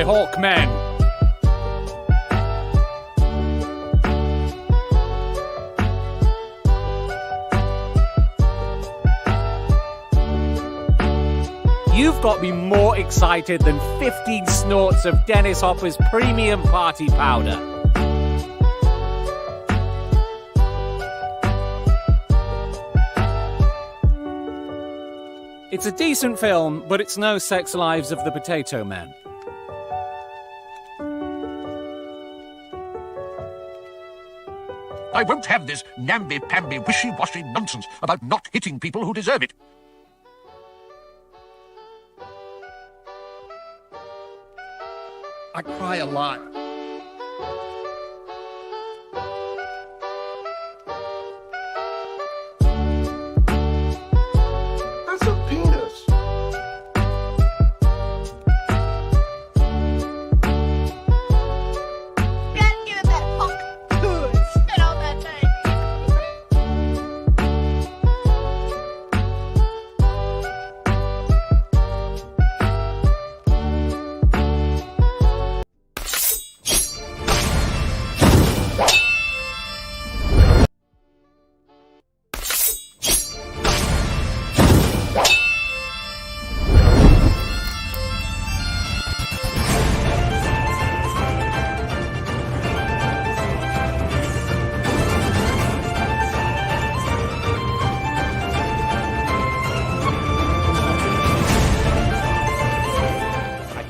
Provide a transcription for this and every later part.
Hawkmen. You've got me more excited than 15 snorts of Dennis Hopper's premium party powder. It's a decent film, but it's no Sex Lives of the Potato Man. I won't have this namby-pamby, wishy-washy nonsense about not hitting people who deserve it. I cry a lot. That's a penis. Gotta give it that fuck. Spit out that thing.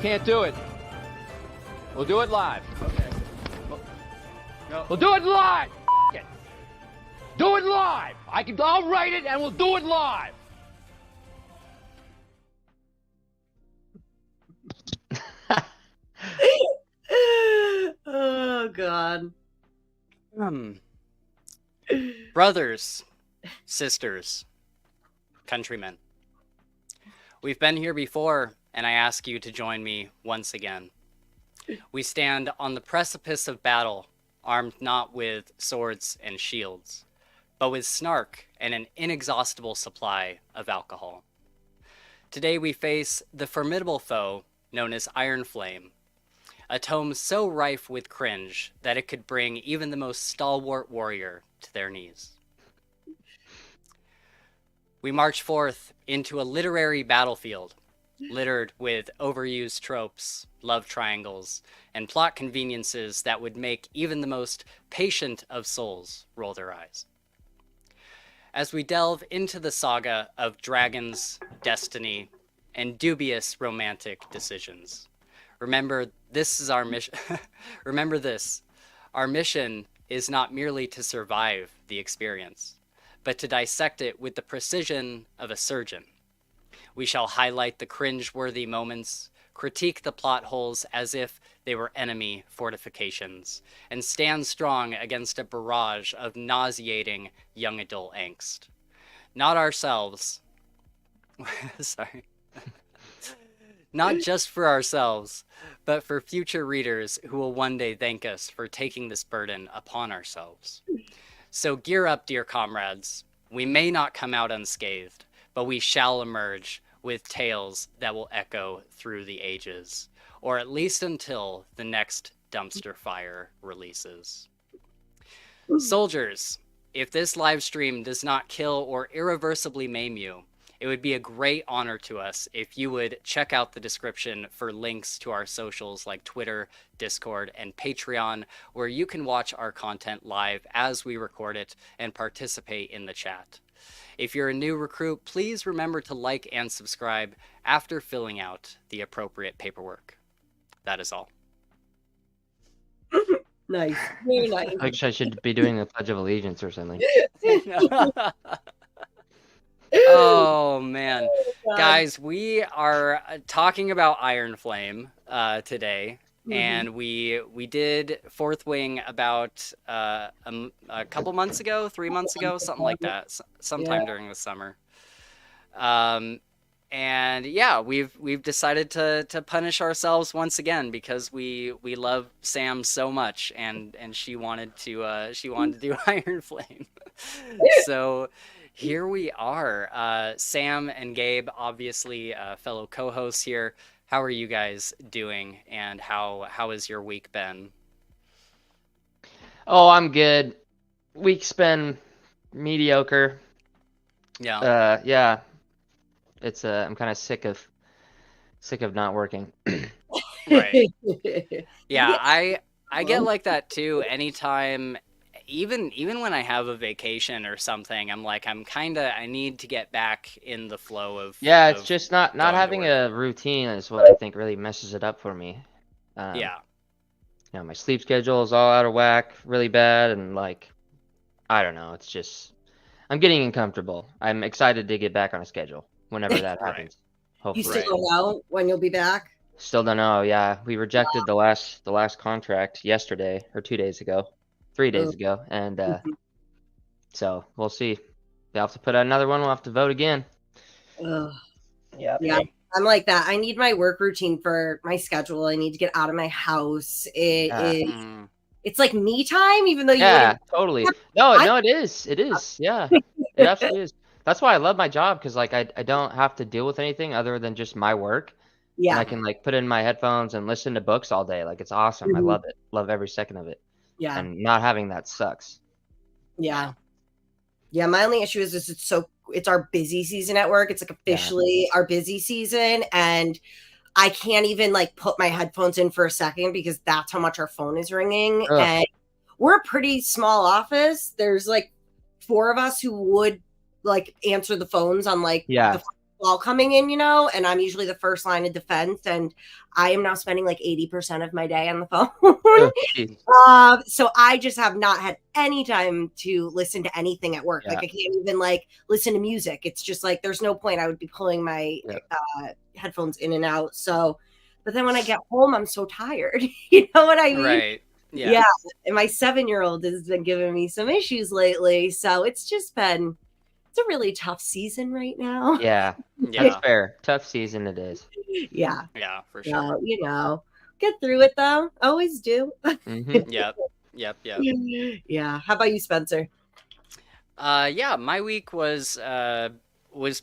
Can't do it. We'll do it live. Okay. We'll do it live. F it. Do it live. I'll write it and we'll do it live. Oh God. Brothers, sisters, countrymen. We've been here before, and I ask you to join me once again. We stand on the precipice of battle, armed not with swords and shields, but with snark and an inexhaustible supply of alcohol. Today we face the formidable foe known as Iron Flame, a tome so rife with cringe that it could bring even the most stalwart warrior to their knees. We march forth into a literary battlefield, littered with overused tropes, love triangles, and plot conveniences that would make even the most patient of souls roll their eyes. As we delve into the saga of dragons, destiny, and dubious romantic decisions, remember this is our mission. Remember this, our mission is not merely to survive the experience, but to dissect it with the precision of a surgeon. We shall highlight the cringe-worthy moments, critique the plot holes as if they were enemy fortifications, and stand strong against a barrage of nauseating young adult angst. Not ourselves. Sorry. Not just for ourselves, but for future readers who will one day thank us for taking this burden upon ourselves. So gear up, dear comrades. We may not come out unscathed, but we shall emerge with tales that will echo through the ages, or at least until the next dumpster fire releases. Soldiers, if this live stream does not kill or irreversibly maim you, it would be a great honor to us if you would check out the description for links to our socials like Twitter, Discord, and Patreon, where you can watch our content live as we record it and participate in the chat. If you're a new recruit, please remember to like and subscribe after filling out the appropriate paperwork. That is all. Nice. Very nice. Actually, I should be doing the Pledge of Allegiance or something. Oh man, guys, we are talking about Iron Flame today, and we did Fourth Wing about a couple months ago, 3 months ago, something like that, sometime during the summer. And yeah, we've decided to punish ourselves once again because we love Sam so much, and she wanted to do Iron Flame, so. Here we are. Sam and Gabe, obviously fellow co-hosts here, how are you guys doing, and how has your week been? Oh, I'm good. Week's been mediocre. Yeah. Yeah. It's I'm kind of sick of not working. Right. Yeah, Yeah. I get like that too anytime, even when I have a vacation or something. I'm like, I need to get back in the flow Yeah, it's of just not going to having work. a routine is what I think really messes it up for me. Um, Yeah. my sleep schedule is all out of whack, really bad, and like I don't know, it's just I'm getting uncomfortable. I'm excited to get back on a schedule whenever that Right. happens. You still Hopefully. Right. don't know when you'll be back? Still don't know. Yeah, we rejected the last contract yesterday or 2 days ago, 3 days Ugh. ago, and so we'll see. They have to put out another one. We'll have to vote again. Ugh. Yep. Yeah, I'm like that. I need my work routine for my schedule. I need to get out of my house. Yeah. Mm, It's like me time, even though you Yeah, wouldn't. totally. No, I, no, it is. It is. Yeah, it absolutely is. That's why I love my job because like I don't have to deal with anything other than just my work, and yeah. I can like put in my headphones and listen to books all day. Like it's awesome. I Mhm. love it. Love every second of it. Yeah. And not having that sucks. Yeah. Yeah. My only issue is it's our busy season at work. It's like Yeah. officially our busy season. And I can't even like put my headphones in for a second because that's how much our phone is ringing. Ugh. And we're a pretty small office. There's like 4 of us who would like answer the phones on like Yeah. the call coming in, and I'm usually the first line of defense. And I am now spending like 80% of my day on the phone. Ugh, jeez. So I just have not had any time to listen to anything at work. Yeah. Like I can't even like listen to music. It's just like there's no point. I would be pulling my Yeah. headphones in and out. So, but then when I get home, I'm so tired. You know what I mean? right. Yeah. Yeah. And my 7-year-old has been giving me some issues lately. So it's a really tough season right now. Yeah. That's Yeah. fair. Tough season it is. Yeah. Yeah, for So, sure. get through it though. Always do. Mm-hmm. Yep. Yep. Yeah. How about you, Spencer? Yeah, my week was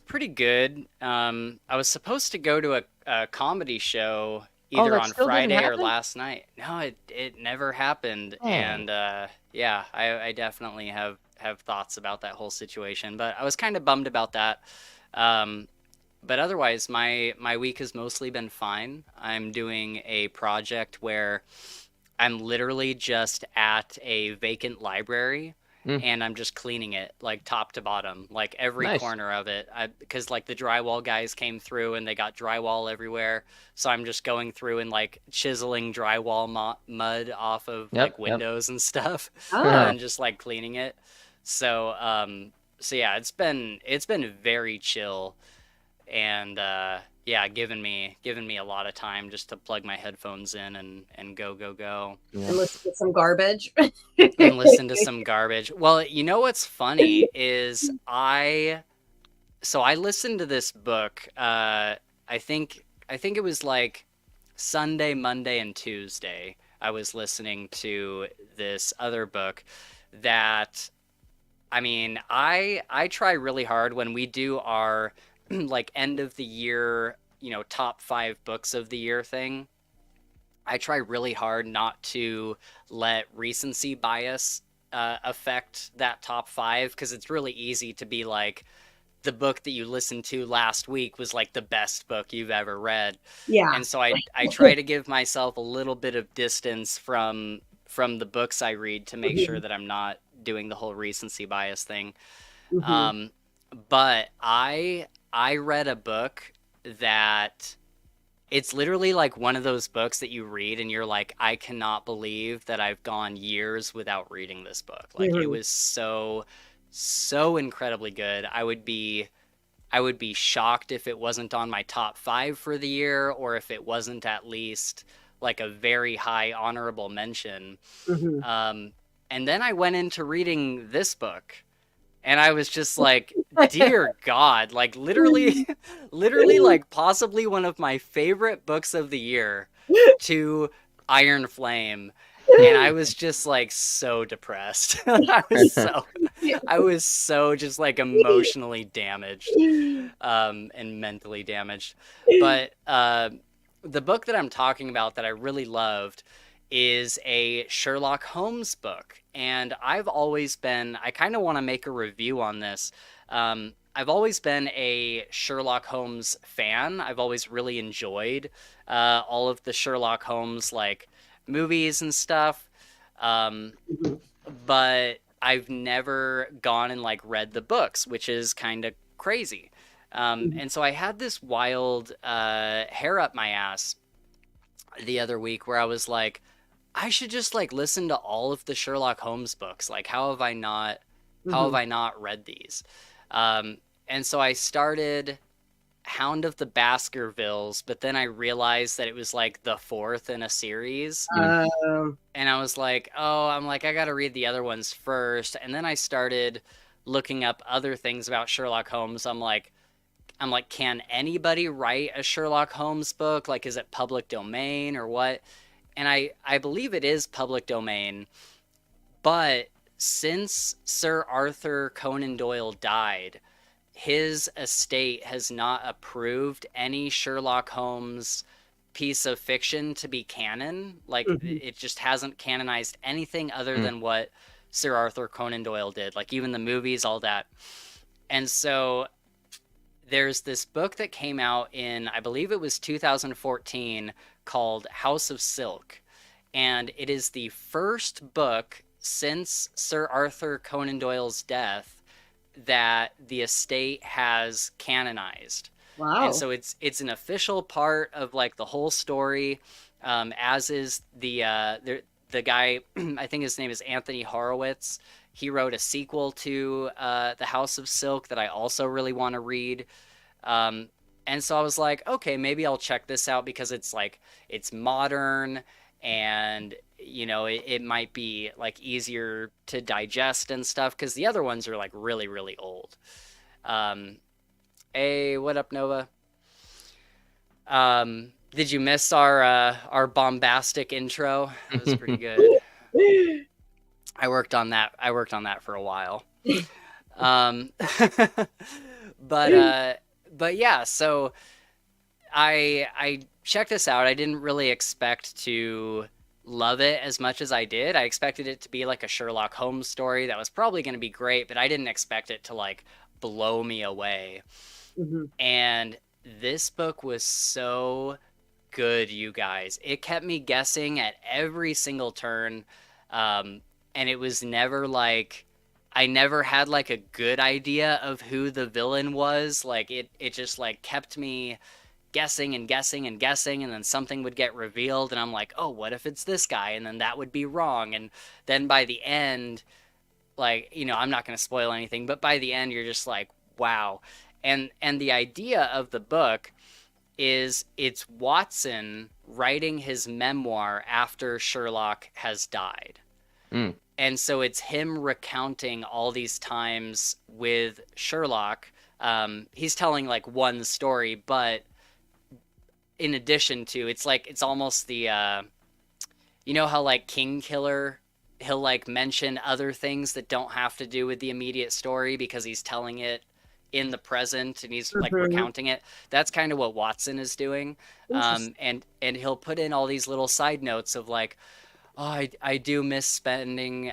pretty good. I was supposed to go to a comedy show either that on still didn't Friday or happen? last night. No, it never happened. Dang. And yeah, I definitely have thoughts about that whole situation, but I was kind of bummed about that. But otherwise, my week has mostly been fine. I'm doing a project where I'm literally just at a vacant library and I'm just cleaning it like top to bottom, like every Nice. corner of it. Because like the drywall guys came through and they got drywall everywhere. So I'm just going through and like chiseling drywall mud off of Yep, like yep. windows and stuff Oh. and just like cleaning it. So yeah, it's been very chill and yeah, given me a lot of time just to plug my headphones in and go. Yeah. And listen to some garbage. And listen to some garbage. Well, you know what's funny is I listened to this book. I think it was like Sunday, Monday, and Tuesday. I was listening to this other book that, I mean, I try really hard when we do our like end of the year, top 5 books of the year thing. I try really hard not to let recency bias affect that top 5 because it's really easy to be like, the book that you listened to last week was like the best book you've ever read. Yeah. And so I try to give myself a little bit of distance from the books I read to make sure that I'm not doing the whole recency bias thing. Mhm. But I read a book that it's literally like one of those books that you read and you're like, I cannot believe that I've gone years without reading this book. Like it was so incredibly good. I would be shocked if it wasn't on my top 5 for the year or if it wasn't at least like a very high honorable mention. Mhm. And then I went into reading this book and I was just like, dear God, like literally like possibly one of my favorite books of the year to Iron Flame. And I was just like so depressed. I was so just like emotionally damaged and mentally damaged. But the book that I'm talking about that I really loved is a Sherlock Holmes book. And I've always been, I kind of want to make a review on this. I've always been a Sherlock Holmes fan. I've always really enjoyed all of the Sherlock Holmes like movies and stuff. But I've never gone and like read the books, which is kind of crazy. And so I had this wild hair up my ass the other week where I was like, I should just like listen to all of the Sherlock Holmes books. Like, how have I not read these? And so I started Hound of the Baskervilles, but then I realized that it was like the fourth in a series. And I was like, I gotta read the other ones first. And then I started looking up other things about Sherlock Holmes. I'm like, can anybody write a Sherlock Holmes book? Like, is it public domain or what? And I believe it is public domain, but since Sir Arthur Conan Doyle died, his estate has not approved any Sherlock Holmes piece of fiction to be canon. Like, it just hasn't canonized anything other than what Sir Arthur Conan Doyle did, like even the movies, all that. And so there's this book that came out in, I believe it was 2014, called House of Silk. And it is the first book since Sir Arthur Conan Doyle's death that the estate has canonized. Wow. And so it's an official part of like the whole story, as is the guy, I think his name is Anthony Horowitz. He wrote a sequel to The House of Silk that I also really want to read. And so I was like, okay, maybe I'll check this out because it's like, it's modern and, you know, it might be like easier to digest and stuff because the other ones are like really, really old. Hey, what up, Nova? Did you miss our bombastic intro? It was pretty good. I worked on that for a while. But yeah, so I checked this out. I didn't really expect to love it as much as I did. I expected it to be like a Sherlock Holmes story that was probably going to be great, but I didn't expect it to like blow me away. And this book was so good, you guys. It kept me guessing at every single turn. And it was never like, I never had like a good idea of who the villain was. Like it just like kept me guessing and guessing and guessing, and then something would get revealed and I'm like, oh, what if it's this guy? And then that would be wrong. And then by the end, like, you know, I'm not going to spoil anything, but by the end you're just like, wow. And the idea of the book is it's Watson writing his memoir after Sherlock has died. And so it's him recounting all these times with Sherlock. He's telling like one story, but in addition to, it's like, it's almost the, you know how like King Killer, he'll like mention other things that don't have to do with the immediate story because he's telling it in the present and he's like recounting it. That's kind of what Watson is doing. And he'll put in all these little side notes of like, oh, I do miss spending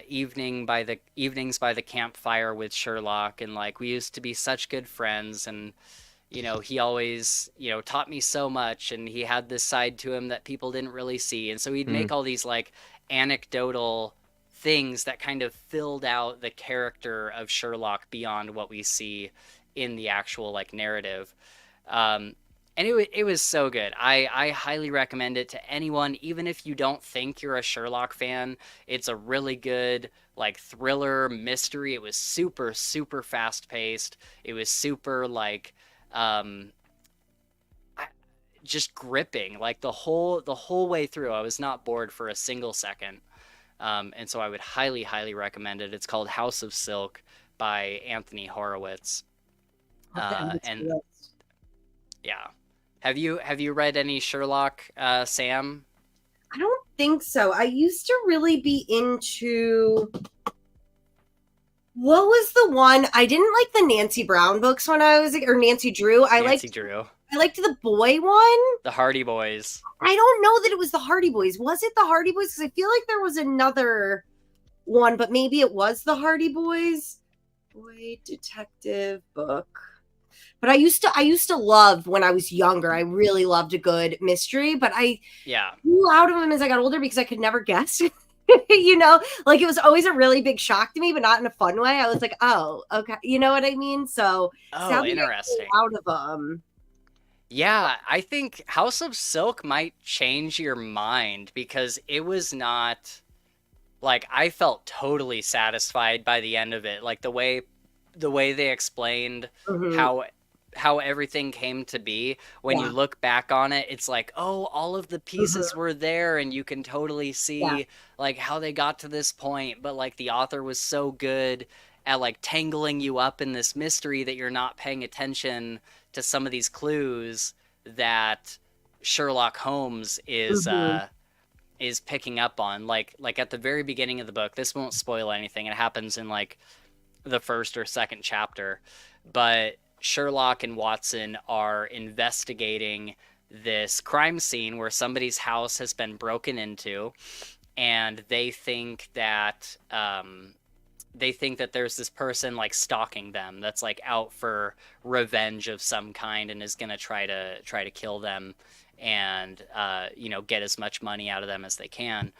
evenings by the campfire with Sherlock, and like we used to be such good friends, and you know, he always, you know, taught me so much, and he had this side to him that people didn't really see. And so he'd make all these like anecdotal things that kind of filled out the character of Sherlock beyond what we see in the actual like narrative. And it was so good. I highly recommend it to anyone, even if you don't think you're a Sherlock fan. It's a really good like thriller mystery. It was super, super fast paced. It was super like just gripping, like the whole way through. I was not bored for a single second. And so I would highly, highly recommend it. It's called House of Silk by Anthony Horowitz. And yeah. Have you read any Sherlock, Sam? I don't think so. I used to really be into, what was the one? I didn't like the Nancy Brown books when I was, or Nancy Drew. I I liked the boy one. The Hardy Boys. I don't know that it was the Hardy Boys. Was it the Hardy Boys? Because I feel like there was another one, but maybe it was the Hardy Boys. Boy detective book. But I used to love when I was younger. I really loved a good mystery, but I grew out of them as I got older because I could never guess. You know, like it was always a really big shock to me, but not in a fun way. I was like, oh, okay, you know what I mean? So, Interesting. Out of them. Yeah, I think House of Silk might change your mind because it was not like I felt totally satisfied by the end of it. Like the way they explained how everything came to be. When you look back on it, it's like, oh, all of the pieces were there and you can totally see like how they got to this point. But like the author was so good at like tangling you up in this mystery that you're not paying attention to some of these clues that Sherlock Holmes is picking up on. Like at the very beginning of the book, this won't spoil anything. It happens in like the first or second chapter, but Sherlock and Watson are investigating this crime scene where somebody's house has been broken into, and they think that there's this person like stalking them that's like out for revenge of some kind and is gonna try to kill them and get as much money out of them as they can.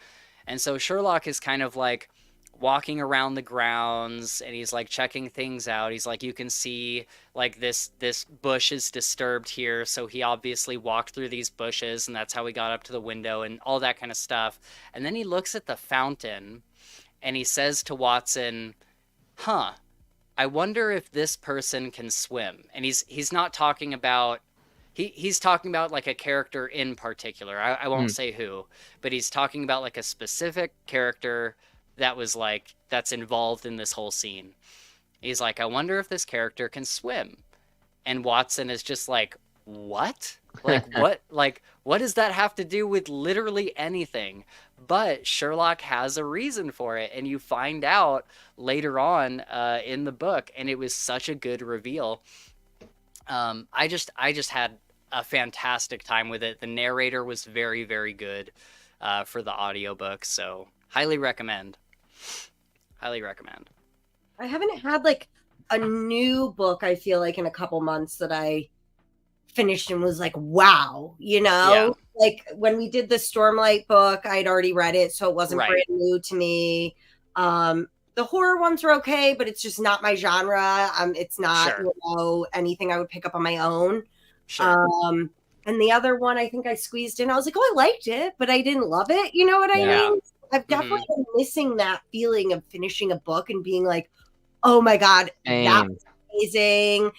And so Sherlock is kind of like walking around the grounds and he's like checking things out. He's like, you can see like this bush is disturbed here, so he obviously walked through these bushes and that's how he got up to the window and all that kind of stuff. And then he looks at the fountain and he says to Watson, I wonder if this person can swim. And he's not talking about he's talking about like a character in particular. I won't say who, but he's talking about like a specific character that was like that's involved in this whole scene. He's like, I wonder if this character can swim. And Watson is just like, what? Like what does that have to do with literally anything? But Sherlock has a reason for it, and you find out later on in the book, and it was such a good reveal. I just had a fantastic time with it. The narrator was very, very good for the audiobook, so highly recommend. Highly recommend. I haven't had like a new book, I feel like, in a couple months that I finished and was like, wow, you know? Like when we did the Stormlight book, I'd already read it, so it wasn't brand new to me. The horror ones were okay, but it's just not my genre. It's not anything I would pick up on my own. And the other one I think I squeezed in, I was like, oh, I liked it, but I didn't love it. You know what I mean? I've definitely been missing that feeling of finishing a book and being like, oh my God, that was amazing.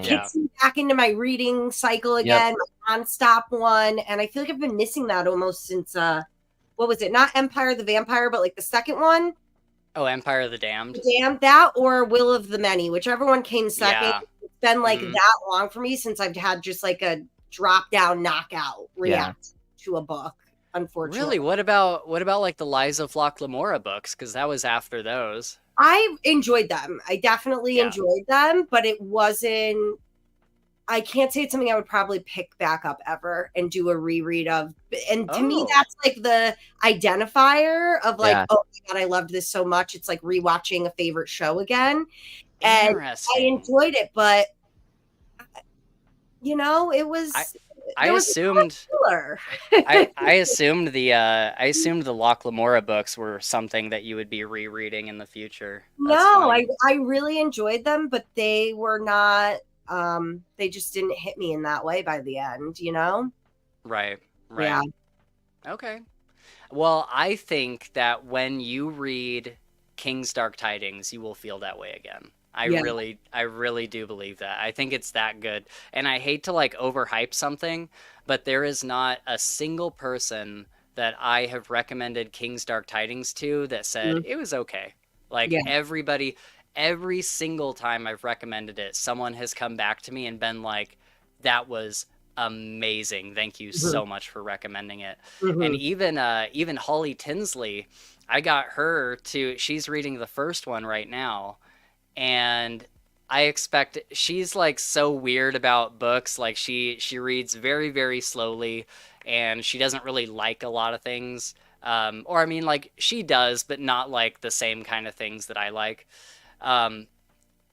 Kicks me back into my reading cycle again, my nonstop one. And I feel like I've been missing that almost since, what was it? Not Empire of the Vampire, but like the second one. Oh, Empire of the Damned. That or Will of the Many, whichever one came second. It's been like that long for me since I've had just like a drop down knockout react to a book. Unfortunately. Really? What about like the Lies of Locke Lamora books? Because that was after those. I enjoyed them. I definitely enjoyed them, but it wasn't. I can't say it's something I would probably pick back up ever and do a reread of. And to me, that's like the identifier of like, oh my God, I loved this so much. It's like rewatching a favorite show again. And I enjoyed it, but you know, it was. I assumed the Locke Lamora books were something that you would be rereading in the future. I really enjoyed them, but they were not. They just didn't hit me in that way by the end, you know? Right. Yeah. Okay. Well, I think that when you read King's Dark Tidings, you will feel that way again. I really do believe that. I think it's that good. And I hate to like overhype something, but there is not a single person that I have recommended King's Dark Tidings to that said it was okay. Like everybody, every single time I've recommended it, someone has come back to me and been like, that was amazing. Thank you so much for recommending it. And even Holly Tinsley, I got her to, she's reading the first one right now. And I expect she's like so weird about books. Like she reads very, very slowly, and she doesn't really like a lot of things. Or I mean, like she does, but not like the same kind of things that I like. Um,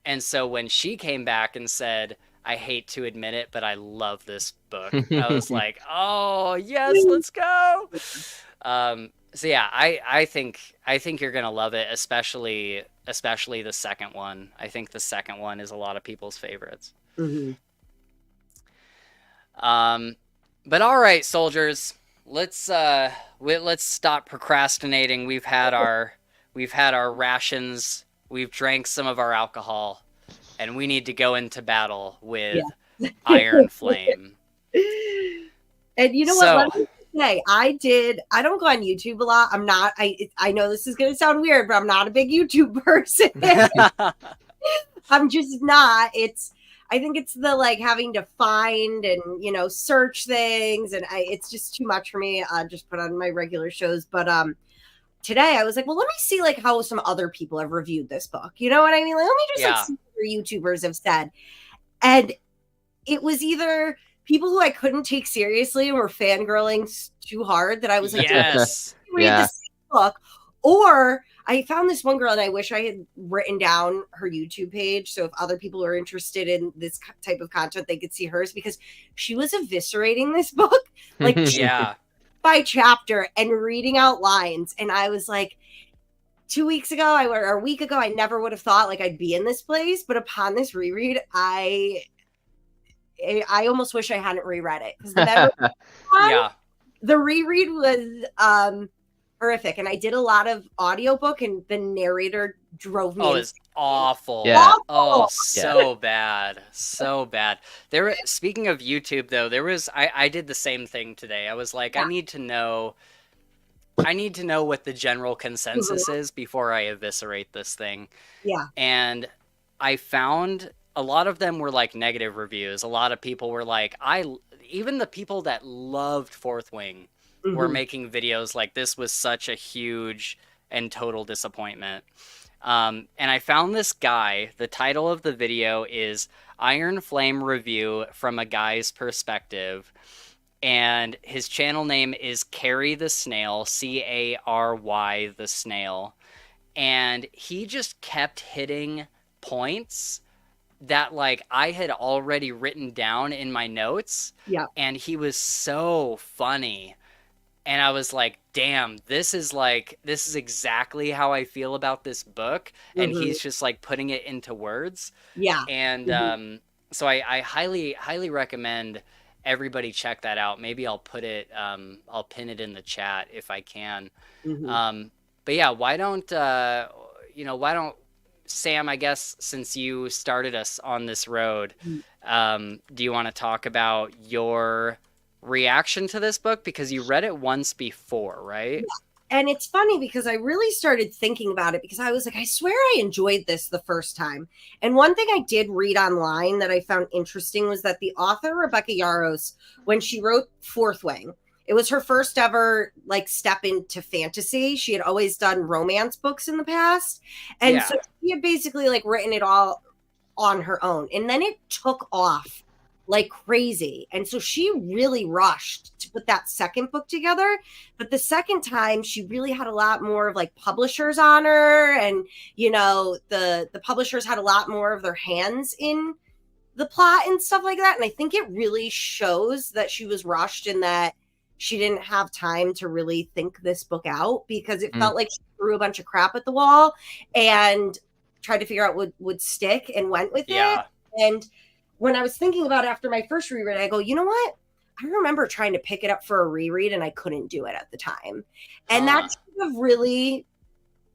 and so when she came back and said, "I hate to admit it, but I love this book," I was like, "Oh yes, let's go." So yeah, I think you're gonna love it, especially the second one. I think the second one is a lot of people's favorites. Mhm. But all right, soldiers, let's stop procrastinating. We've had our rations. We've drank some of our alcohol, and we need to go into battle with Iron Flame. And you know So- what? Let me say, I don't go on YouTube a lot. I know this is going to sound weird, but I'm not a big YouTube person. I'm just not. I think it's the like having to find and, search things. And it's just too much for me. I just put on my regular shows. But, today I was like, well, let me see like how some other people have reviewed this book. You know what I mean? Like, let me just like see what YouTubers have said. And it was either people who I couldn't take seriously and were fangirling too hard that I was like, yes. read the same book. Or I found this one girl and I wish I had written down her YouTube page. So if other people are interested in this type of content, they could see hers because she was eviscerating this book like Yeah. by chapter and reading out lines. And I was like, 2 weeks ago, or a week ago, I never would have thought like I'd be in this place. But upon this reread, I almost wish I hadn't reread it because the reread was horrific, and I did a lot of audiobook, and the narrator drove me. Oh, it's awful. Yeah. Oh, so bad, so bad. Speaking of YouTube, though, I did the same thing today. I was like, I need to know what the general consensus is before I eviscerate this thing. Yeah. And I found a lot of them were like negative reviews. A lot of people were like, even the people that loved Fourth Wing were making videos like this was such a huge and total disappointment. And I found this guy, the title of the video is Iron Flame Review from a Guy's Perspective. And his channel name is Carry the Snail, Cary the Snail. And he just kept hitting points that like I had already written down in my notes. Yeah. And he was so funny. And I was like, damn, this is exactly how I feel about this book. And he's just like putting it into words. Yeah. And so I highly, highly recommend everybody check that out. Maybe I'll pin it in the chat if I can. But yeah, why don't Sam, I guess since you started us on this road, do you want to talk about your reaction to this book? Because you read it once before, right? Yeah. And it's funny because I really started thinking about it because I was like, I swear I enjoyed this the first time. And one thing I did read online that I found interesting was that the author, Rebecca Yarros, when she wrote Fourth Wing, it was her first ever like step into fantasy. She had always done romance books in the past. And so she had basically like written it all on her own. And then it took off like crazy. And so she really rushed to put that second book together. But the second time she really had a lot more of like publishers on her. And, the publishers had a lot more of their hands in the plot and stuff like that. And I think it really shows that she was rushed and that she didn't have time to really think this book out because it felt like she threw a bunch of crap at the wall and tried to figure out what would stick and went with it. And when I was thinking about it after my first reread, I go, you know what? I remember trying to pick it up for a reread and I couldn't do it at the time. And that should have really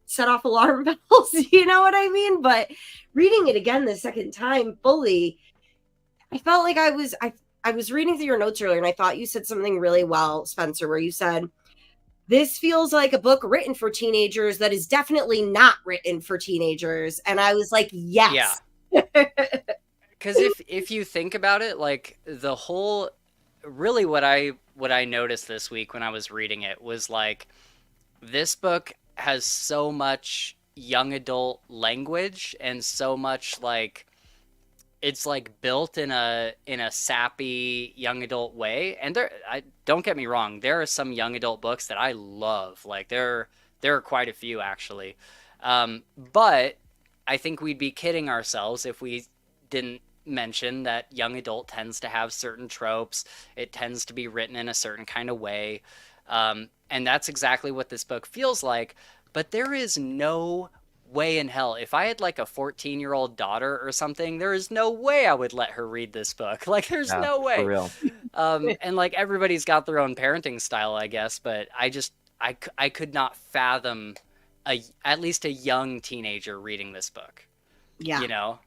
set off alarm bells, you know what I mean? But reading it again the second time fully, I felt like I was reading through your notes earlier and I thought you said something really well, Spencer, where you said, this feels like a book written for teenagers that is definitely not written for teenagers. And I was like, yes. Yeah. Because if you think about it, like the whole, really what I noticed this week when I was reading it was like, this book has so much young adult language and so much like it's like built in a sappy young adult way. And I don't get me wrong, there are some young adult books that I love. Like there are quite a few actually. But I think we'd be kidding ourselves if we didn't mention that young adult tends to have certain tropes. It tends to be written in a certain kind of way. And that's exactly what this book feels like. But there is no way in hell. If I had like a 14-year-old daughter or something, there is no way I would let her read this book. Like, there's Yeah, no way. for real. And like everybody's got their own parenting style, I guess. But I could not fathom at least a young teenager reading this book. Yeah. You know,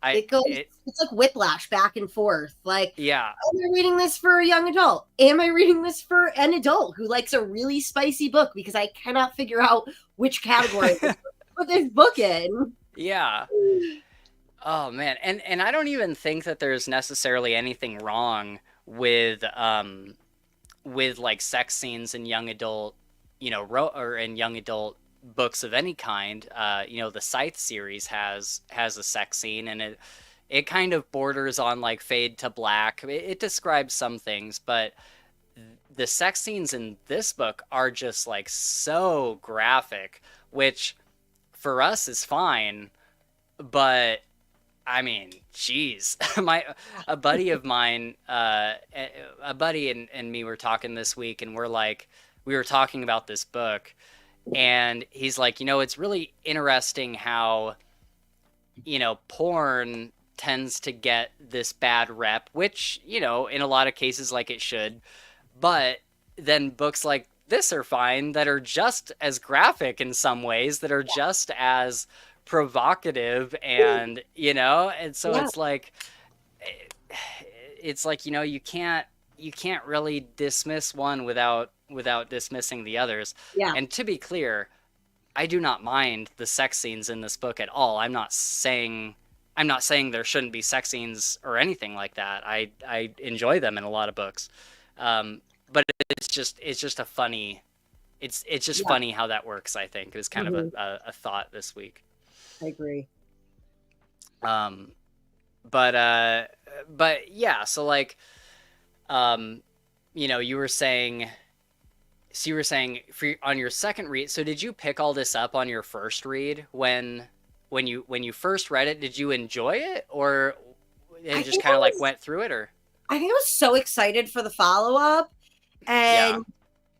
it's like whiplash back and forth. Like, yeah. am I reading this for a young adult? Am I reading this for an adult who likes a really spicy book? Because I cannot figure out which category to put this book in. Yeah. Oh man. And I don't even think that there's necessarily anything wrong with like sex scenes in young adult, or in young adult books of any kind. The Scythe series has a sex scene, and it kind of borders on like Fade to Black. It describes some things, but the sex scenes in this book are just like so graphic, which for us is fine, but I mean, geez, a buddy of mine, a buddy and me were talking this week, and we were talking about this book, and he's like, it's really interesting how, porn tends to get this bad rep, which, in a lot of cases, like it should, but then books like this are fine that are just as graphic in some ways, that are just as provocative, and and so it's like you can't really dismiss one without dismissing the others. And to be clear, I do not mind the sex scenes in this book at all. I'm not saying there shouldn't be sex scenes or anything like that. I enjoy them in a lot of books, but it's just a funny funny how that works. I think it was kind of a thought this week. I agree. But yeah, so like, you were saying on your second read. So did you pick all this up on your first read when you first read it? Did you enjoy it, or it just kind of like went through it? Or I think I was so excited for the follow-up, and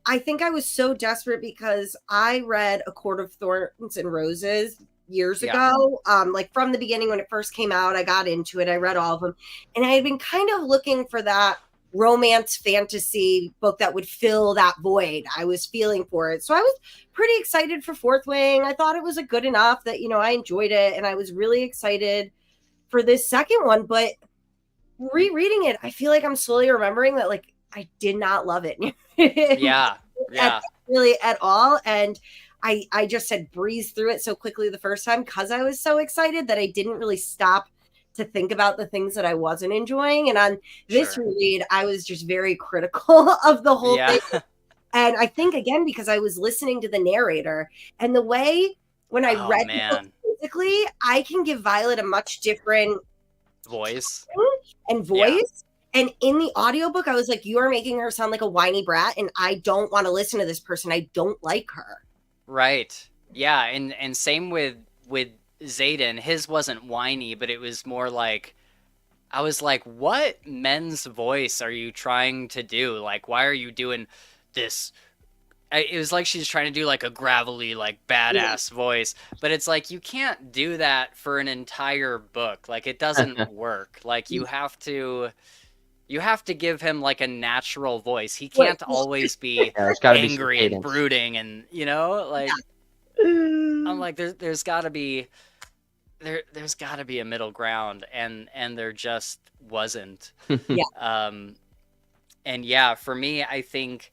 I think I was so desperate because I read A Court of Thorns and Roses years ago. Like from the beginning when it first came out, I got into it. I read all of them, and I had been kind of looking for that romance fantasy book that would fill that void. I was feeling for it. So I was pretty excited for Fourth Wing. I thought it was a good enough that, I enjoyed it, and I was really excited for this second one. But rereading it, I feel like I'm slowly remembering that like I did not love it. Really at all. And I just had breezed through it so quickly the first time because I was so excited that I didn't really stop to think about the things that I wasn't enjoying. And on this reread, I was just very critical of the whole thing. And I think, again, because I was listening to the narrator and the way when I read it physically, I can give Violet a much different voice. And in the audiobook, I was like, you are making her sound like a whiny brat, and I don't want to listen to this person. I don't like her. Right. Yeah, and same with Zayden. His wasn't whiny, but it was more like, I was like, what men's voice are you trying to do? Like, why are you doing this? It was like she's trying to do like a gravelly, like badass voice, but it's like, you can't do that for an entire book. Like, it doesn't work. Like, you have to give him like a natural voice. He can't always be angry and brooding, and like I'm like, there's gotta be a middle ground, and there just wasn't. And yeah, for me, I think,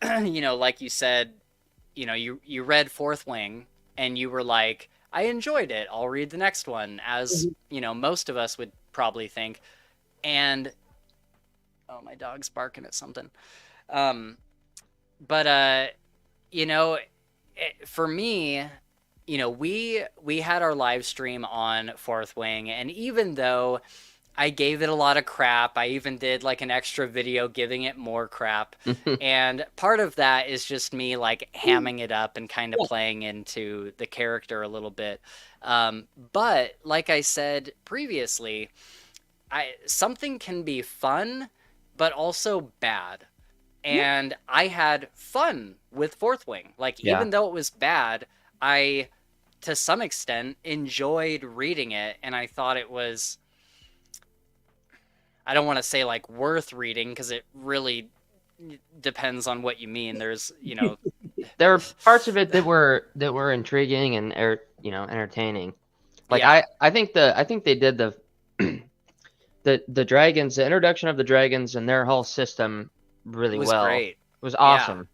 like you said, you read Fourth Wing and you were like, I enjoyed it, I'll read the next one, as most of us would probably think. And oh, my dog's barking at something. But for me, you know, we had our live stream on Fourth Wing, and even though I gave it a lot of crap, I even did like an extra video giving it more crap. And part of that is just me like hamming it up and kind of playing into the character a little bit. But like I said previously, something can be fun, but also bad. And I had fun with Fourth Wing. Like, even though it was bad, I, to some extent, enjoyed reading it, and I thought it was, I don't want to say, like, worth reading, because it really depends on what you mean. There's, you know... There were parts of it that were intriguing and, you know, entertaining. Like, I think they did the dragons, the introduction of the dragons and their whole system really well. Great. It was awesome.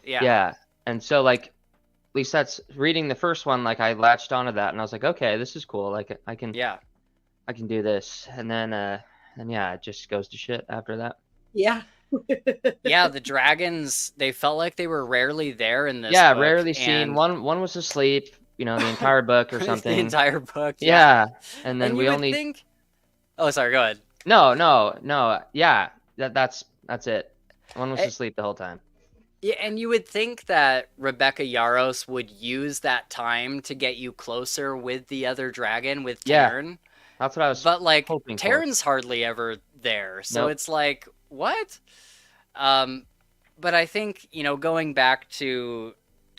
Yeah. And so, like, at least that's reading the first one, like, I latched onto that and I was like, okay, this is cool. Like, I can do this. And then it just goes to shit after that. Yeah. Yeah, the dragons, they felt like they were rarely there in this book, rarely seen. One was asleep, you know, the entire book or something. The entire book. Yeah. And then and we only think... Oh, sorry, go ahead. No. Yeah. That's it. One was asleep the whole time. Yeah, and you would think that Rebecca Yarros would use that time to get you closer with the other dragon, with Taryn. That's what I was hoping for. Taryn's hardly ever there, so it's like, what? But I think, you know, going back to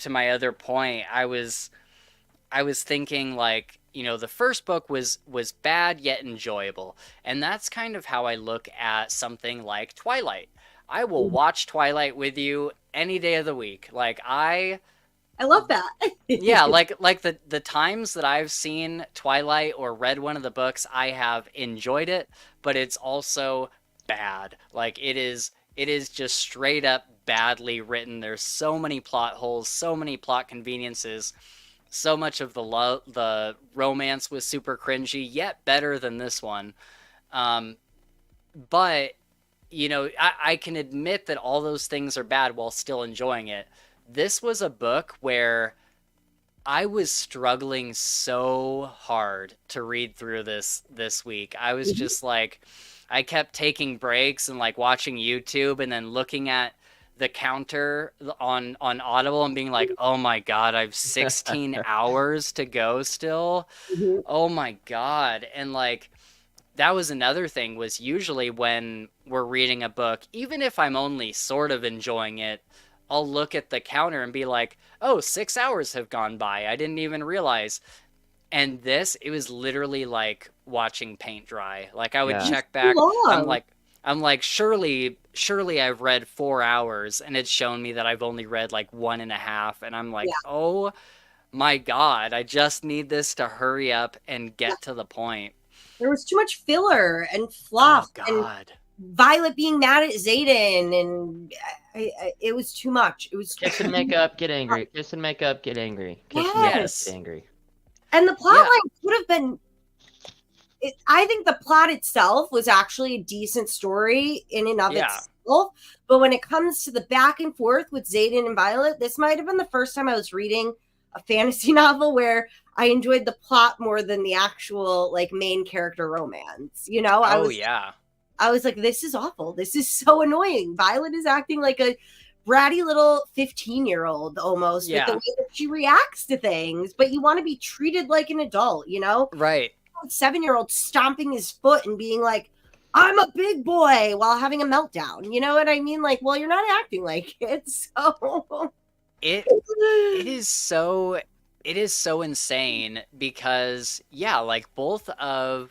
my other point, I was thinking, like, you know, the first book was bad yet enjoyable, and that's kind of how I look at something like Twilight. I will watch Twilight with you any day of the week. Like, I love that. Yeah, like the times that I've seen Twilight or read one of the books, I have enjoyed it, but it's also bad. Like, it is just straight up badly written. There's so many plot holes, so many plot conveniences. So much of the romance was super cringy, yet better than this one. But, you know, I can admit that all those things are bad while still enjoying it. This was a book where I was struggling so hard to read through this week. I was just like, I kept taking breaks and like watching YouTube and then looking at the counter on Audible and being like, oh my God, I have 16 hours to go still. Oh my God. And like, that was another thing, was usually when we're reading a book, even if I'm only sort of enjoying it, I'll look at the counter and be like, oh, 6 hours have gone by. I didn't even realize. And this, it was literally like watching paint dry. Like, I would check back. I'm like, surely I've read 4 hours, and it's shown me that I've only read like 1.5. And I'm like, oh my God, I just need this to hurry up and get to the point. There was too much filler and fluff. Oh, God. And Violet being mad at Xaden, and it was too much. It was kiss and make up, get angry. Kiss and make up, get angry. Kiss and make up, get angry. And the plot line could have been. I think the plot itself was actually a decent story in and of itself. But when it comes to the back and forth with Xaden and Violet, this might have been the first time I was reading a fantasy novel where I enjoyed the plot more than the actual like main character romance. You know, I was like, this is awful. This is so annoying. Violet is acting like a bratty little 15-year-old almost with the way that she reacts to things, but you want to be treated like an adult, you know? Right. 7-year-old stomping his foot and being like, I'm a big boy, while having a meltdown. You know what I mean? Like, well, you're not acting like it. So it is so insane because like both of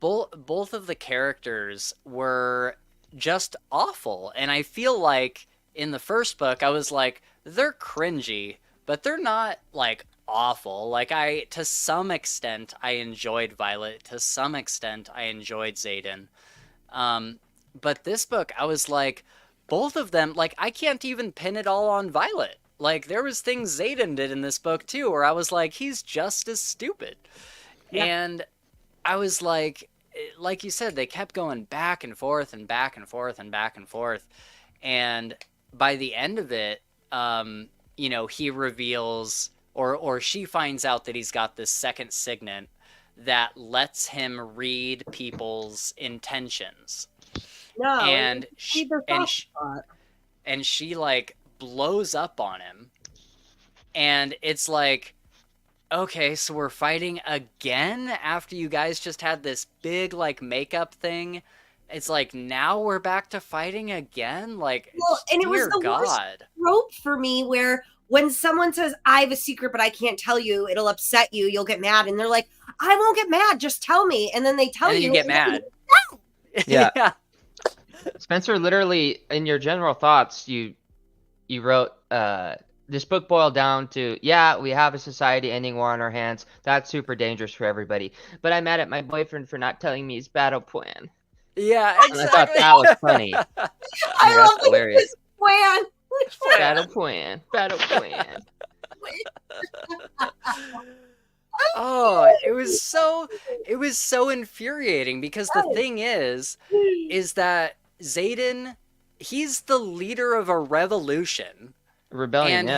the characters were just awful. And I feel like in the first book I was like, they're cringy, but they're not like awful. Like, to some extent I enjoyed Violet, to some extent I enjoyed Xaden. But this book I was like, both of them, like, I can't even pin it all on Violet. Like, there was things Xaden did in this book too where I was like, he's just as stupid. And I was like you said, they kept going back and forth and back and forth and back and forth. And by the end of it, you know, he reveals or she finds out that he's got this second signet that lets him read people's intentions. No, And spot. And she like blows up on him. And it's like, okay, so we're fighting again after you guys just had this big like makeup thing. It's like now we're back to fighting again. Like, well, and it was the worst trope for me, where when someone says, "I have a secret, but I can't tell you," it'll upset you. You'll get mad, and they're like, "I won't get mad. Just tell me." And then they tell you, and get mad. Yeah. Spencer, literally, in your general thoughts, you wrote, this book boiled down to, yeah, we have a society-ending war on our hands. That's super dangerous for everybody. But I'm mad at my boyfriend for not telling me his battle plan. Yeah, exactly. And I thought that was funny. I love hilarious. Plan. Battle plan. Battle plan. Oh, it was so infuriating, because the thing is that Xaden, he's the leader of a revolution. Rebellion,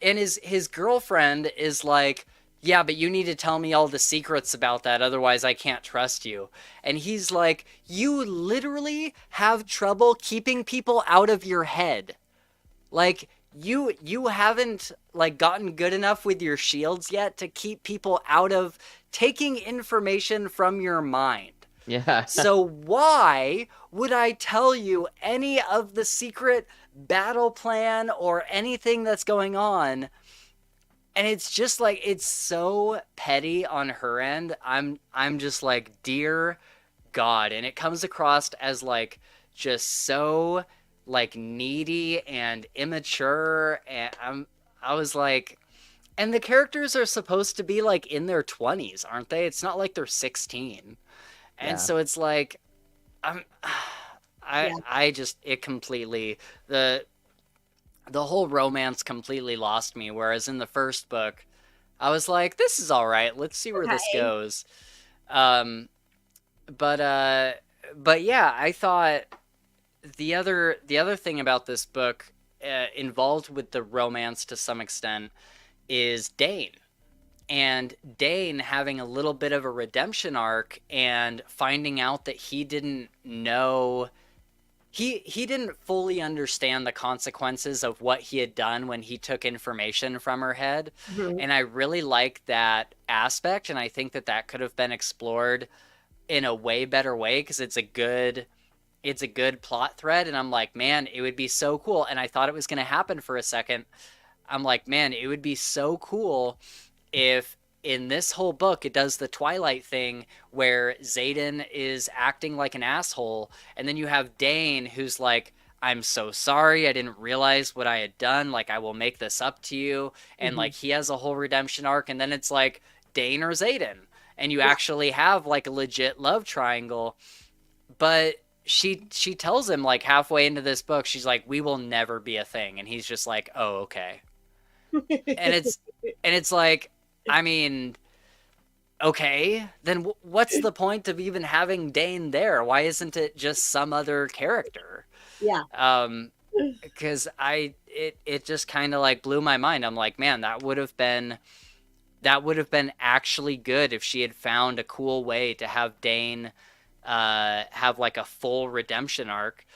and his girlfriend is like, yeah, but you need to tell me all the secrets about that, otherwise I can't trust you. And he's like, you literally have trouble keeping people out of your head. Like, you haven't like gotten good enough with your shields yet to keep people out of taking information from your mind. Yeah. So why would I tell you any of the secret battle plan or anything that's going on? And it's just like, it's so petty on her end. I'm just like, dear God. And it comes across as like just so like needy and immature. And I was like, and the characters are supposed to be like in their 20s, aren't they? It's not like they're 16. And so it's like, I just, it completely, the whole romance completely lost me. Whereas in the first book, I was like, this is all right. Let's see where this goes. But yeah, I thought the other thing about this book, involved with the romance to some extent, is Dane. And Dane having a little bit of a redemption arc and finding out that he didn't know, he didn't fully understand the consequences of what he had done when he took information from her head. Mm-hmm. And I really like that aspect, and I think that could have been explored in a way better way, because it's a good plot thread. And I'm like, man, it would be so cool. And I thought it was going to happen for a second. I'm like, man, it would be so cool if in this whole book it does the Twilight thing where Xaden is acting like an asshole, and then you have Dane who's like, I'm so sorry, I didn't realize what I had done, like, I will make this up to you. And like, he has a whole redemption arc, and then it's like Dane or Xaden, and you actually have like a legit love triangle. But she tells him like halfway into this book, she's like, we will never be a thing. And he's just like, oh, okay. and it's like, I mean, okay, then what's the point of even having Dane there? Why isn't it just some other character? Yeah. Because it just kind of like blew my mind. I'm like, man, that would have been actually good if she had found a cool way to have Dane have like a full redemption arc.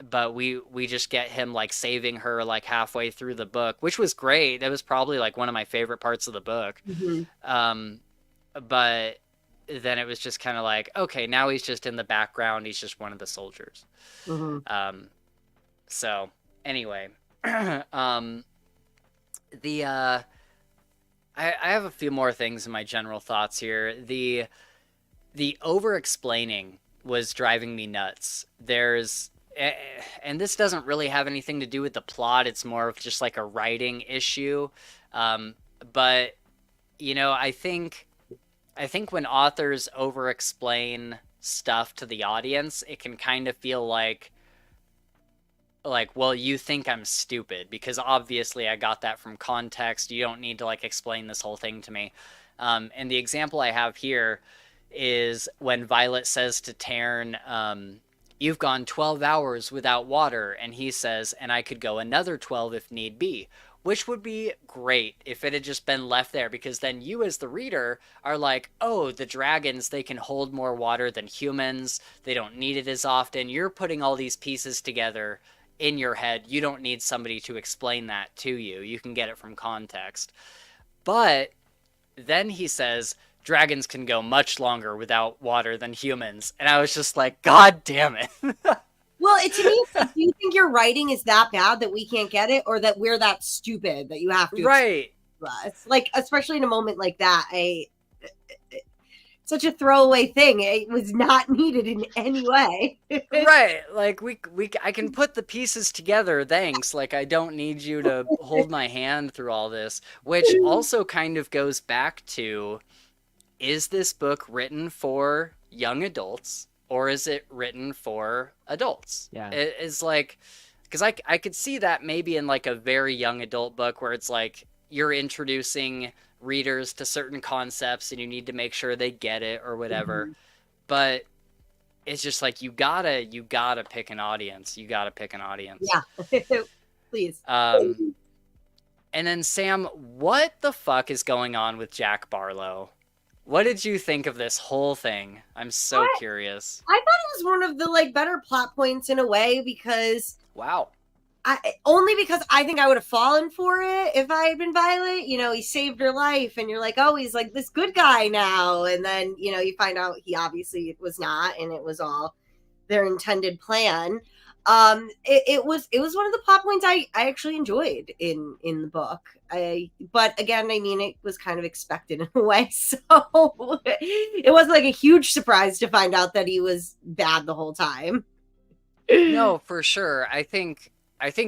But we just get him like saving her like halfway through the book, which was great. That was probably like one of my favorite parts of the book. Mm-hmm. But then it was just kind of like, okay, now he's just in the background. He's just one of the soldiers. Mm-hmm. So anyway, I have a few more things in my general thoughts here. The over-explaining was driving me nuts. And this doesn't really have anything to do with the plot. It's more of just like a writing issue. But, you know, I think when authors over-explain stuff to the audience, it can kind of feel like, well, you think I'm stupid, because obviously I got that from context. You don't need to like explain this whole thing to me. And the example I have here is when Violet says to Taryn, you've gone 12 hours without water, and he says, and I could go another 12 if need be. which would be great if it had just been left there, because then you as the reader are like, oh, the dragons, they can hold more water than humans, they don't need it as often. You're putting all these pieces together in your head. You don't need somebody to explain that to you. You can get it from context. But then he says dragons can go much longer without water than humans, and I was just like, God damn it. Well, to me, do you think your writing is that bad that we can't get it, or that we're that stupid that you have to? Right. It's like, especially in a moment like that, such a throwaway thing. It was not needed in any way. Right. Like I can put the pieces together. Thanks. Like, I don't need you to hold my hand through all this, which also kind of goes back to, is this book written for young adults? Or is it written for adults? Yeah. It's like, because I could see that maybe in like a very young adult book where it's like you're introducing readers to certain concepts and you need to make sure they get it or whatever. Mm-hmm. But it's just like, you gotta pick an audience. You gotta pick an audience. Yeah, please. And then Sam, what the fuck is going on with Jack Barlow? What did you think of this whole thing? I'm so curious. I thought it was one of the like better plot points in a way, because only because I think I would have fallen for it if I had been Violet. You know, he saved her life, and you're like, oh, he's like this good guy now, and then you know you find out he obviously was not, and it was all their intended plan. It was one of the plot points I actually enjoyed in the book. But again, I mean, it was kind of expected in a way, so it wasn't like a huge surprise to find out that he was bad the whole time. No, for sure. I think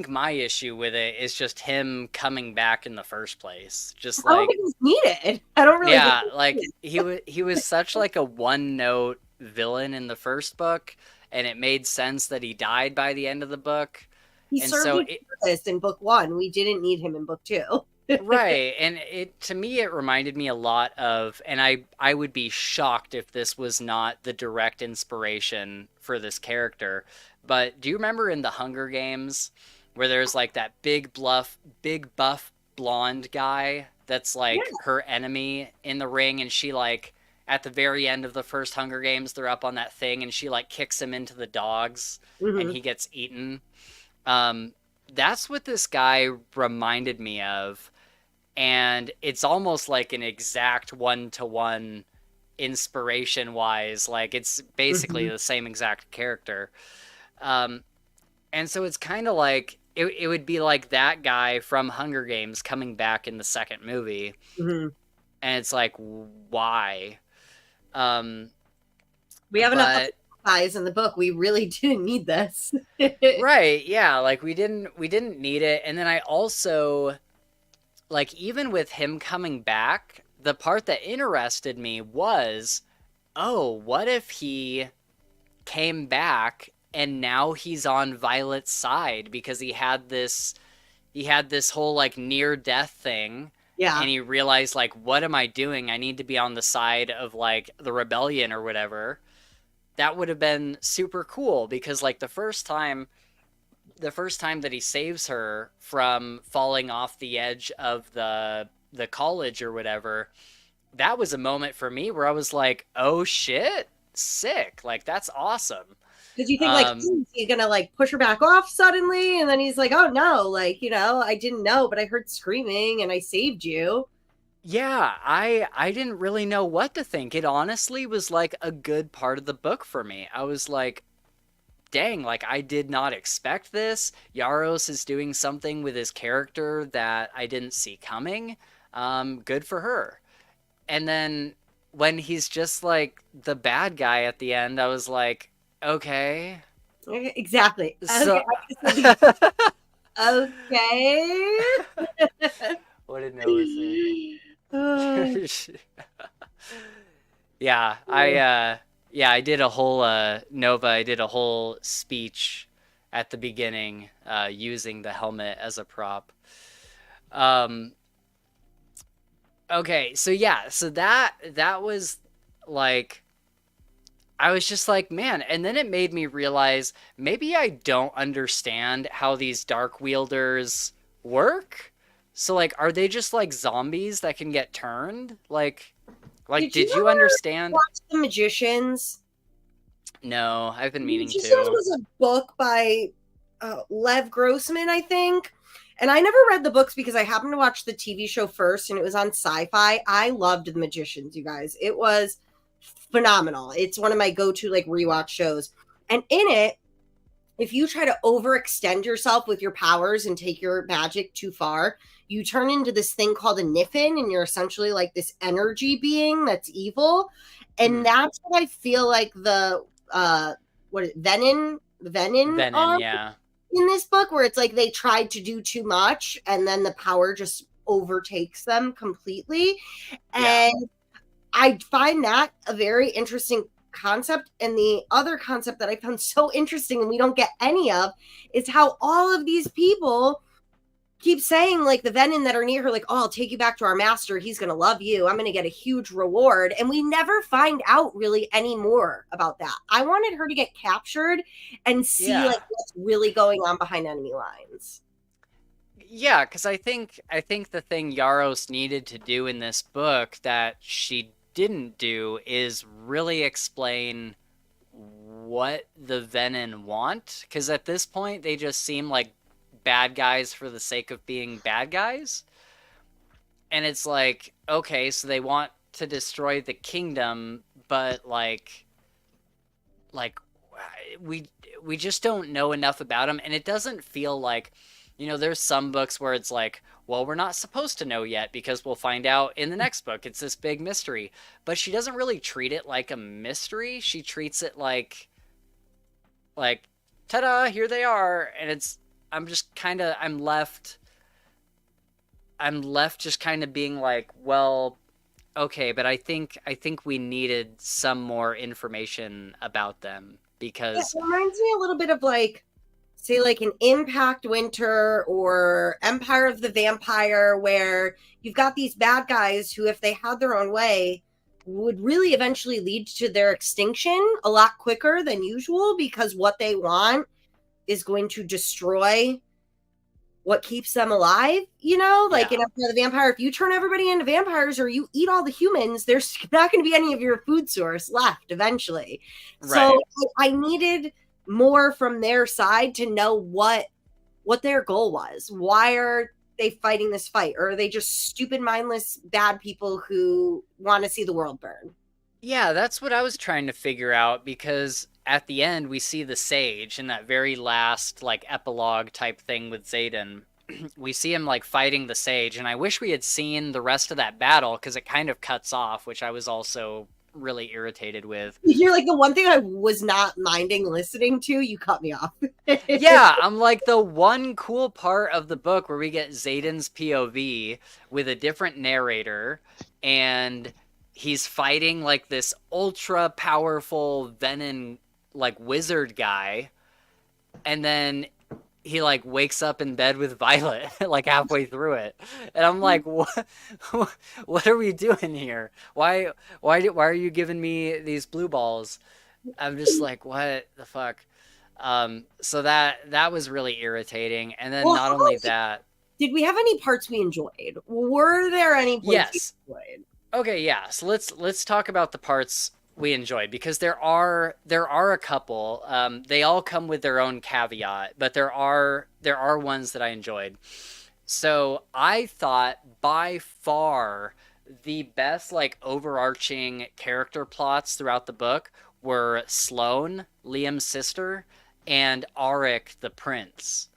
my issue with it is just him coming back in the first place. Just like, I don't think he's needed. I don't really. Yeah, like he was such like a one-note villain in the first book, and it made sense that he died by the end of the book. He served this in book 1. We didn't need him in book 2. Right, and to me it reminded me a lot of, and I would be shocked if this was not the direct inspiration for this character, but do you remember in the Hunger Games where there's like that big buff blonde guy that's like her enemy in the ring, and she like at the very end of the first Hunger Games they're up on that thing and she like kicks him into the dogs and he gets eaten? That's what this guy reminded me of. And it's almost like an exact one-to-one inspiration-wise. Like, it's basically the same exact character. And so it's kind of like, it would be like that guy from Hunger Games coming back in the second movie. And it's like, why? We have enough guys in the book. We really didn't need this. Right, yeah. Like, we didn't need it. And then I also... like, even with him coming back, the part that interested me was, oh, what if he came back and now he's on Violet's side because he had this whole, like, near-death thing. Yeah. And he realized, like, what am I doing? I need to be on the side of, like, the rebellion or whatever. That would have been super cool because, like, the first time that he saves her from falling off the edge of the college or whatever, that was a moment for me where I was like, oh shit, sick. Like, that's awesome. Did you think, like, is he gonna, like, push her back off suddenly? And then he's like, oh no, like, you know, I didn't know, but I heard screaming and I saved you. Yeah, I didn't really know what to think. It honestly was, like, a good part of the book for me. I was like, dang, like, I did not expect this. Yaros is doing something with his character that I didn't see coming. Good for her. And then when he's just, like, the bad guy at the end, I was like, okay. Exactly. So... okay. What did Noah say? Yeah, I did a whole Nova. I did a whole speech at the beginning using the helmet as a prop. Okay, so yeah, so that was like, I was just like, man, and then it made me realize maybe I don't understand how these dark wielders work, So like, are they just like zombies that can get turned? Like did you you ever understand? watch The Magicians? No, I've been meaning Magicians to. was a book by Lev Grossman, I think. And I never read the books because I happened to watch the TV show first and it was on Sci-Fi. I loved The Magicians, you guys. It was phenomenal. It's one of my go-to like rewatch shows. And in it, if you try to overextend yourself with your powers and take your magic too far, you turn into this thing called a Niffin, and you're essentially like this energy being that's evil. And that's what I feel like the Venom Venom, yeah. in this book, where it's like they tried to do too much and then the power just overtakes them completely. And I find that a very interesting concept. And the other concept that I found so interesting and we don't get any of is how all of these people keep saying, like, the Venom that are near her, like, oh, I'll take you back to our master. He's going to love you. I'm going to get a huge reward. And we never find out really any more about that. I wanted her to get captured and see like what's really going on behind enemy lines. Yeah, because I think the thing Yaros needed to do in this book that she didn't do is really explain what the Venom want. Because at this point, they just seem like bad guys for the sake of being bad guys. And it's like, okay, so they want to destroy the kingdom, but like we just don't know enough about them. And it doesn't feel like, you know, there's some books where it's like, well, we're not supposed to know yet because we'll find out in the next book. It's this big mystery. But she doesn't really treat it like a mystery. She treats it like ta-da, here they are. And I'm left just kind of being like, well, okay, but I think we needed some more information about them, because it reminds me a little bit of like, say, like an Impact Winter or Empire of the Vampire, where you've got these bad guys who, if they had their own way, would really eventually lead to their extinction a lot quicker than usual, because what they want is going to destroy what keeps them alive, you know? Like in Empire of the Vampire, if you turn everybody into vampires or you eat all the humans, there's not going to be any of your food source left eventually. Right. So I needed more from their side to know what their goal was. Why are they fighting this fight? Or are they just stupid, mindless, bad people who want to see the world burn? Yeah, that's what I was trying to figure out, because at the end we see the sage in that very last like epilogue type thing with Xaden. We see him like fighting the sage, and I wish we had seen the rest of that battle because it kind of cuts off, which I was also really irritated with. You're like, the one thing I was not minding listening to, you cut me off. Yeah, I'm like, the one cool part of the book where we get Xaden's POV with a different narrator, and he's fighting like this ultra powerful Venom like wizard guy, and then he like wakes up in bed with Violet like halfway through it, and I'm like, what are we doing here? Why are you giving me these blue balls? I'm just like, what the fuck? So that was really irritating. And then not only that, did we have any parts we enjoyed? Were there any points we enjoyed? Okay, yeah. So let's talk about the parts we enjoyed, because there are a couple. They all come with their own caveat, but there are ones that I enjoyed. So I thought by far the best like overarching character plots throughout the book were Sloane, Liam's sister, and Auric the prince.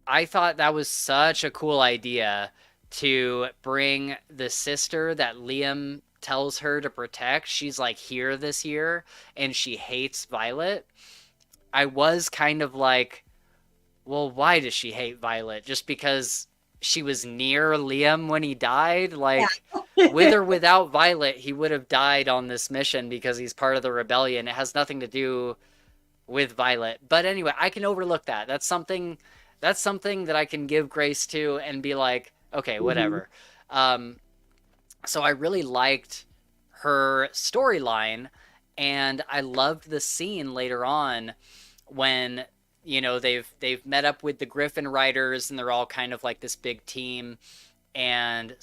I thought that was such a cool idea, to bring the sister that Liam tells her to protect. She's like here this year, and she hates Violet. I was kind of like, well, why does she hate Violet? Just because she was near Liam when he died? Like, with or without Violet, he would have died on this mission because he's part of the rebellion. It has nothing to do with Violet. But anyway, I can overlook that. That's something that I can give grace to and be like, okay, whatever. So I really liked her storyline, and I loved the scene later on when you know, they've met up with the Griffin writers, and they're all kind of like this big team. And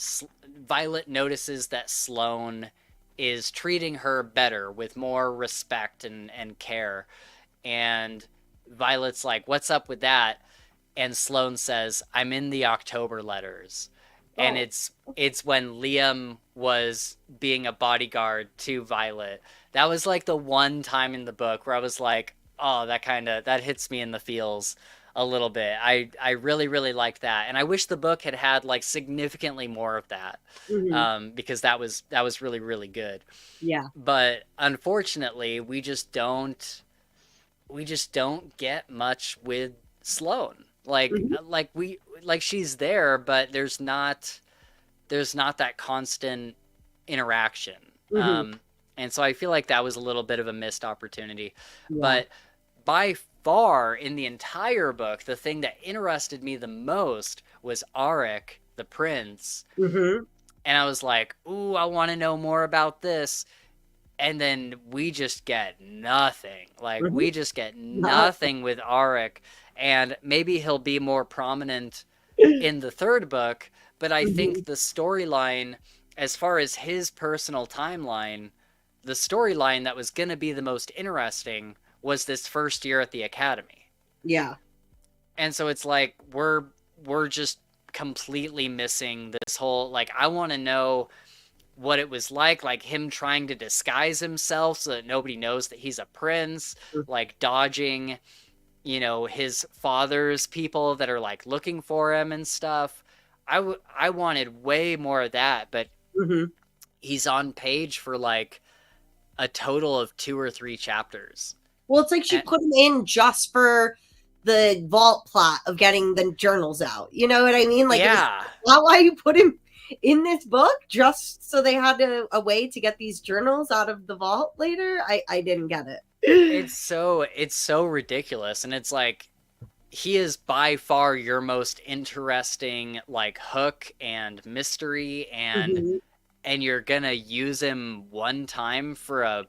Violet notices that Sloane is treating her better with more respect and care. And Violet's like, "What's up with that?" And Sloane says, "I'm in the October letters." And it's when Liam was being a bodyguard to Violet. That was like the one time in the book where I was like, oh, that hits me in the feels a little bit. I really, really liked that. And I wish the book had like significantly more of that. Because that was really, really good. Yeah. But unfortunately, we just don't get much with Sloane. Like she's there, but there's not that constant interaction. And so I feel like that was a little bit of a missed opportunity. Yeah. But by far in the entire book, the thing that interested me the most was Arik, the prince. And I was like, ooh, I want to know more about this. And then we just get nothing. Like, we just get nothing with Arik. And maybe he'll be more prominent in the third book. But I think the storyline, as far as his personal timeline, the storyline that was going to be the most interesting was this first year at the academy. Yeah. And so it's like, we're just completely missing this whole, like, I want to know what it was like him trying to disguise himself so that nobody knows that he's a prince, like dodging, you know, his father's people that are like looking for him and stuff. I wanted way more of that, but he's on page for like a total of 2 or 3 chapters. Well, it's like she put him in just for the vault plot of getting the journals out. You know what I mean? Like, yeah. Not why you put him in this book, just so they had a way to get these journals out of the vault later. I didn't get it. It's so ridiculous. And it's like, he is by far your most interesting, like, hook and mystery, and you're gonna use him one time for a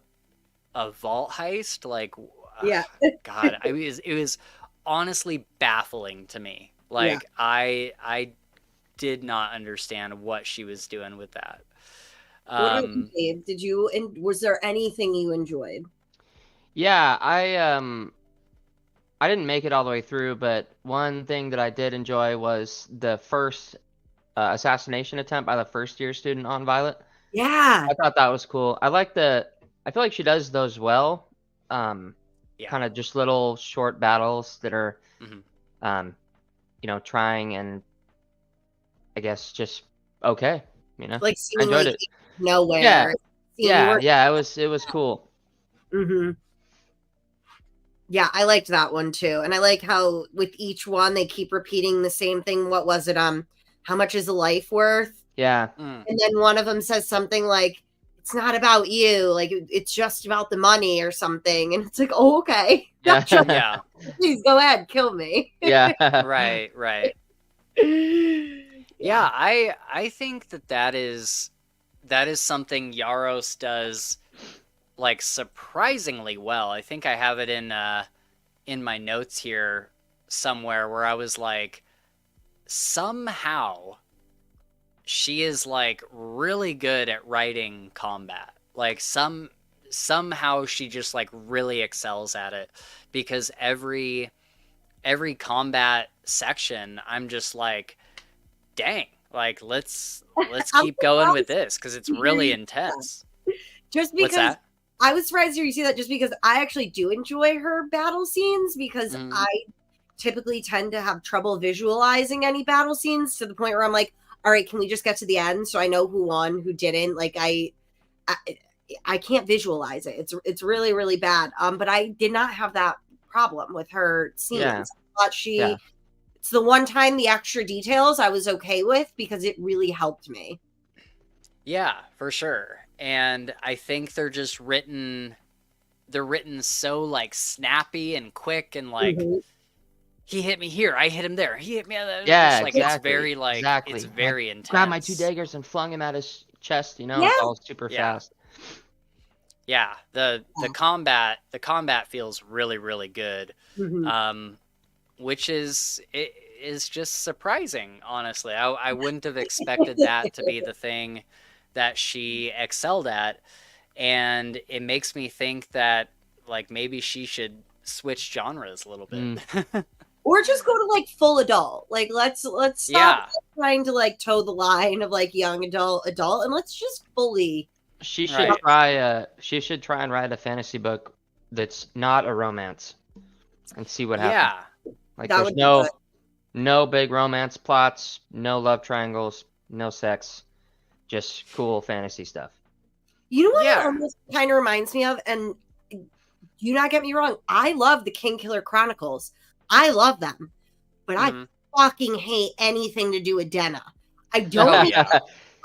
vault heist. Like, yeah. God, it was honestly baffling to me. Like, yeah. I did not understand what she was doing with that. What about you, Dave? Was there anything you enjoyed? Yeah, I didn't make it all the way through, but one thing that I did enjoy was the first assassination attempt by the first year student on Violet. Yeah. I thought that was cool. I feel like she does those well. Yeah. Kind of just little short battles that are, you know, trying and I guess just okay, you know. Like, I enjoyed it. Nowhere. Yeah. It was cool. Yeah, I liked that one too, and I like how with each one they keep repeating the same thing. What was it? How much is a life worth? Yeah. And then one of them says something like, "It's not about you. Like, it's just about the money or something." And it's like, oh, okay. Yeah. Yeah. Please go ahead, kill me. Yeah. Right. Yeah, I think that is something Yaros does, like, surprisingly well. I think I have it in my notes here somewhere where I was like, somehow she is like really good at writing combat. Like, somehow she just like really excels at it, because every combat section I'm just like, dang, like let's keep going with this, because it's really intense. Just because What's that? I was surprised to hear you say that, just because I actually do enjoy her battle scenes, because I typically tend to have trouble visualizing any battle scenes to the point where I'm like, all right, can we just get to the end so I know who won, who didn't? Like, I can't visualize it. It's really, really bad. But I did not have that problem with her scenes. Yeah. I thought it's the one time the extra details I was okay with, because it really helped me. Yeah, for sure. And I think they're just written so like snappy and quick, and like, he hit me here, I hit him there, he hit me there. Yeah, like, exactly. It's very like, exactly. It's very intense. Grabbed my 2 daggers and flung him at his chest, you know. It's all super fast. Yeah, the combat feels really, really good. which is just surprising, honestly. I wouldn't have expected that to be the thing that she excelled at, and it makes me think that like maybe she should switch genres a little bit. Or just go to like full adult. Like let's stop trying to like toe the line of like young adult, and let's just fully. She should try. She should try and write a fantasy book that's not a romance, and see what happens. Yeah, like that there's no big romance plots, no love triangles, no sex, just cool fantasy stuff. You know what it almost kind of reminds me of, and do not get me wrong, I love the King Killer Chronicles. I love them, but I fucking hate anything to do with Denna. I don't.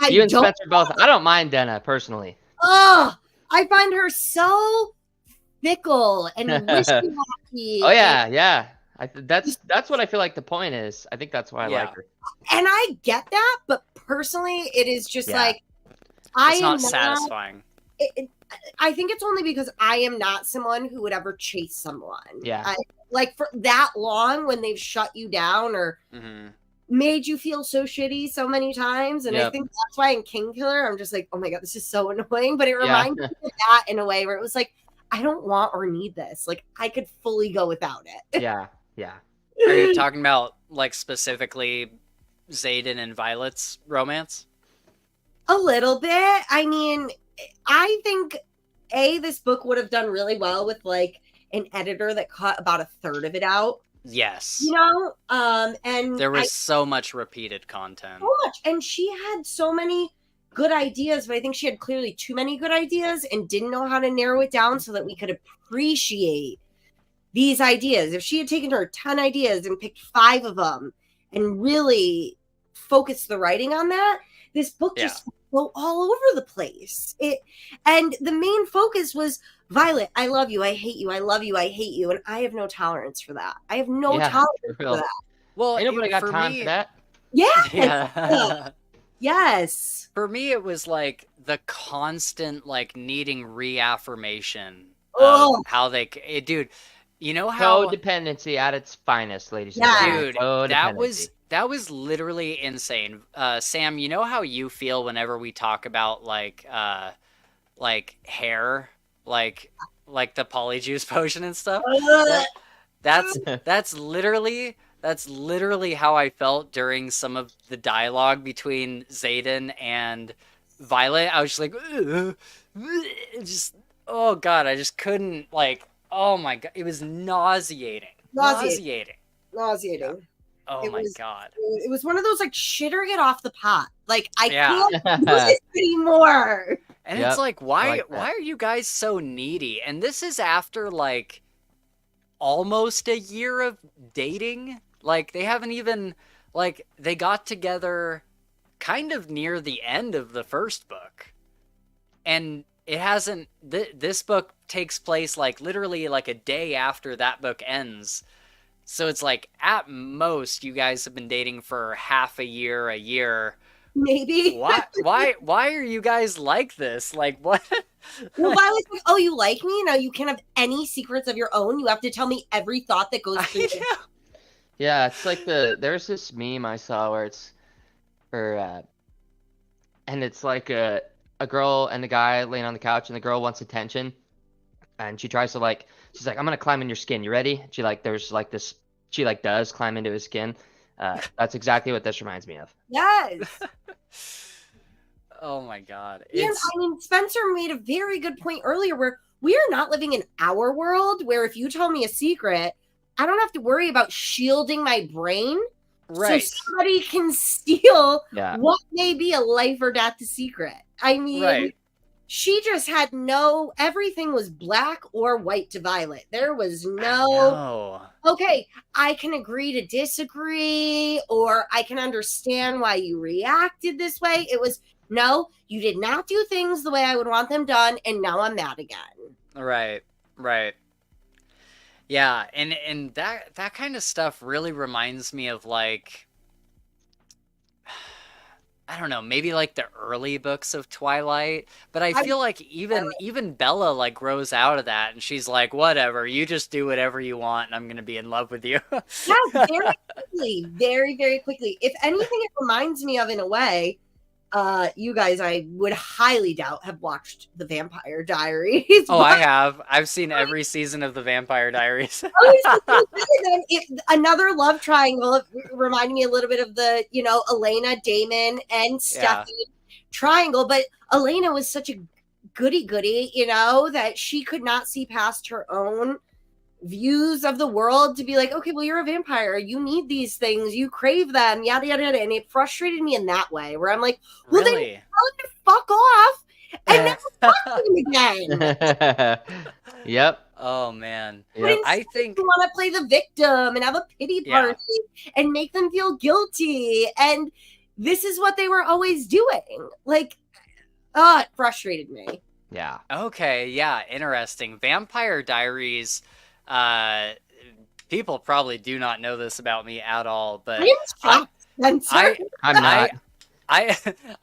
You and Spencer both. I don't mind Denna personally. Oh, I find her so fickle and wishy-washy. Oh yeah. That's what I feel like the point is. I think that's why I like her. And I get that, but personally, it is just like it's not satisfying. I think it's only because I am not someone who would ever chase someone. Yeah. Like for that long when they've shut you down or made you feel so shitty so many times. And I think that's why in King Killer, I'm just like, oh my God, this is so annoying. But it reminds me of that in a way where it was like, I don't want or need this. Like I could fully go without it. Yeah. Are you talking about like specifically Xaden and Violet's romance? A little bit. I mean, I think this book would have done really well with like an editor that cut about a third of it out. Yes. You know, and there was so much repeated content. So much. And she had so many good ideas, but I think she had clearly too many good ideas and didn't know how to narrow it down so that we could appreciate these ideas. If she had taken her 10 ideas and picked 5 of them and really focused the writing on that, this book just go all over the place. And the main focus was Violet, I love you, I hate you, I love you, I hate you, and I have no tolerance for that. I have no tolerance for that. Well, ain't nobody got time for that. Yeah. Yes. For me, it was like the constant like needing reaffirmation of how they, dude. You know how codependency at its finest, ladies and gentlemen. Dude, that was literally insane. Sam, you know how you feel whenever we talk about like hair, like the polyjuice potion and stuff. That's literally how I felt during some of the dialogue between Xaden and Violet. I was just like, oh God, I just couldn't like. Oh my God, it was nauseating. Nauseating. Oh my God. It was one of those like shit or get off the pot. Like I can't do this anymore. And it's like, why are you guys so needy? And this is after like almost a year of dating. Like they haven't even like they got together kind of near the end of the first book. And it hasn't this book takes place like literally like a day after that book ends. So it's like at most you guys have been dating for half a year. Maybe. Why are you guys like this? Like what? Well, Violet's like, oh, you like me? Now you can't have any secrets of your own. You have to tell me every thought that goes through you. Yeah, it's like there's this meme I saw where it's and it's like a girl and a guy laying on the couch, and the girl wants attention, and she tries to like, she's like, I'm gonna climb in your skin. You ready? She like, there's like this, she like does climb into his skin. That's exactly what this reminds me of. Yes. Oh my God. I mean, Spencer made a very good point earlier where we are not living in our world where if you tell me a secret, I don't have to worry about shielding my brain. Right. So somebody can steal what may be a life or death secret. I mean, she just had everything was black or white to Violet. There was okay, I can agree to disagree, or I can understand why you reacted this way. It was, no, you did not do things the way I would want them done, and now I'm mad again. Right. Yeah, and that kind of stuff really reminds me of like, I don't know, maybe like the early books of Twilight, but I feel like even Bella like grows out of that and she's like, whatever, you just do whatever you want and I'm gonna be in love with you. Yeah, very quickly, very, very quickly. If anything, it reminds me of, in a way, you guys, I would highly doubt, have watched The Vampire Diaries. Oh, I have. I've seen every season of The Vampire Diaries. Another love triangle, reminding me a little bit of the, Elena, Damon, and Stephanie triangle. But Elena was such a goody-goody, that she could not see past her own views of the world to be like, okay, well, you're a vampire, you need these things, you crave them, yada yada yada. And it frustrated me in that way, where I'm like, well, really? then tell him to fuck off and never talk to him again. Yep. Oh man. Yep. I think you want to play the victim and have a pity party and make them feel guilty, and this is what they were always doing. Like, it frustrated me. Yeah. Okay, yeah, interesting. Vampire Diaries, people probably do not know this about me at all, but I'm not. I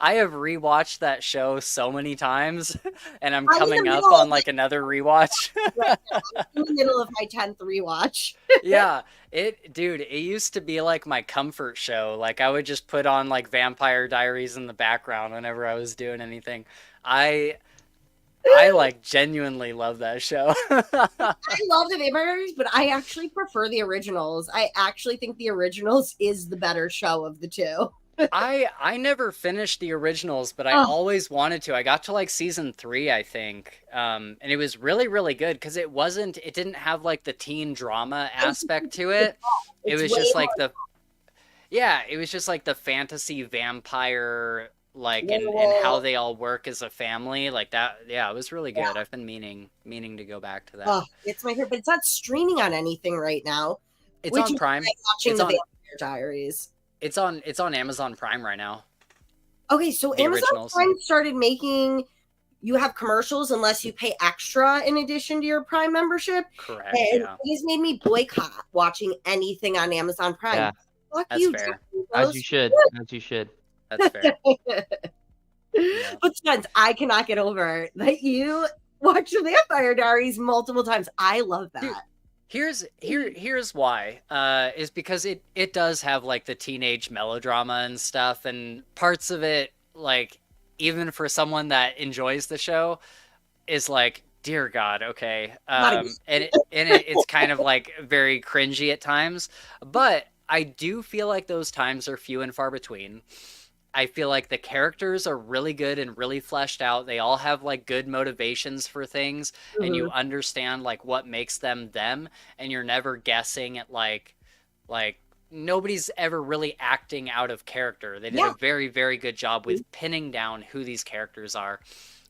have rewatched that show so many times, and I'm coming up on like another rewatch. Right now. I'm in the middle of my 10th rewatch. Yeah, it used to be like my comfort show. Like I would just put on like Vampire Diaries in the background whenever I was doing anything. I like genuinely love that show. I love the Vampire Diaries, but I actually prefer the originals. I actually think the originals is the better show of the two. I never finished the originals, but I always wanted to. I got to like season 3, I think. And it was really, really good because it didn't have like the teen drama aspect to it. It was just like it was just like the fantasy vampire, like, and how they all work as a family, like that. Yeah, it was really good. I've been meaning to go back to that. It's my favorite, but it's not streaming on anything right now. It's on Prime. Watching the Vampire Diaries. It's on Amazon Prime right now. Okay, so Amazon Prime started making you have commercials unless you pay extra in addition to your Prime membership. Correct. And it has made me boycott watching anything on Amazon Prime. Yeah, fuck that's you, fair. As you should. As you should. That's fair. But Spence, I cannot get over that you watch the Vampire Diaries multiple times. I love that. Dude, here's why. Is because it does have like the teenage melodrama and stuff, and parts of it, like, even for someone that enjoys the show, is like, dear God, okay. It's kind of like very cringy at times, but I do feel like those times are few and far between. I feel like the characters are really good and really fleshed out. They all have like good motivations for things, and you understand like what makes them them, and you're never guessing at like nobody's ever really acting out of character. They did a very, very good job with pinning down who these characters are.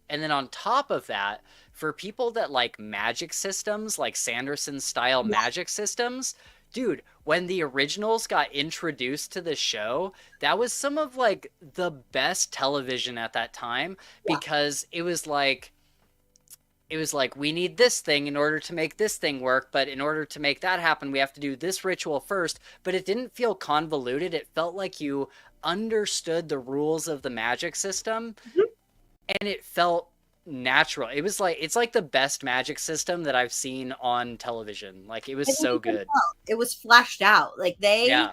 And then on top of that, for people that like magic systems, like Sanderson style magic systems, dude, when the originals got introduced to the show, that was some of like the best television at that time, because it was like we need this thing in order to make this thing work, but in order to make that happen, we have to do this ritual first. But it didn't feel convoluted. It felt like you understood the rules of the magic system, and it felt natural. It's like the best magic system that I've seen on television. Like, it was so good. It was fleshed out. Like they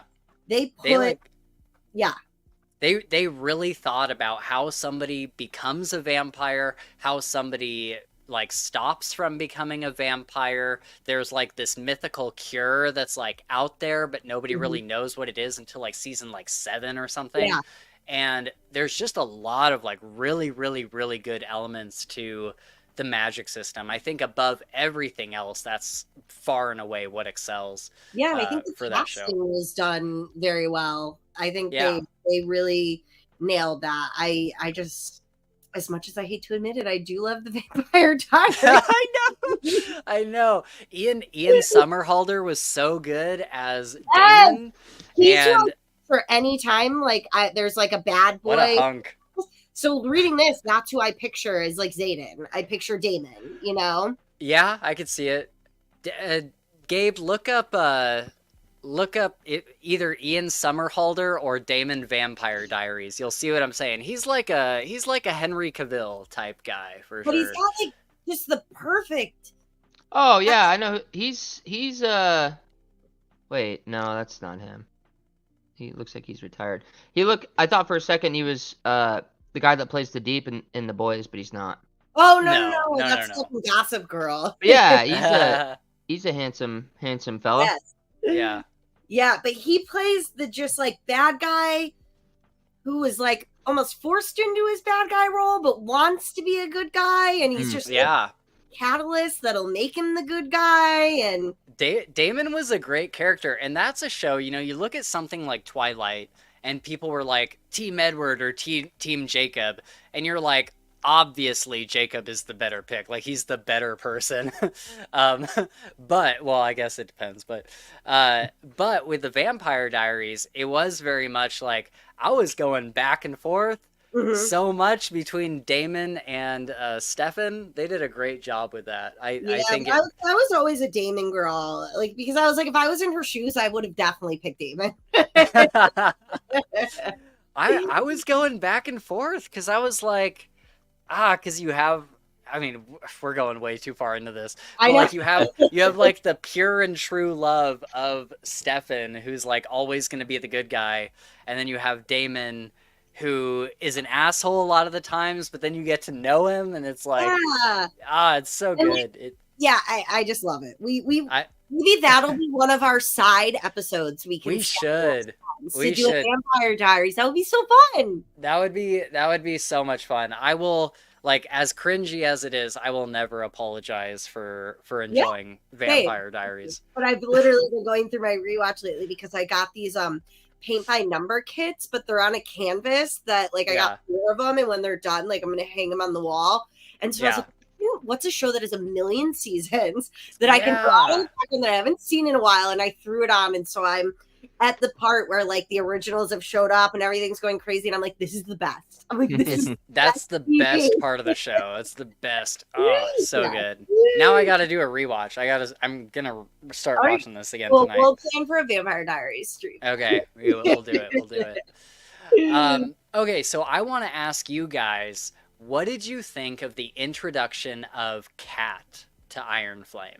really thought about how somebody becomes a vampire, how somebody like stops from becoming a vampire. There's like this mythical cure that's like out there, but nobody really knows what it is until like season like 7 or something. Yeah. And there's just a lot of like really, really, really good elements to the magic system. I think above everything else, that's far and away what excels. Yeah, and I think the casting was done very well. I think they really nailed that. I just, as much as I hate to admit it, I do love the Vampire Diaries. I know. Ian Somerhalder was so good as Damon. And for any time, like, there's like a bad boy. What a hunk. So reading this, that's who I picture as like Xaden. I picture Damon, you know? Yeah, I could see it. Gabe, look up look up either Ian Somerhalder or Damon Vampire Diaries. You'll see what I'm saying. He's like a Henry Cavill type guy for But sure. he's got like just the perfect. Oh yeah, I know. He's Wait, no, that's not him. He looks like he's retired. I thought for a second he was the guy that plays the Deep in The Boys, but he's not. Oh No, that's fucking Gossip Girl. But yeah, he's a handsome fella. Yes. Yeah. Yeah, but he plays the just like bad guy who is like almost forced into his bad guy role, but wants to be a good guy, and he's just yeah. catalyst that'll make him the good guy. And Damon was a great character, and that's a show, you look at something like Twilight and people were like Team Edward or Team Jacob, and you're like, obviously Jacob is the better pick, like he's the better person. But well, I guess it depends, but with the Vampire Diaries, it was very much like I was going back and forth so much between Damon and Stefan. They did a great job with that. I think I was always a Damon girl, like, because I was like, if I was in her shoes, I would have definitely picked Damon. I was going back and forth because I was like, because you have, I mean, we're going way too far into this. But like you have like the pure and true love of Stefan, who's like always going to be the good guy, and then you have Damon, who is an asshole a lot of the times, but then you get to know him, and it's like, it's so good. I just love it. Maybe that'll be one of our side episodes. We should do a Vampire Diaries. That would be so fun. That would be so much fun. I will, like, as cringy as it is, I will never apologize for enjoying Vampire Diaries. But I've literally been going through my rewatch lately because I got these paint by number kits, but they're on a canvas that like I got 4 of them, and when they're done, like I'm gonna hang them on the wall. And so I was like, what's a show that has 1 million seasons that I can put on that I haven't seen in a while? And I threw it on, and so I'm at the part where like the originals have showed up and everything's going crazy, and I'm like, this is the best. I'm like, this is that's the best part of the show. It's the best. Oh, so good. Now I gotta do a rewatch. I'm gonna start watching this again tonight. We'll plan for a Vampire Diaries stream. Okay, we'll do it. We'll do it. Okay, so I want to ask you guys, what did you think of the introduction of Cat to Iron Flame?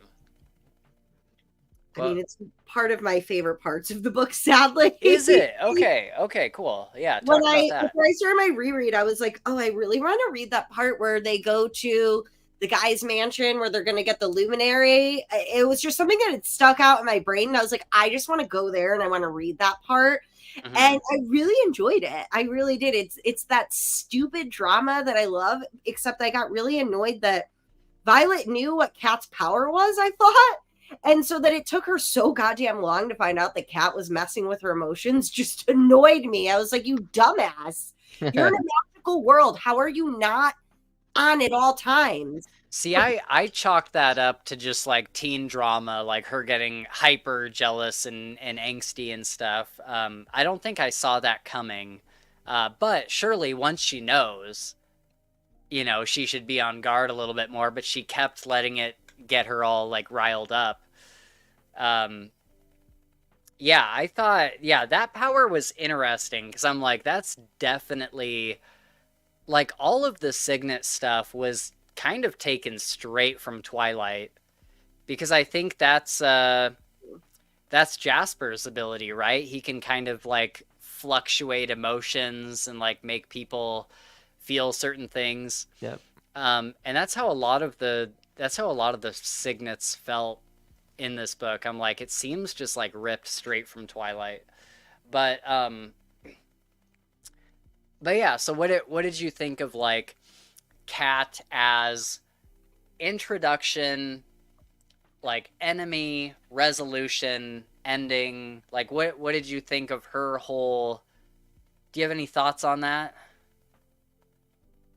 I mean, it's part of my favorite parts of the book, sadly. Is it? Okay, cool. Yeah, talk about that. Before I started my reread, I was like, oh, I really want to read that part where they go to the guy's mansion where they're going to get the luminary. It was just something that had stuck out in my brain, and I was like, I just want to go there, and I want to read that part. And I really enjoyed it. I really did. It's that stupid drama that I love, except I got really annoyed that Violet knew what Cat's power was, I thought. And so that it took her so goddamn long to find out that Cat was messing with her emotions just annoyed me. I was like, you dumbass. You're in a magical world. How are you not on at all times? See, I chalked that up to just like teen drama, like her getting hyper jealous and angsty and stuff. I don't think I saw that coming. But surely once she knows, she should be on guard a little bit more, but she kept letting it get her all like riled up. I thought, that power was interesting because I'm like, that's definitely like all of the Signet stuff was kind of taken straight from Twilight, because I think that's Jasper's ability, right? He can kind of like fluctuate emotions and like make people feel certain things. Yep. And that's how a lot of the Signets felt in this book. I'm like, it seems just like ripped straight from Twilight. But yeah, so what did you think of like Cat as introduction, like enemy, resolution, ending? Like what did you think of her whole? Do you have any thoughts on that?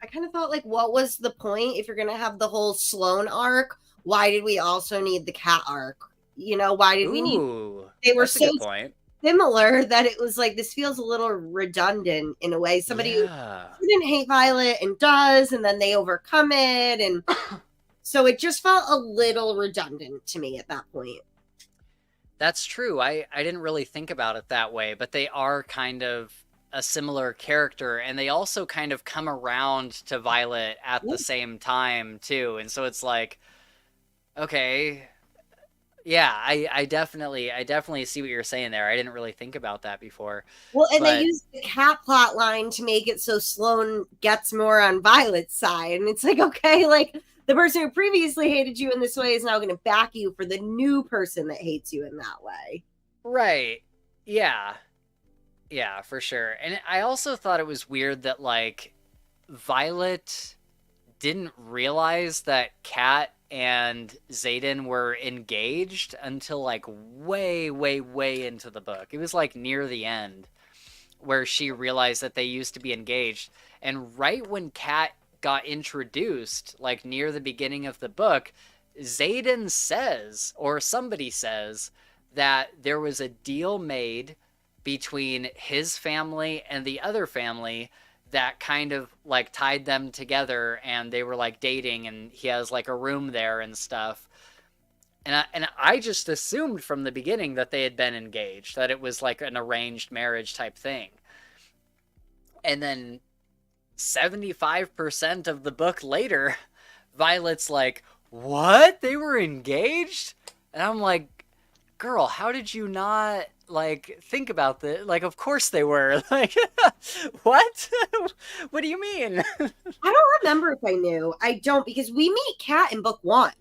I kind of thought, like, what was the point if you're going to have the whole Sloane arc? Why did we also need the Cat arc? Why did we need... They were so similar that it was like, this feels a little redundant in a way. Somebody who didn't hate Violet and does, and then they overcome it. And so it just felt a little redundant to me at that point. That's true. I didn't really think about it that way, but they are kind of a similar character, and they also kind of come around to Violet at the same time too. And so it's like, okay, yeah, I definitely see what you're saying there. I didn't really think about that before. Well, and they But use the cat plot line to make it so Sloane gets more on Violet's side. And it's like, okay, like the person who previously hated you in this way is now going to back you for the new person that hates you in that way. right. Yeah. Yeah, for sure. And I also thought it was weird that like Violet didn't realize that Kat and Zayden were engaged until like way, way, way into the book. It was like near the end where she realized that they used to be engaged. And right when Kat got introduced, like near the beginning of the book, Zayden says, or somebody says, that there was a deal made between his family and the other family that kind of like tied them together, and they were like dating, and he has like a room there and stuff. And I just assumed from the beginning that they had been engaged, that it was like an arranged marriage type thing. And then 75% of the book later, Violet's like, "What? They were engaged?" And I'm like, "Girl, how did you not like think about this? Like, of course they were." Like, what? What do you mean? I don't remember if I knew. I don't, because we meet Kat in book 1.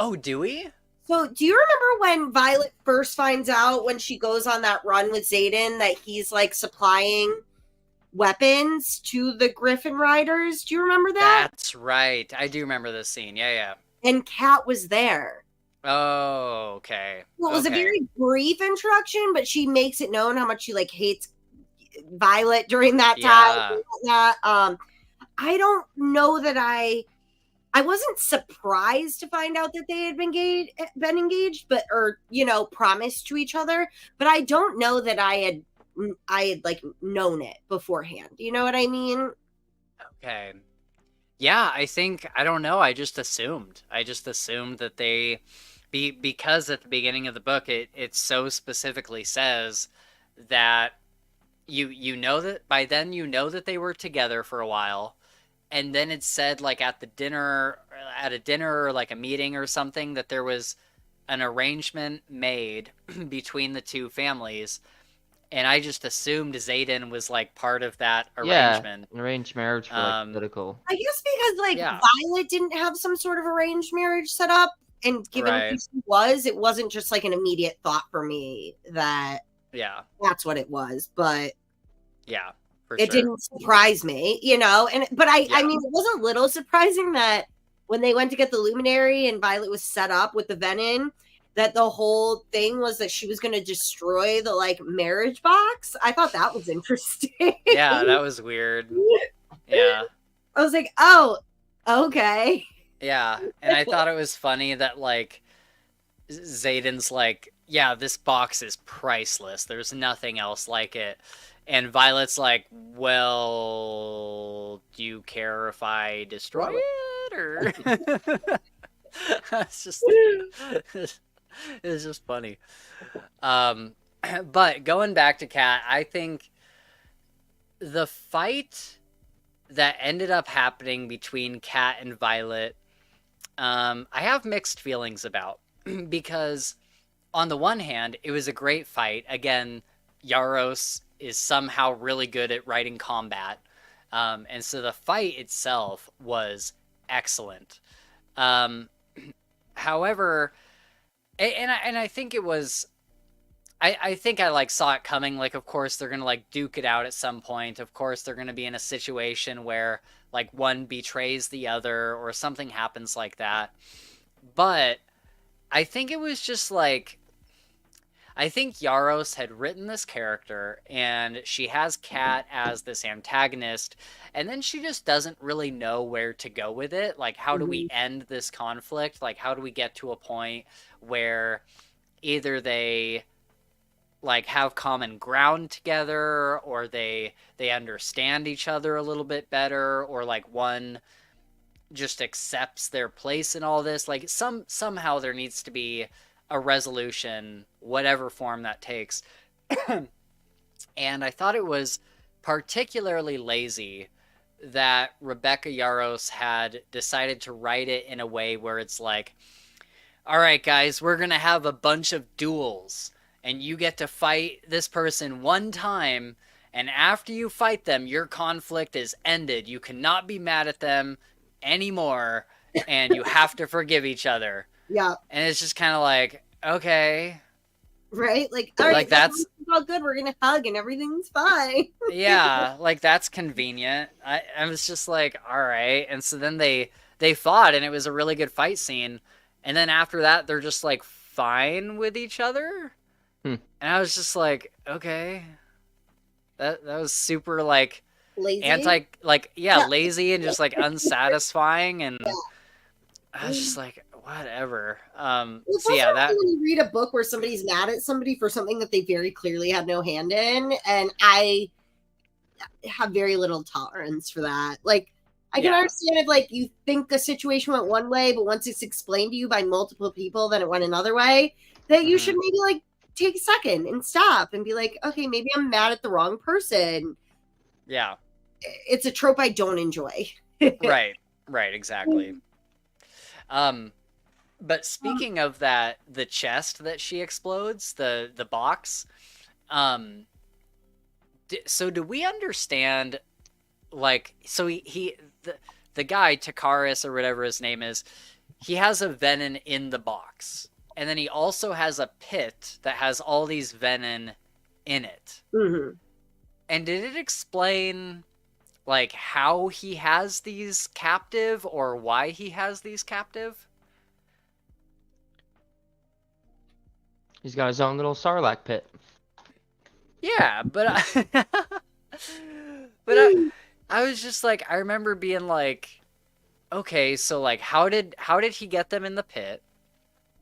Oh, do we? So, do you remember when Violet first finds out when she goes on that run with Zayden that he's like supplying weapons to the Griffin Riders? Do you remember that? That's right. I do remember this scene. Yeah, yeah. And Kat was there. Oh, okay. Well, it was a Okay. very brief introduction, but she makes it known how much she like hates Violet during that time. Yeah. I don't know that I wasn't surprised to find out that they had been engaged, but or promised to each other. But I don't know that I had like known it beforehand. You know what I mean? Okay. Yeah, I don't know. I just assumed. That they because at the beginning of the book it so specifically says that you know that by then you know that they were together for a while, and then it said like at a dinner or like a meeting or something that there was an arrangement made between the two families, and I just assumed Zayden was like part of that arrangement. Yeah, arranged marriage for like political. I guess because like Yeah. Violet didn't have some sort of arranged marriage set up, and given who Right. she was, it wasn't just like an immediate thought for me that Yeah. that's what it was. But Yeah. For it sure. didn't surprise me, but I mean, it was a little surprising that when they went to get the luminary and Violet was set up with the venom, that the whole thing was that she was going to destroy the like marriage box. I thought that was interesting. Yeah, that was weird. Yeah. I was like, oh, okay. Yeah. And I thought it was funny that like Zayden's like, "Yeah, this box is priceless. There's nothing else like it." And Violet's like, "Well, do you care if I destroy it?" Or it's just it's just funny. But going back to Kat, I think the fight that ended up happening between Kat and Violet, I have mixed feelings about because on the one hand, it was a great fight. Again, Yaros is somehow really good at writing combat. And so the fight itself was excellent. However, and I think it was, I think I like saw it coming. Like, of course they're gonna like duke it out at some point. Of course they're gonna be in a situation where like one betrays the other or something happens like that. But I think it was just like, I think Yaros had written this character and she has Kat as this antagonist, and then she just doesn't really know where to go with it. Like, how do we end this conflict? Like, how do we get to a point where either they like have common ground together, or they understand each other a little bit better, or like one just accepts their place in all this. Like somehow there needs to be a resolution, whatever form that takes. And I thought it was particularly lazy that Rebecca Yarros had decided to write it in a way where it's like, all right, guys, we're going to have a bunch of duels, and you get to fight this person one time, and after you fight them, your conflict is ended. You cannot be mad at them anymore, and you have to forgive each other. Yeah. And it's just kind of like, okay. Right? Like, all right, Like, that's all good. We're going to hug and everything's fine. yeah, like that's convenient. I was just like, all right. And so then they fought, and it was a really good fight scene. And then after that, they're just like fine with each other. And I was just like, okay, that was super like Lazy. Lazy and just like unsatisfying. And I was just like, whatever. So yeah, that when you read a book where somebody's mad at somebody for something that they very clearly had no hand in, and I have very little tolerance for that. Like, I can understand if like you think the situation went one way, but once it's explained to you by multiple people, then it went another way. That you should maybe like take a second and stop and be like, okay, maybe I'm mad at the wrong person. Yeah, it's a trope I don't enjoy. right, exactly. But speaking of that, the chest that she explodes, the box, so do we understand, like, so the guy, Takaris or whatever his name is, he has a venom in the box, and then he also has a pit that has all these venom in it. Mm-hmm. And did it explain, like, how he has these captive, or why he has these captive? He's got his own little Sarlacc pit. Yeah, but I was just like, I remember being like, okay, so like, how did he get them in the pit,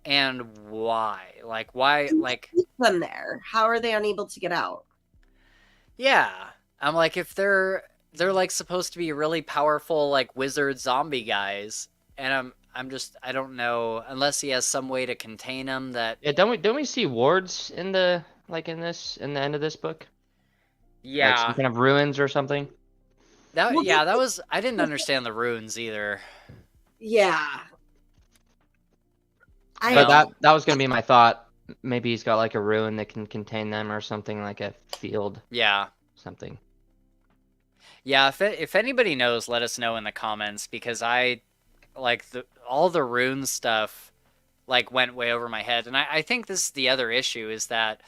and why? Like, why? Like, keep them there. How are they unable to get out? Yeah, I'm like, if they're like supposed to be really powerful, like wizard zombie guys, and I'm just, I don't know, unless he has some way to contain them. That don't we see wards in the in the end of this book? Yeah, like some kind of ruins or something. That was, I didn't understand the runes either. Yeah, but that was gonna be my thought. Maybe he's got like a ruin that can contain them or something, like a field. Yeah, something. Yeah, if anybody knows, let us know in the comments, because I like all the rune stuff like went way over my head. And I think this is the other issue, is that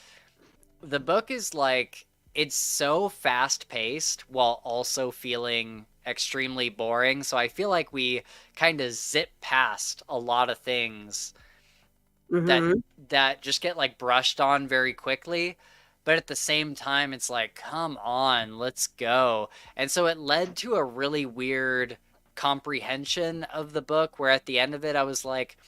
the book is like, it's so fast paced while also feeling extremely boring. So I feel like we kind of zip past a lot of things that just get like brushed on very quickly. But at the same time, it's like, come on, let's go. And so it led to a really weird comprehension of the book, where at the end of it, I was like,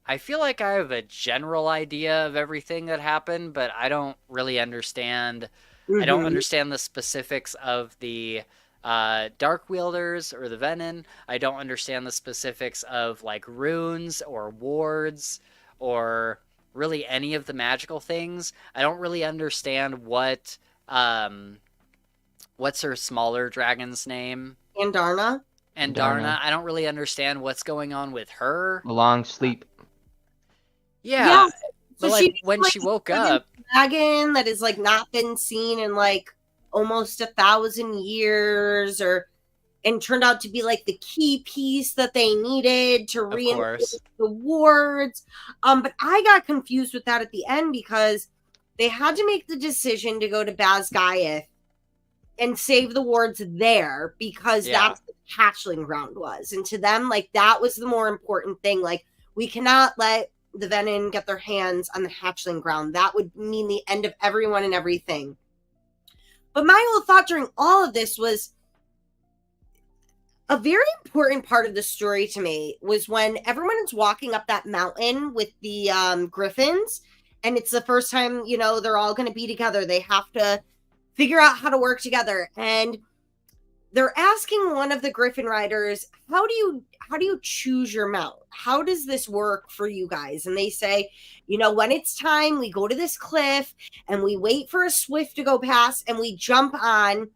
I feel like I have a general idea of everything that happened, but I don't really understand. I don't understand the specifics of the Dark Wielders or the Venom. I don't understand the specifics of like runes or wards or really any of the magical things. I don't really understand what what's her smaller dragon's name? Andarna. I don't really understand what's going on with her. A long sleep. Yeah. So but like when she woke up, dragon that has like not been seen in like almost 1,000 years, and turned out to be like the key piece that they needed to reinforce the wards. But I got confused with that at the end, because they had to make the decision to go to Basgiath and save the wards there, because that's what the hatchling ground was. And to them, like, that was the more important thing. Like, we cannot let the Venom get their hands on the hatchling ground. That would mean the end of everyone and everything. But my whole thought during all of this was, a very important part of the story to me was when everyone is walking up that mountain with the griffins, and it's the first time, you know, they're all going to be together. They have to figure out how to work together. And they're asking one of the Griffin riders, how do you choose your mount? How does this work for you guys? And they say, when it's time, we go to this cliff and we wait for a swift to go past and we jump on.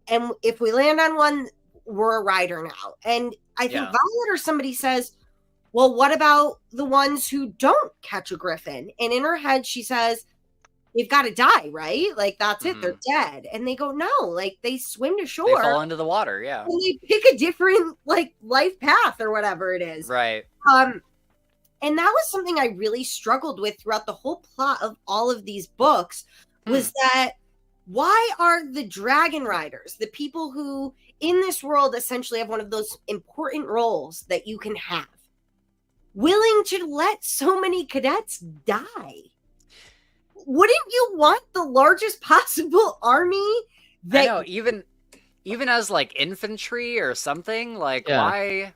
And if we land on one, we're a rider now. And I think Violet or somebody says, well, what about the ones who don't catch a griffin? And in her head, she says, they've got to die, right? Like, that's it. They're dead. And they go, no, like, they swim to shore. They fall into the water, yeah. And they pick a different, like, life path or whatever it is. Right. And that was something I really struggled with throughout the whole plot of all of these books, was that why are the dragon riders, the people who in this world essentially have one of those important roles that you can have, willing to let so many cadets die? Wouldn't you want the largest possible army? I know, even as like infantry or something, like why?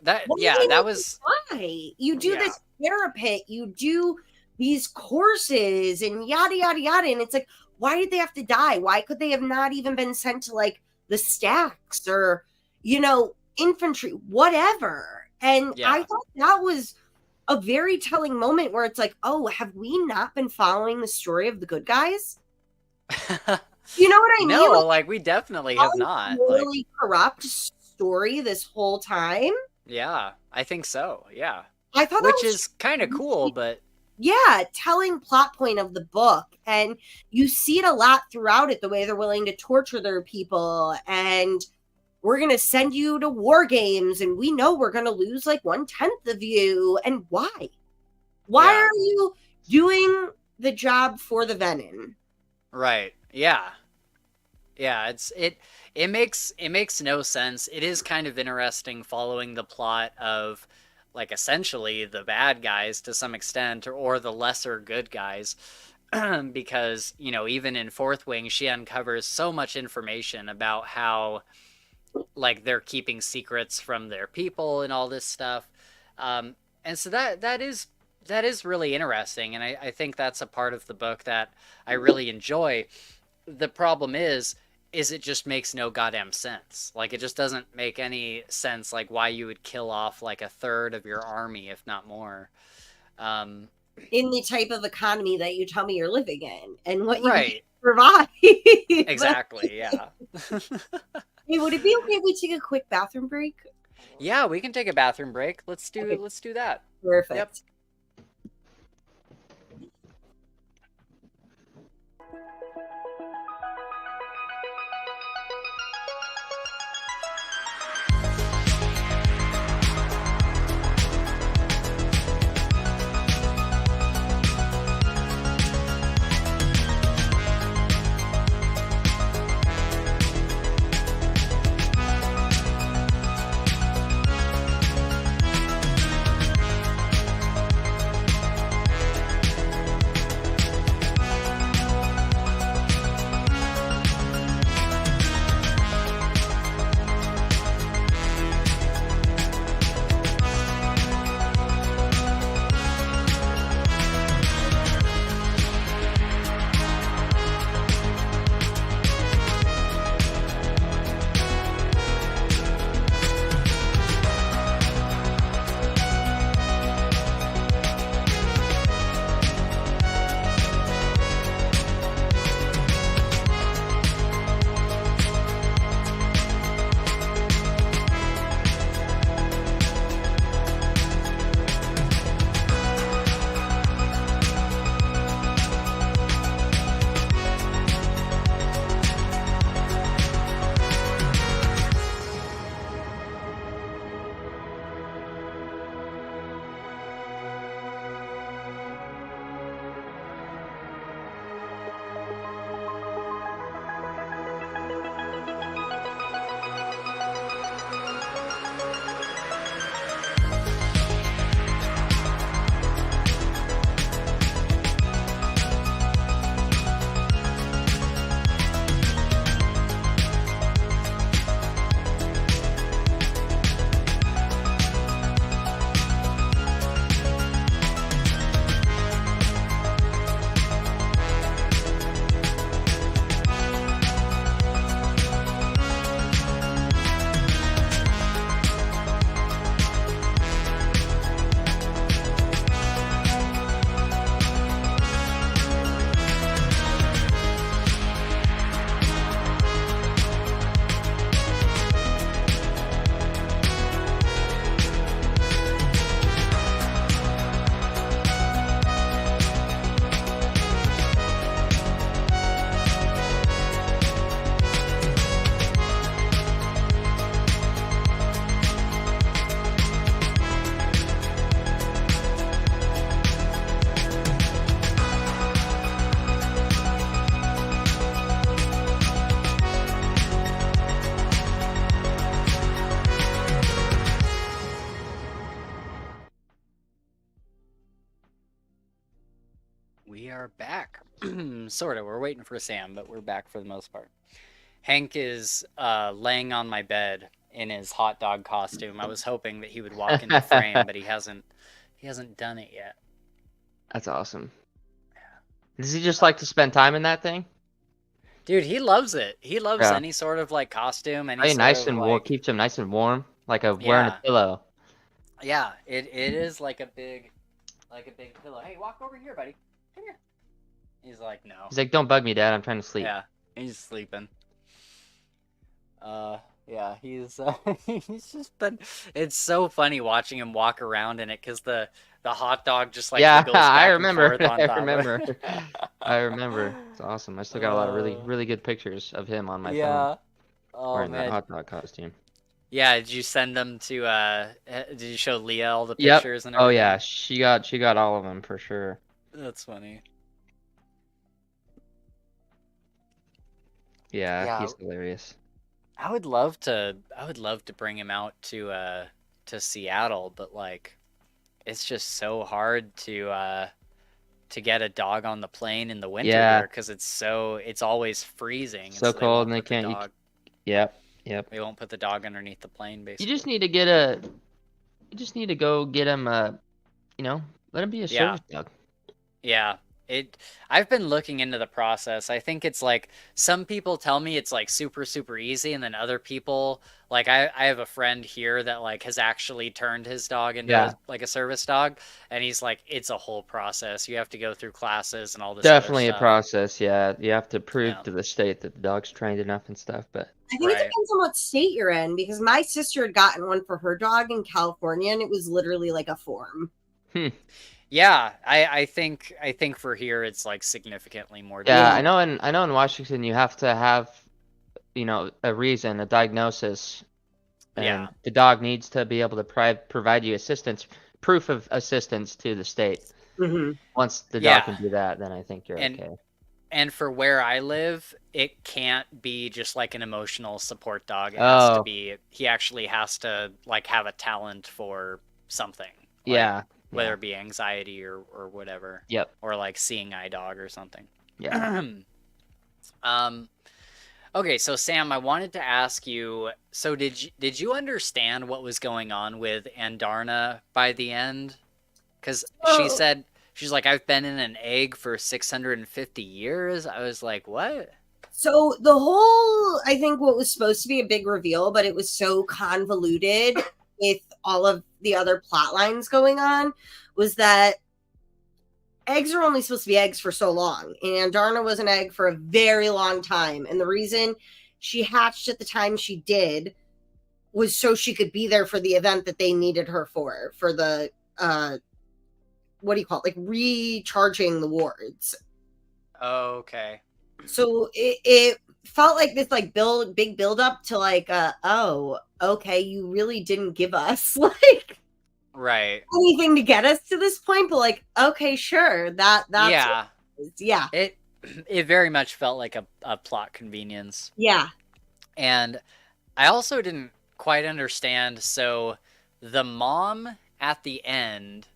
That was why you do this parapet, you do these courses and yada yada yada, and it's like, why did they have to die? Why could they have not even been sent to like the stacks or infantry, whatever? And I thought that was a very telling moment where it's like, oh, have we not been following the story of the good guys? You know what I mean? No, like we definitely have not. Really corrupt story this whole time. Yeah, I think so. Yeah, I thought which is kind of cool, but telling plot point of the book, and you see it a lot throughout it. The way they're willing to torture their people, and we're going to send you to war games, and we know we're going to lose like 1/10 of you. And why? Why are you doing the job for the venom? Right. Yeah. Yeah. It makes no sense. It is kind of interesting following the plot of like essentially the bad guys to some extent, or the lesser good guys. Because, even in Fourth Wing, she uncovers so much information about how like they're keeping secrets from their people and all this stuff. And so that is really interesting. And I think that's a part of the book that I really enjoy. The problem is it just makes no goddamn sense. Like, it just doesn't make any sense, like why you would kill off like a third of your army, if not more. In the type of economy that you tell me you're living in and what you provide. Exactly. Yeah. Hey, would it be okay if we take a quick bathroom break? Yeah, we can take a bathroom break. Let's do that. Perfect. Yep. are back. Sort of. We're waiting for Sam, but we're back for the most part. Hank is laying on my bed in his hot dog costume. I was hoping that he would walk into frame, but he hasn't done it yet. That's awesome. Does he just like to spend time in that thing? Dude, he loves it. He loves Yeah. any sort of like costume. Very nice and warm. Keeps him nice and warm, like wearing a pillow. Yeah, it is like a big pillow. Hey, walk over here, buddy. Come here. He's like, no. He's like, don't bug me, Dad. I'm trying to sleep. Yeah, he's sleeping. Yeah, he's he's just been. It's so funny watching him walk around in it because the hot dog just like yeah, goes back I and remember. forth on I top of remember. it. I remember. It's awesome. I still got a lot of really good pictures of him on my phone. Oh Wearing that man. hot dog costume. Yeah, did you send them to? Did you show Leah all the pictures and everything? Oh everything? yeah, she got all of them for sure. That's funny. Yeah, he's hilarious. I would love to bring him out to Seattle, but like it's just so hard to get a dog on the plane in the winter here because it's always freezing. So cold and they can't. Yep. They won't put the dog underneath the plane basically. You just need to go get him let him be a service dog. Yeah. I've been looking into the process. I think it's like some people tell me it's like super, super easy. And then other people, like I have a friend here that like has actually turned his dog into like a service dog. And he's like, it's a whole process. You have to go through classes and all this. Definitely other a stuff. process. Yeah. You have to prove to the state that the dog's trained enough and stuff. But I think it depends on what state you're in because my sister had gotten one for her dog in California and it was literally like a form. Yeah, I think for here it's like significantly more. Yeah, I know in Washington you have to have, a reason, a diagnosis, and the dog needs to be able to provide you proof of assistance to the state. Mm-hmm. Once the dog can do that, then I think you're okay. And for where I live, it can't be just like an emotional support dog. It has to be. He actually has to like have a talent for something. Like, whether it be anxiety or whatever. Yep. Or like seeing eye dog or something. Yeah. Okay, so Sam, I wanted to ask you, so did you understand what was going on with Andarna by the end? Because she said, she's like, I've been in an egg for 650 years. I was like, what? So the whole, I think what was supposed to be a big reveal, but it was so convoluted with all of the other plot lines going on, was that eggs are only supposed to be eggs for so long. And Andarna was an egg for a very long time. And the reason she hatched at the time she did was so she could be there for the event that they needed her for the, what do you call it? Like recharging the wards. Oh, okay. So it felt like this like big build up to like oh, okay, you really didn't give us like anything to get us to this point, but like, okay, sure, that's it very much felt like a plot convenience. And I also didn't quite understand, so the mom at the end,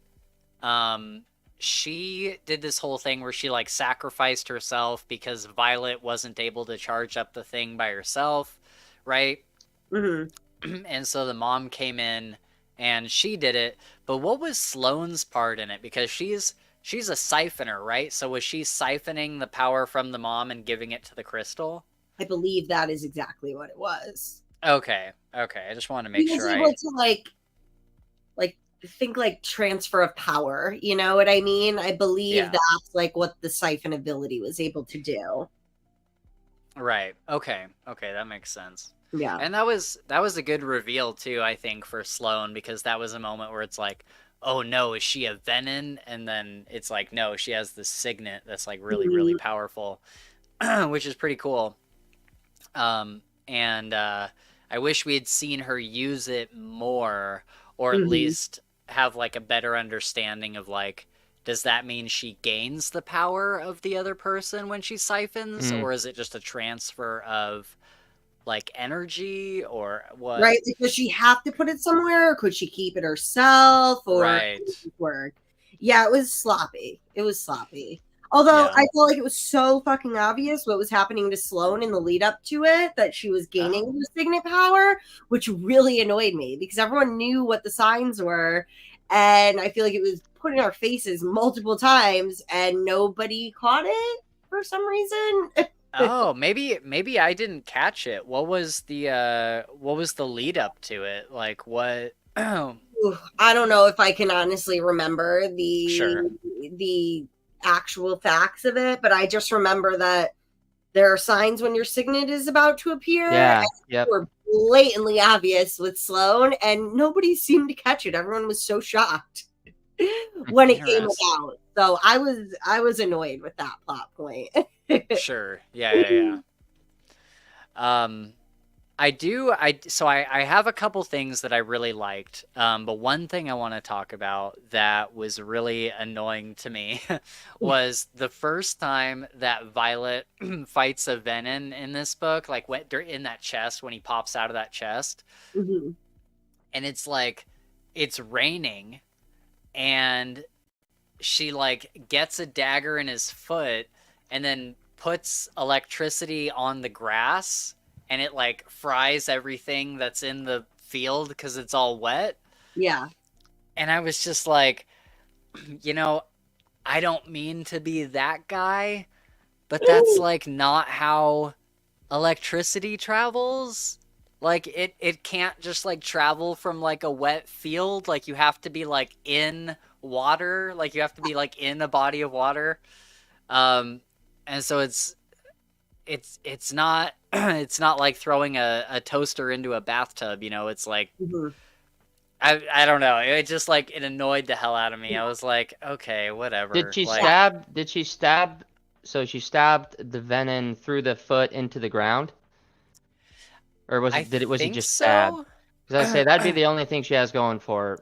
she did this whole thing where she like sacrificed herself because Violet wasn't able to charge up the thing by herself, right? And so the mom came in and she did it. But what was Sloane's part in it? Because she's a siphoner, right? So was she siphoning the power from the mom and giving it to the crystal? I believe that is exactly what it was. Okay. I just want to make sure able to like think like transfer of power, you know what I mean? I believe that's like what the siphon ability was able to do. Right. Okay, that makes sense. Yeah. And that was a good reveal too, I think, for Sloane, because that was a moment where it's like, oh no, is she a Venom? And then it's like, no, she has this signet that's like really, really powerful, which is pretty cool. And I wish we had seen her use it more, or at least have like a better understanding of like, does that mean she gains the power of the other person when she siphons, or is it just a transfer of like energy, or what? Right? Like, does she have to put it somewhere, or could she keep it herself, or work? Yeah, it was sloppy. Although Yeah. I felt like it was so fucking obvious what was happening to Sloane in the lead up to it, that she was gaining the signet power, which really annoyed me because everyone knew what the signs were. And I feel like it was put in our faces multiple times and nobody caught it for some reason. Oh, maybe I didn't catch it. What was the lead up to it? Like what? Ooh, I don't know if I can honestly remember Sure. the actual facts of it, but I just remember that there are signs when your signet is about to appear. Yeah. And Yep. they were blatantly obvious with Sloane, and nobody seemed to catch it. Everyone was so shocked when it came Interesting. about. So I was annoyed with that plot point. Sure. Yeah. I have a couple things that I really liked. But one thing I want to talk about that was really annoying to me was the first time that Violet fights a Venom in this book, like when they're in that chest when he pops out of that chest. Mm-hmm. And it's like it's raining and she like gets a dagger in his foot and then puts electricity on the grass and it like fries everything that's in the field because it's all wet. Yeah. And I was just like, I don't mean to be that guy, but that's like not how electricity travels. Like it can't just like travel from like a wet field. Like you have to be like in water. Like you have to be like in a body of water. And so it's not it's not like throwing a toaster into a bathtub, It's like I don't know. It just like it annoyed the hell out of me. I was like, okay, whatever. Did she like, stab? Did she stab? So she stabbed the venom through the foot into the ground, or was it? Was it think just stab? so? Because I say that'd be the only thing she has going for,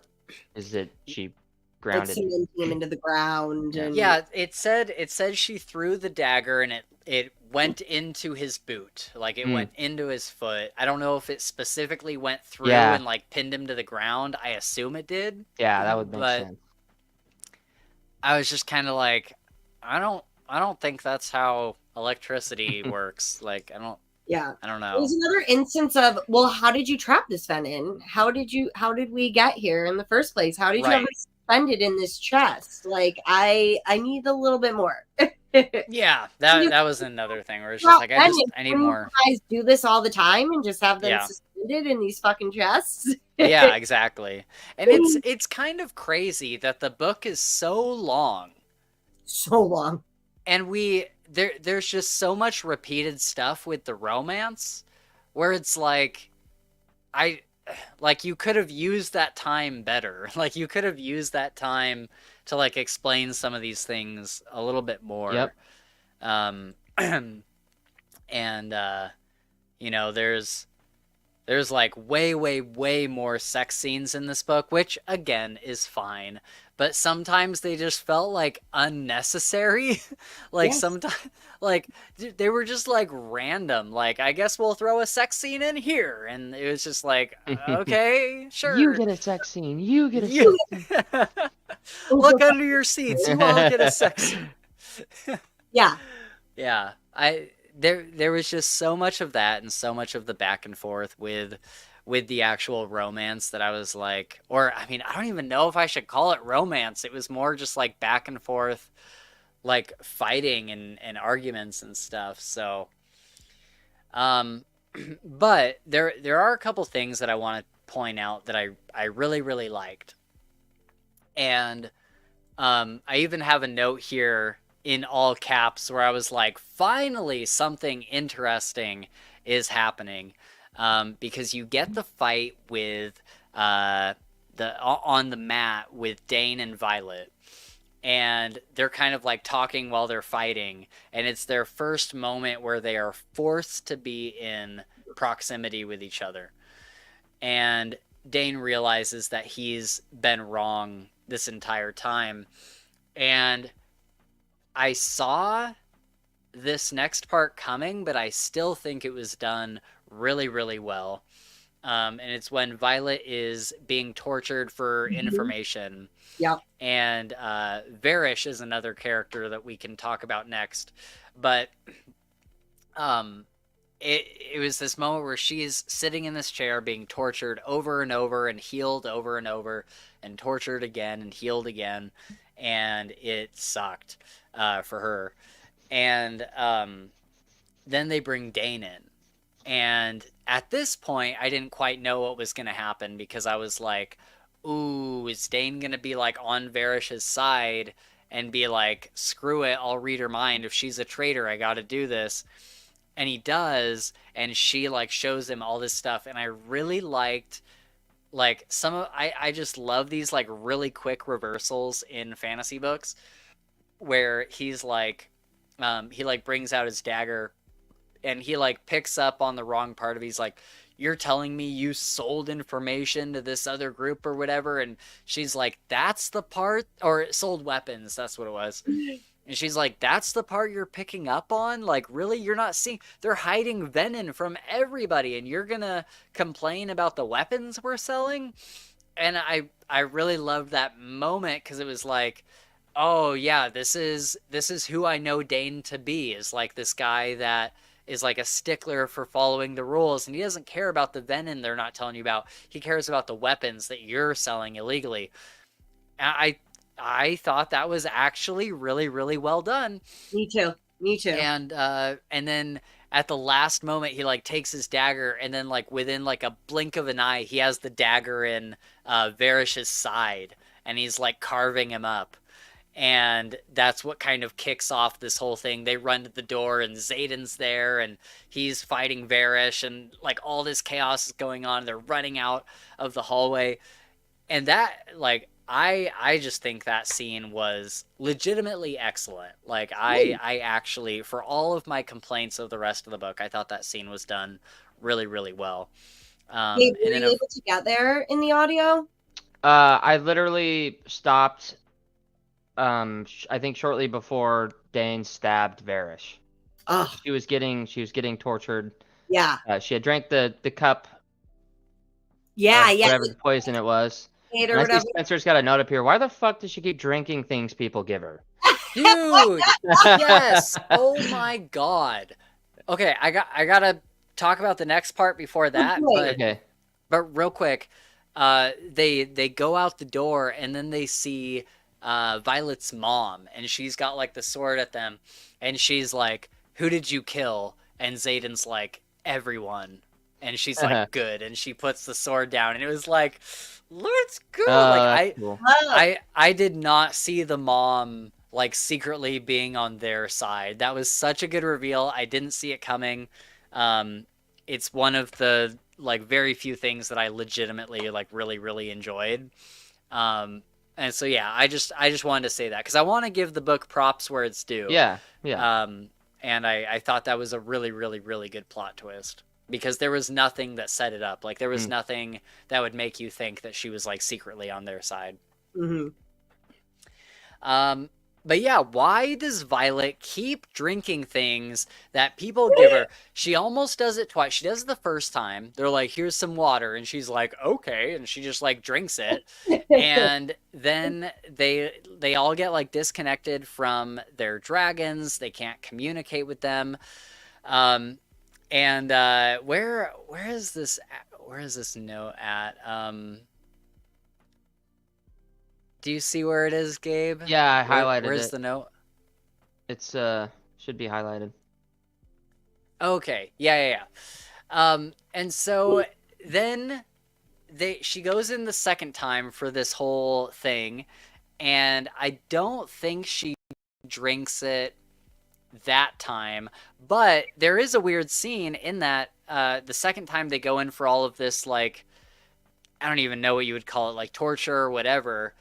is that she Like grounded. cementing him into the ground. And Yeah, it said she threw the dagger and it went into his boot. Like it went into his foot. I don't know if it specifically went through and like pinned him to the ground. I assume it did. Yeah, that would make But sense. I was just kind of like, I don't think that's how electricity works. Like I don't know. It was another instance of, well, how did you trap this venom? How did we get here in the first place? How did you have it suspended in this chest? Like I need a little bit more. Yeah, that was another thing where it's just like I need more. You guys do this all the time and just have them suspended in these fucking chests. Yeah, exactly. And it's kind of crazy that the book is so long. So long. And there's just so much repeated stuff with the romance where it's like you could have used that time better. Like you could have used that time to like explain some of these things a little bit more. Yep. And there's like way more sex scenes in this book, which again is fine, but sometimes they just felt like unnecessary. Like sometimes like they were just like random. Like I guess we'll throw a sex scene in here, and it was just like okay, sure. You get a sex scene. You get a sex scene. Look under your seats. You all get a sex scene. Yeah. Yeah. There was just so much of that and so much of the back and forth with the actual romance that I was like, or I mean, I don't even know if I should call it romance. It was more just like back and forth, like fighting and arguments and stuff. So, but there are a couple things that I want to point out that I really liked. And I even have a note here in all caps where I was like, finally something interesting is happening, because you get the fight with on the mat with Dane and Violet, and they're kind of like talking while they're fighting, and it's their first moment where they are forced to be in proximity with each other, and Dane realizes that he's been wrong this entire time. And I saw this next part coming, but I still think it was done really well. And it's when Violet is being tortured for information. Yeah. And Varish is another character that we can talk about next. But it was this moment where she's sitting in this chair being tortured over and over and healed over and over and tortured again and healed again. And it sucked for her. And then they bring Dane in. And at this point, I didn't quite know what was going to happen because I was like, ooh, is Dane going to be like on Varish's side and be like, screw it, I'll read her mind. If she's a traitor, I got to do this. And he does, and she like shows him all this stuff. And I really liked like some of, I just love these like really quick reversals in fantasy books where he's like, he like brings out his dagger and he like picks up on the wrong part of it. He's like, you're telling me you sold information to this other group or whatever? And she's like, that's the part, or sold weapons, that's what it was. And she's like, that's the part you're picking up on? Like, really? You're not seeing, they're hiding venom from everybody and you're gonna complain about the weapons we're selling? And I really loved that moment because it was like, oh yeah, this is who I know Dane to be, is like this guy that is like a stickler for following the rules, and he doesn't care about the venom they're not telling you about. He cares about the weapons that you're selling illegally. I thought that was actually really, really well done. Me too. And then at the last moment, he like takes his dagger, and then like within like a blink of an eye, he has the dagger in Varish's side, and he's like carving him up. And that's what kind of kicks off this whole thing. They run to the door and Xaden's there and he's fighting Varish and like all this chaos is going on. They're running out of the hallway. And that, like, I just think that scene was legitimately excellent. Like, I actually, for all of my complaints of the rest of the book, I thought that scene was done really, really well. Wait, were you able to get there in the audio? I literally stopped. I think shortly before Dane stabbed Varish. Oh. She was getting tortured. Yeah. She had drank the cup. Yeah, whatever the poison it was. Or I see Spencer's got a note up here. Why the fuck does she keep drinking things people give her? Dude, yes. Oh my god. Okay, I gotta talk about the next part before that. But real quick, they go out the door and then they see Violet's mom, and she's got like the sword at them, and she's like, who did you kill? And Xaden's like, everyone. And she's like, good. And she puts the sword down, and it was like, let's go. Like cool. I did not see the mom like secretly being on their side. That was such a good reveal. I didn't see it coming. It's one of the like very few things that I legitimately like really, really enjoyed. And so yeah, I just wanted to say that because I want to give the book props where it's due. Yeah. And I thought that was a really, really, really good plot twist because there was nothing that set it up. Like there was nothing that would make you think that she was like secretly on their side. Mm-hmm. But yeah, why does Violet keep drinking things that people give her? She almost does it twice. She does it the first time. They're like, here's some water. And she's like, okay. And she just like drinks it. And then they all get like disconnected from their dragons. They can't communicate with them. And where is this note at? Do you see where it is, Gabe? Yeah, I highlighted it. Where's the note? It's should be highlighted. Okay. Yeah. And so then she goes in the second time for this whole thing, and I don't think she drinks it that time, but there is a weird scene in that the second time they go in for all of this, like, I don't even know what you would call it, like torture or whatever,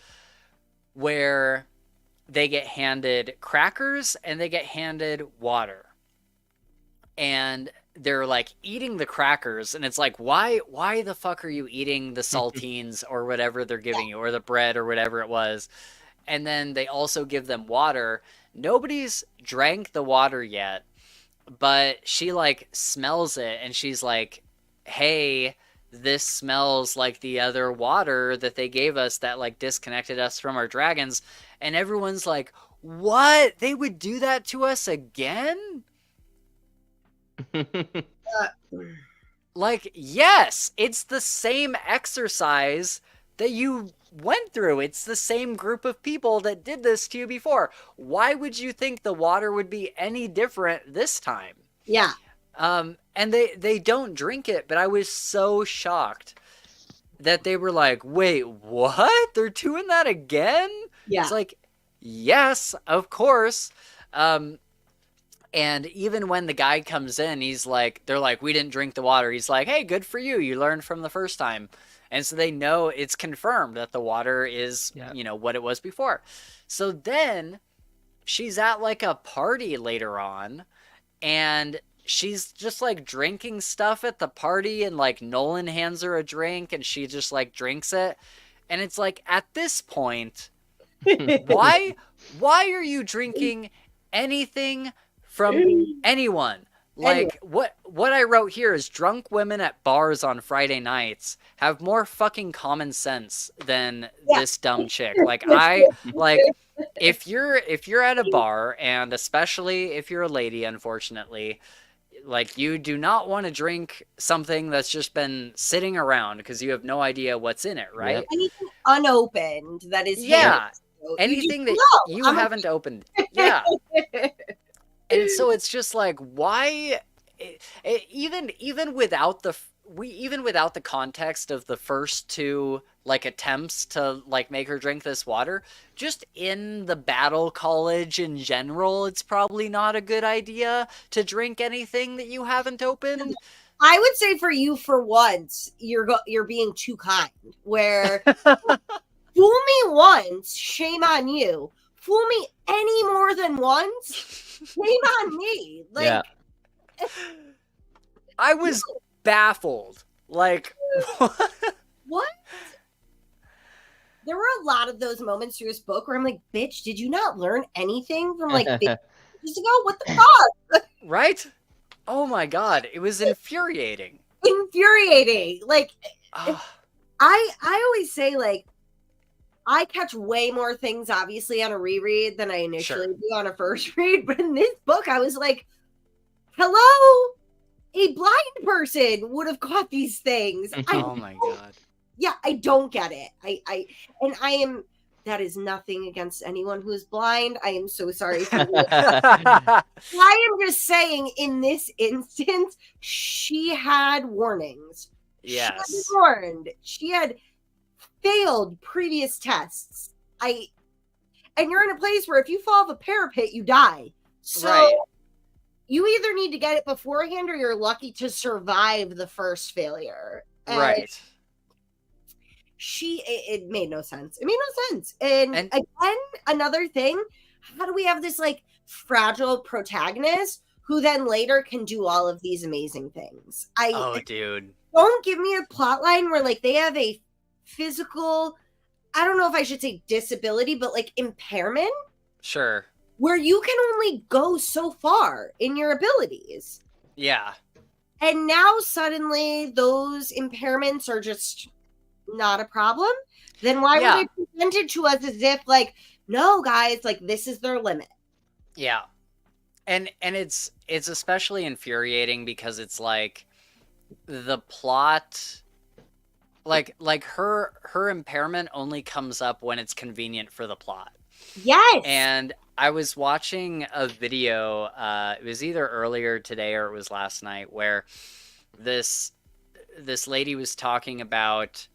where they get handed crackers and they get handed water. And they're like eating the crackers, and it's like, why the fuck are you eating the saltines or whatever they're giving you, or the bread or whatever it was? And then they also give them water. Nobody's drank the water yet, but she like smells it and she's like, hey, this smells like the other water that they gave us that like disconnected us from our dragons. And everyone's like, what? They would do that to us again? Like, yes, it's the same exercise that you went through. It's the same group of people that did this to you before. Why would you think the water would be any different this time? Yeah. And they don't drink it, but I was so shocked that they were like, wait, what? They're doing that again? Yeah. It's like, yes, of course. And even when the guy comes in, he's like, they're like, we didn't drink the water. He's like, hey, good for you. You learned from the first time. And so they know it's confirmed that the water is, you know, what it was before. So then she's at like a party later on, and she's just like drinking stuff at the party, and like Nolan hands her a drink and she just like drinks it. And it's like, at this point, why are you drinking anything from anyone? Like, what I wrote here is drunk women at bars on Friday nights have more fucking common sense than this dumb chick. Like, if you're at a bar, and especially if you're a lady, unfortunately, like, you do not want to drink something that's just been sitting around because you have no idea what's in it, right? Anything unopened that is anything that you haven't opened. Yeah. And so it's just like, why? Even without the context of the first two like attempts to like make her drink this water, just in the battle college in general, it's probably not a good idea to drink anything that you haven't opened. I would say for you, for once, you're being too kind. Where fool me once, shame on you. Fool me any more than once, shame on me. Like, I was baffled. Like, what? There were a lot of those moments through this book where I'm like, bitch, did you not learn anything from like 50 years ago? What the fuck? Right? Oh my god, it was infuriating. Like, I always say, like, I catch way more things, obviously, on a reread than I initially do on a first read. But in this book, I was like, hello? A blind person would have caught these things. Oh my god. Yeah, I don't get it. That is nothing against anyone who is blind. I am so sorry for you. I am just saying, in this instance, she had warnings. Yes. She had warned. She had failed previous tests. And you're in a place where if you fall off a parapet, you die. So you either need to get it beforehand, or you're lucky to survive the first failure. And it made no sense. It made no sense. And again, another thing, how do we have this like fragile protagonist who then later can do all of these amazing things? Dude. Don't give me a plot line where like they have a physical, I don't know if I should say disability, but like impairment. Sure. Where you can only go so far in your abilities. Yeah. And now suddenly those impairments are just not a problem. Then why were they presented to us as if like, no guys, like this is their limit? Yeah. And it's especially infuriating because it's like the plot, like her impairment only comes up when it's convenient for the plot. Yes. And I was watching a video, it was either earlier today or it was last night, where this lady was talking about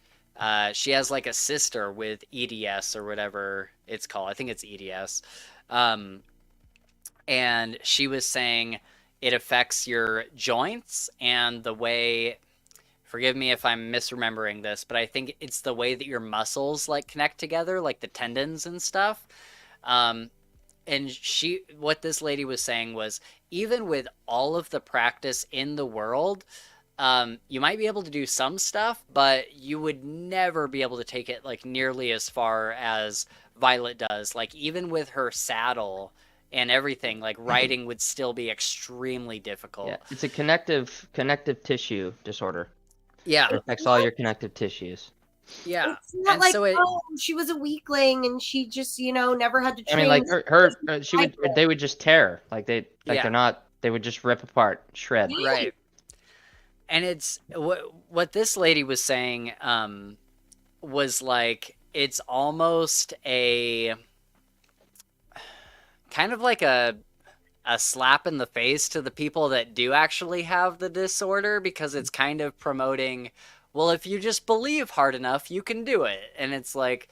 she has like a sister with EDS or whatever it's called. I think it's EDS. And she was saying it affects your joints and the way, forgive me if I'm misremembering this, but I think it's the way that your muscles like connect together, like the tendons and stuff. And what this lady was saying was, even with all of the practice in the world, you might be able to do some stuff, but you would never be able to take it like nearly as far as Violet does. Like, even with her saddle and everything, like riding would still be extremely difficult. Yeah, it's a connective tissue disorder. Yeah. It affects all your connective tissues. Yeah. It's not And like, so it, oh, she was a weakling and she just, never had to I train. mean, like they would just tear. Like Yeah. they're not. They would just rip apart, shred. right. And it's what this lady was saying was like it's almost a kind of like a slap in the face to the people that do actually have the disorder, because it's kind of promoting, well, if you just believe hard enough, you can do it. And it's like,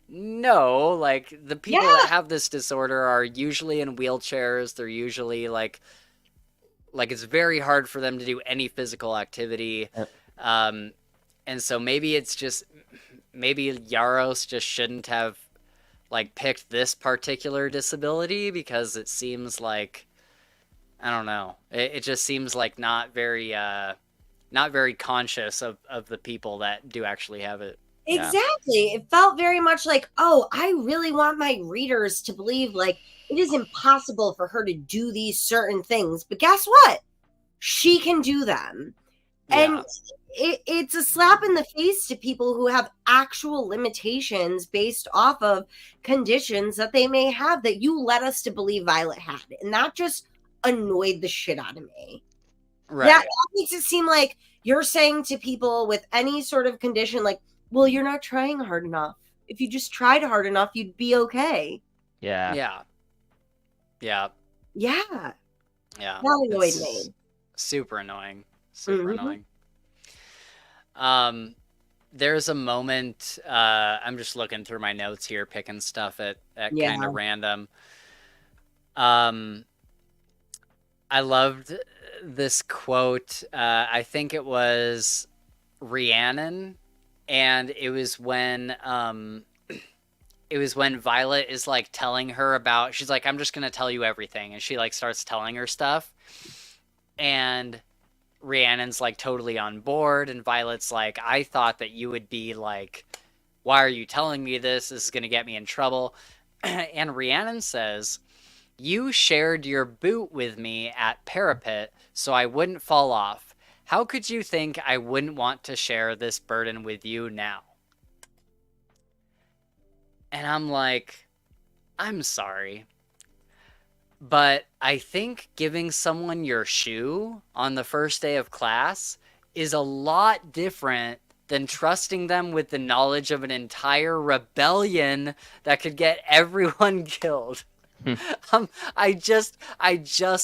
no, like the people that have this disorder are usually in wheelchairs. They're usually like it's very hard for them to do any physical activity. Yep. And so maybe Yaros just shouldn't have like picked this particular disability, because it seems like, I don't know, it just seems like not very conscious of the people that do actually have it. Exactly. It felt very much like, oh, I really want my readers to believe like it is impossible for her to do these certain things. But guess what? She can do them. And it's a slap in the face to people who have actual limitations based off of conditions that they may have that you led us to believe Violet had. And that just annoyed the shit out of me. Right. That makes it seem like you're saying to people with any sort of condition, like, well, you're not trying hard enough. If you just tried hard enough, you'd be okay. Yeah. Yeah. Yeah. Yeah. Yeah. That annoyed me. Super annoying. Super annoying. There's a moment, I'm just looking through my notes here, picking stuff at kind of random. I loved this quote. I think it was Rhiannon, and it was when Violet is like telling her about, she's like, I'm just gonna tell you everything, and she like starts telling her stuff, and Rhiannon's like totally on board, and Violet's like, I thought that you would be like, why are you telling me this? This is gonna get me in trouble. And Rhiannon says, you shared your boot with me at Parapet so I wouldn't fall off. How could you think I wouldn't want to share this burden with you now? And I'm like, I'm sorry, but I think giving someone your shoe on the first day of class is a lot different than trusting them with the knowledge of an entire rebellion that could get everyone killed. I just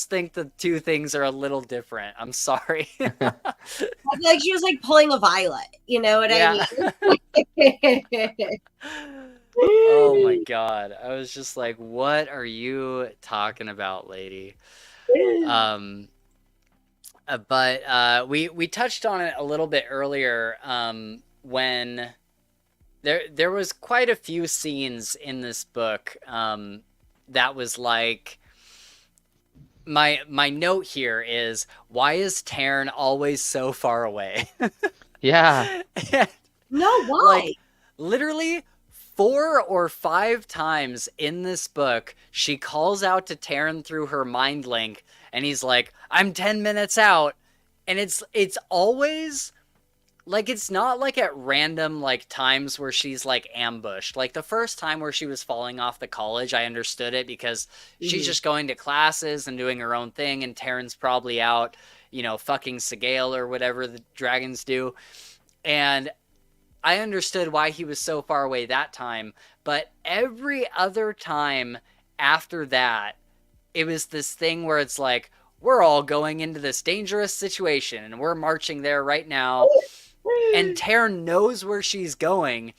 think the two things are a little different. I'm sorry. I feel like she was like pulling a Violet. You know what I mean? Oh my god. I was just like, what are you talking about, lady? But we touched on it a little bit earlier, when there was quite a few scenes in this book that was like, my note here is, why is Taryn always so far away? Yeah. No, why? Like, literally 4 or 5 times in this book, she calls out to Taryn through her mind link, and he's like, I'm 10 minutes out. And it's always like, it's not like at random like times where she's like ambushed. Like the first time where she was falling off the college, I understood it because she's just going to classes and doing her own thing, and Taryn's probably out, fucking Segale or whatever the dragons do. And I understood why he was so far away that time, but every other time after that, it was this thing where it's like, we're all going into this dangerous situation and we're marching there right now, and Taryn knows where she's going.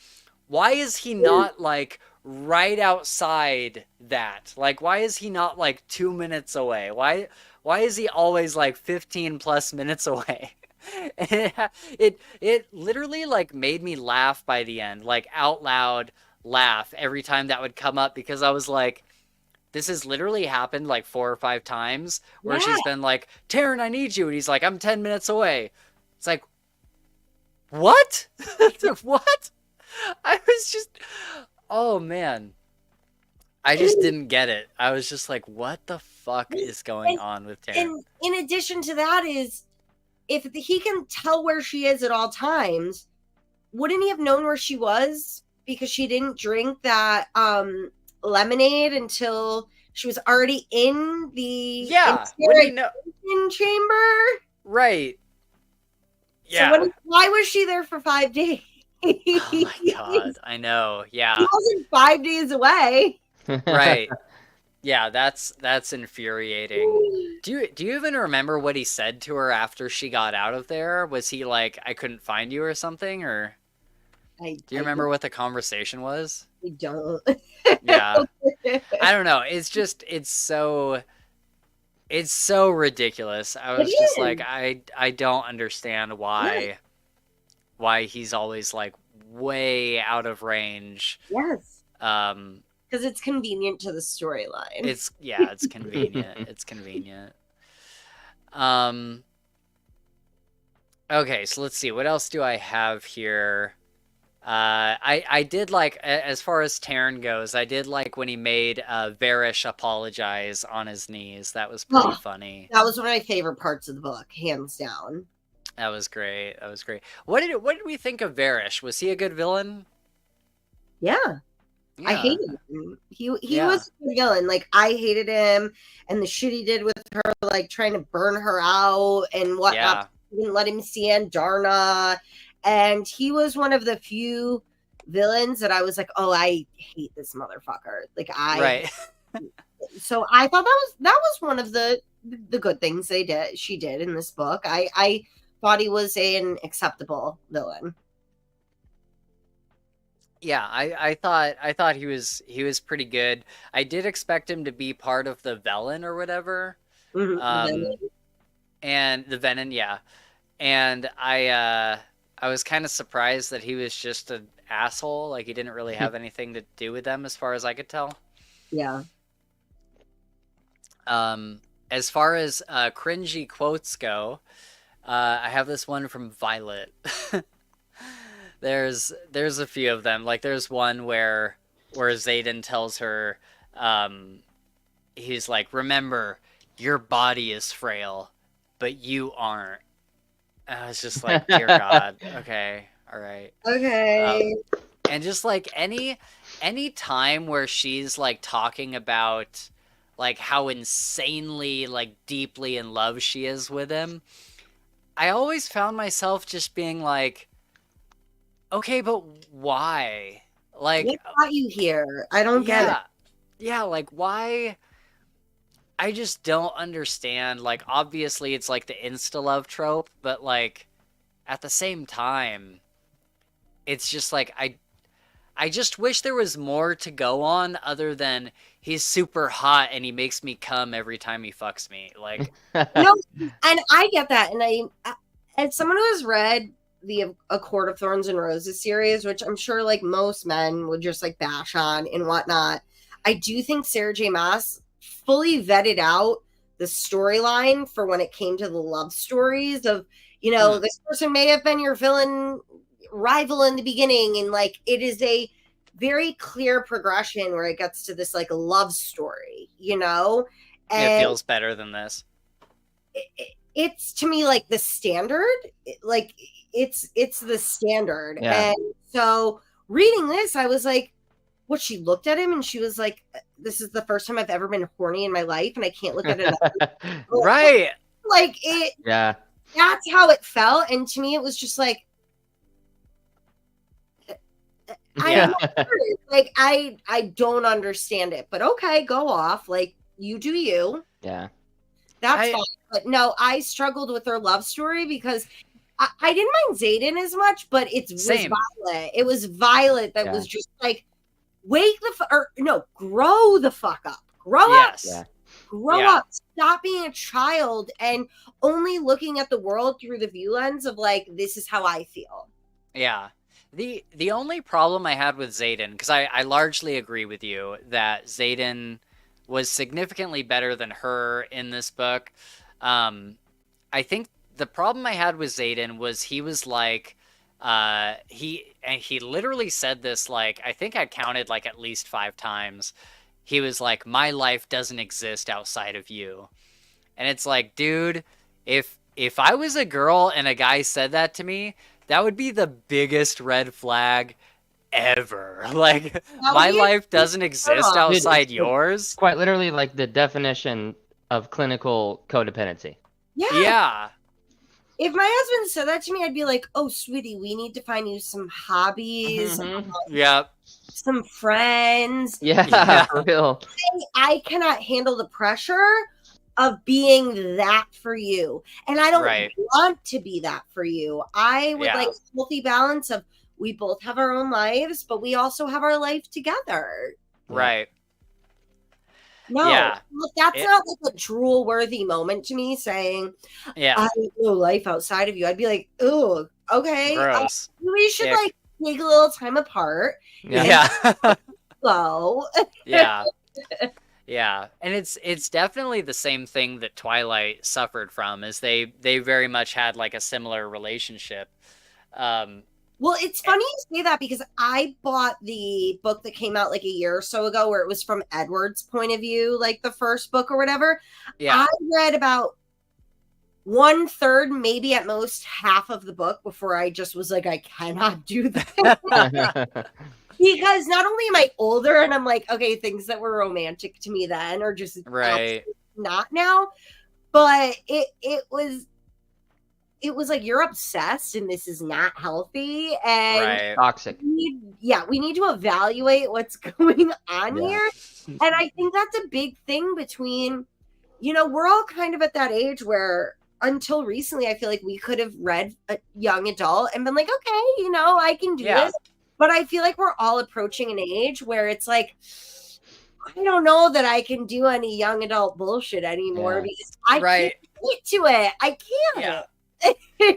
Why is he not like right outside that? Like, why is he not like 2 minutes away? Why is he always like 15 plus minutes away? It literally like made me laugh by the end, like out loud laugh every time that would come up, because I was like, this has literally happened like 4 or 5 times where she's been like, Taryn, I need you, and he's like, I'm 10 minutes away. It's like, what? What? I was just, oh man, I just didn't get it. I was just like, what the fuck is going on with Taryn? And in addition to that is, if he can tell where she is at all times, wouldn't he have known where she was? Because she didn't drink that lemonade until she was already in the Wouldn't he know? chamber. Right. Yeah. So why was she there for 5 days? Oh my god, I know. Yeah. He wasn't 5 days away. Right. Yeah, that's infuriating. Do you even remember what he said to her after she got out of there? Was he like, I couldn't find you or something? Or do you remember what the conversation was? I don't. Yeah. I don't know. It's just it's so ridiculous. I was just like, I don't understand why he's always like way out of range. Yes. Because it's convenient to the storyline. It's convenient. It's convenient. Okay, so let's see. What else do I have here? I did like, as far as Taryn goes, I did like when he made Varish apologize on his knees. That was pretty funny. That was one of my favorite parts of the book, hands down. That was great. That was great. What did we think of Varish? Was he a good villain? Yeah. I hated him. He was a villain. Like, I hated him and the shit he did with her, like trying to burn her out and whatnot. He didn't let him see Andarna. And he was one of the few villains that I was like, oh, I hate this motherfucker. Like, Right. So I thought that was one of the good things she did in this book. I thought he was an acceptable villain. Yeah, I thought he was pretty good. I did expect him to be part of the Velen or whatever. And the Venom, yeah. And I was kind of surprised that he was just an asshole. Like, he didn't really have anything to do with them as far as I could tell. Yeah. As far as cringy quotes go, I have this one from Violet. There's a few of them. Like, there's one where Xaden tells her, he's like, remember, your body is frail, but you aren't. And I was just like, dear God. Okay. All right. Okay. And just like any time where she's like talking about like how insanely like deeply in love she is with him, I always found myself just being like, okay, but why? Like, what got you here? I don't get it. Yeah, like, why? I just don't understand. Like, obviously it's like the insta-love trope, but like at the same time, it's just like I just wish there was more to go on other than he's super hot and he makes me come every time he fucks me. Like, no, and I get that. And I as someone who has read the A Court of Thorns and Roses series, which I'm sure like most men would just like bash on and whatnot, I do think Sarah J. Maas fully vetted out the storyline for when it came to the love stories of, you know, this person may have been your villain rival in the beginning, and like it is a very clear progression where it gets to this like love story, you know, and it feels better than this. It's to me like the standard, like it's the standard. And so reading this, I was like, what, she looked at him and she was like, this is the first time I've ever been horny in my life and I can't look at it. Right. Like it. Yeah. That's how it felt. And to me, it was just like, I don't understand it, but okay, go off. Like, you do you. Yeah. That's fine. But no, I struggled with their love story because I didn't mind Xaden as much, but it was Violet. It was Violet that was just like, grow the fuck up. Grow up. Yeah. Grow up. Stop being a child and only looking at the world through the view lens of like, this is how I feel. Yeah. The only problem I had with Xaden, because I largely agree with you that Xaden was significantly better than her in this book. I think the problem I had with Xaden was he was like, he literally said this, like, I think I counted like at least 5 times. He was like, my life doesn't exist outside of you. And it's like, dude, if if I was a girl and a guy said that to me, that would be the biggest red flag ever. Like, my life doesn't exist Dude, outside it's yours. quite literally like the definition of clinical codependency. Yeah. If my husband said that to me, I'd be like, "Oh, sweetie, we need to find you some hobbies, Yep. some friends." Yeah, for real. I cannot handle the pressure of being that for you, and I don't Right. want to be that for you. I would Yeah. like a healthy balance of we both have our own lives, but we also have our life together. Right. No, Yeah. that's not like a drool worthy moment to me saying, Yeah. I have no life outside of you. I'd be like, oh, okay. Gross. We should Ick. like take a little time apart. Yeah. Go. Yeah. Yeah. And it's definitely the same thing that Twilight suffered from, is they very much had like a similar relationship. Well, it's funny you say that because I bought the book that came out like a year or so ago where it was from Edward's point of view, like the first book or whatever. Yeah. I read about 1/3, maybe at most half of the book before I just was like, I cannot do that. Because not only am I older and I'm like, okay, things that were romantic to me then are just Right. not now, but it was like, you're obsessed and this is not healthy, and Right. Toxic. we need to evaluate what's going on here. And I think that's a big thing between, we're all kind of at that age where until recently I feel like we could have read a young adult and been like, okay, I can do this. But I feel like we're all approaching an age where it's like, I don't know that I can do any young adult bullshit anymore because I can't get to it. I can't. Yeah.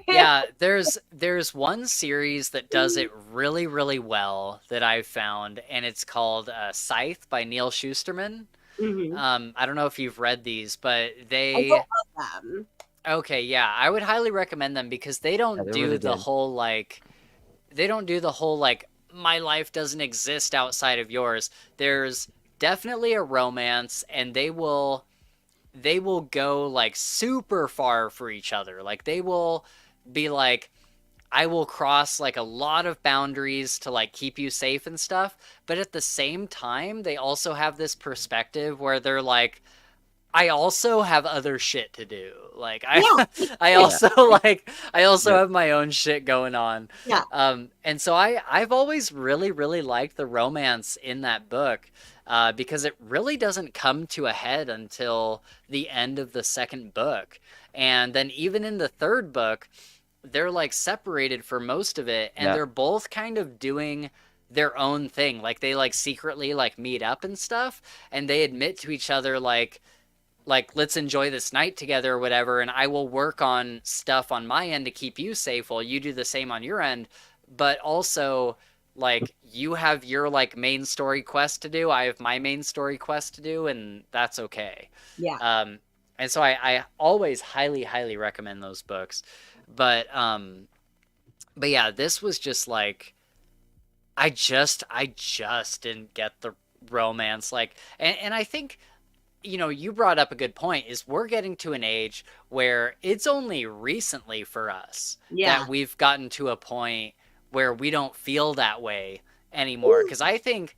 Yeah, there's one series that does it really, really well that I've found, and it's called Scythe by Neil Shusterman. I don't know if you've read these, but I don't love them. Okay, yeah, I would highly recommend them because they don't they're do really the good. whole like, my life doesn't exist outside of yours. There's definitely a romance, and they will go like super far for each other. Like, they will be like, I will cross like a lot of boundaries to like keep you safe and stuff. But at the same time, they also have this perspective where they're like, I also have other shit to do. Like, I also have my own shit going on. Yeah. And so I've always really, really liked the romance in that book. Because it really doesn't come to a head until the end of the second book. And then even in the third book, they're like separated for most of it, and they're both kind of doing their own thing. Like, they like secretly like meet up and stuff, and they admit to each other like let's enjoy this night together or whatever, and I will work on stuff on my end to keep you safe while you do the same on your end. But also, like, you have your like main story quest to do, I have my main story quest to do, and that's okay. Yeah. And so I always highly, highly recommend those books. But yeah, this was just like, I just didn't get the romance. Like, and I think, you brought up a good point, is we're getting to an age where it's only recently for us that we've gotten to a point where we don't feel that way anymore. Because I think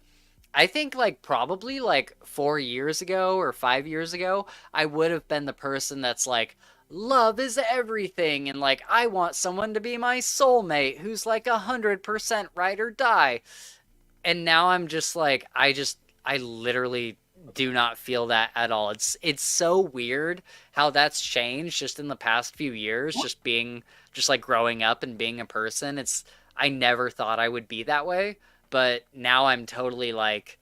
like probably like 4 years ago or 5 years ago, I would have been the person that's like, love is everything, and like, I want someone to be my soulmate who's like 100% ride or die. And now I'm just like, I literally do not feel that at all. It's so weird how that's changed just in the past few years, just like growing up and being a person. I never thought I would be that way, but now I'm totally like,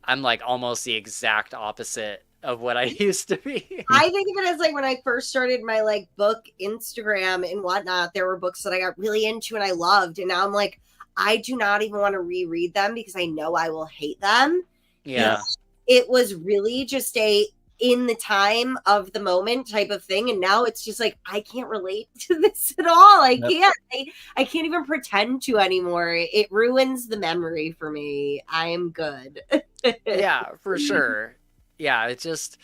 I'm like almost the exact opposite of what I used to be. I think of it as like when I first started my like book Instagram and whatnot, there were books that I got really into and I loved, and now I'm like, I do not even want to reread them because I know I will hate them. Yeah. It was really just a in the time of the moment type of thing, and now it's just like, I can't relate to this at all. I can't even pretend to anymore. It ruins the memory for me. I am good. Yeah, for sure. Yeah, it's just,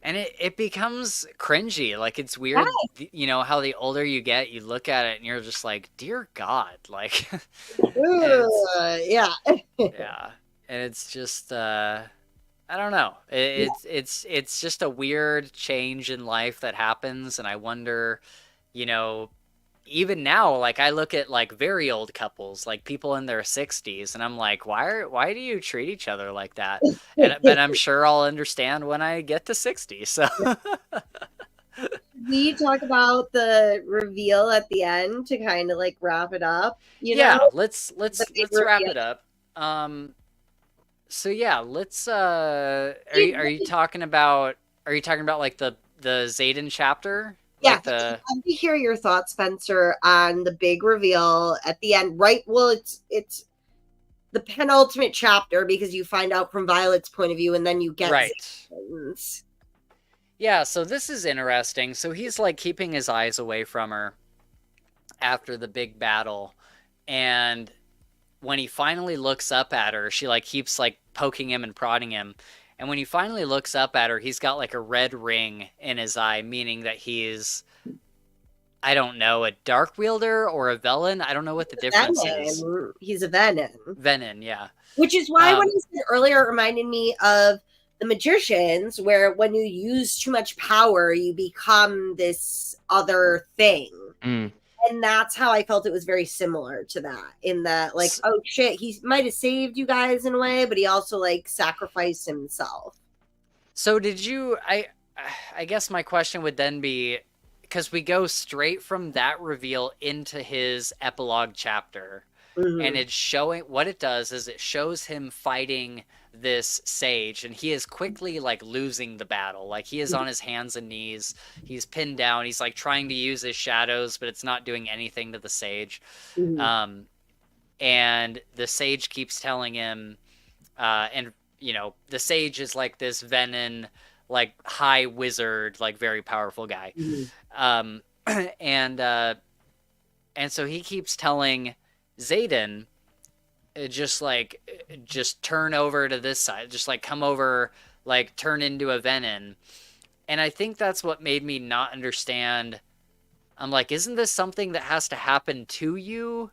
And it becomes cringy. Like, it's weird, you know, how the older you get, you look at it and you're just like, dear God, like, and it's, Yeah. yeah, and it's just, I don't know. It's just a weird change in life that happens, and I wonder, you know, even now, like I look at like very old couples, like people in their 60s, and I'm like, why do you treat each other like that? And but I'm sure I'll understand when I get to 60. So We talk about the reveal at the end to kind of like wrap it up. yeah, Know? let's wrap it up. So yeah, let's are you talking about like the Zayden chapter? Yeah, Like the I'd love to hear your thoughts, Spencer, on the big reveal at the end. Right? Well, it's the penultimate chapter because you find out from Violet's point of view, and then you get right. Zayden's. Yeah, so this is interesting. So he's like keeping his eyes away from her after the big battle, and when he finally looks up at her, she like keeps like poking him and prodding him. And when he finally looks up at her, he's got like a red ring in his eye, meaning that he's, I don't know, a dark wielder or a villain. I don't know what the difference is. He's a Venom. Venom, yeah. Which is why when he said earlier, it reminded me of the magicians, where when you use too much power, you become this other thing. And that's how I felt it was very similar to that, in that, like, oh shit, he might have saved you guys in a way, but he also like sacrificed himself. So did you, I guess my question would then be, because we go straight from that reveal into his epilogue chapter, and it's showing, what it does is it shows him fighting this sage, and he is quickly like losing the battle. Like he is on his hands and knees, he's pinned down, he's like trying to use his shadows, but it's not doing anything to the sage. And the sage keeps telling him, and you know, the sage is like this Venom, like high wizard, like very powerful guy. And so he keeps telling Zayden, just turn over to this side, just like come over, like turn into a Venom. And I think that's what made me not understand. I'm like, isn't this something that has to happen to you?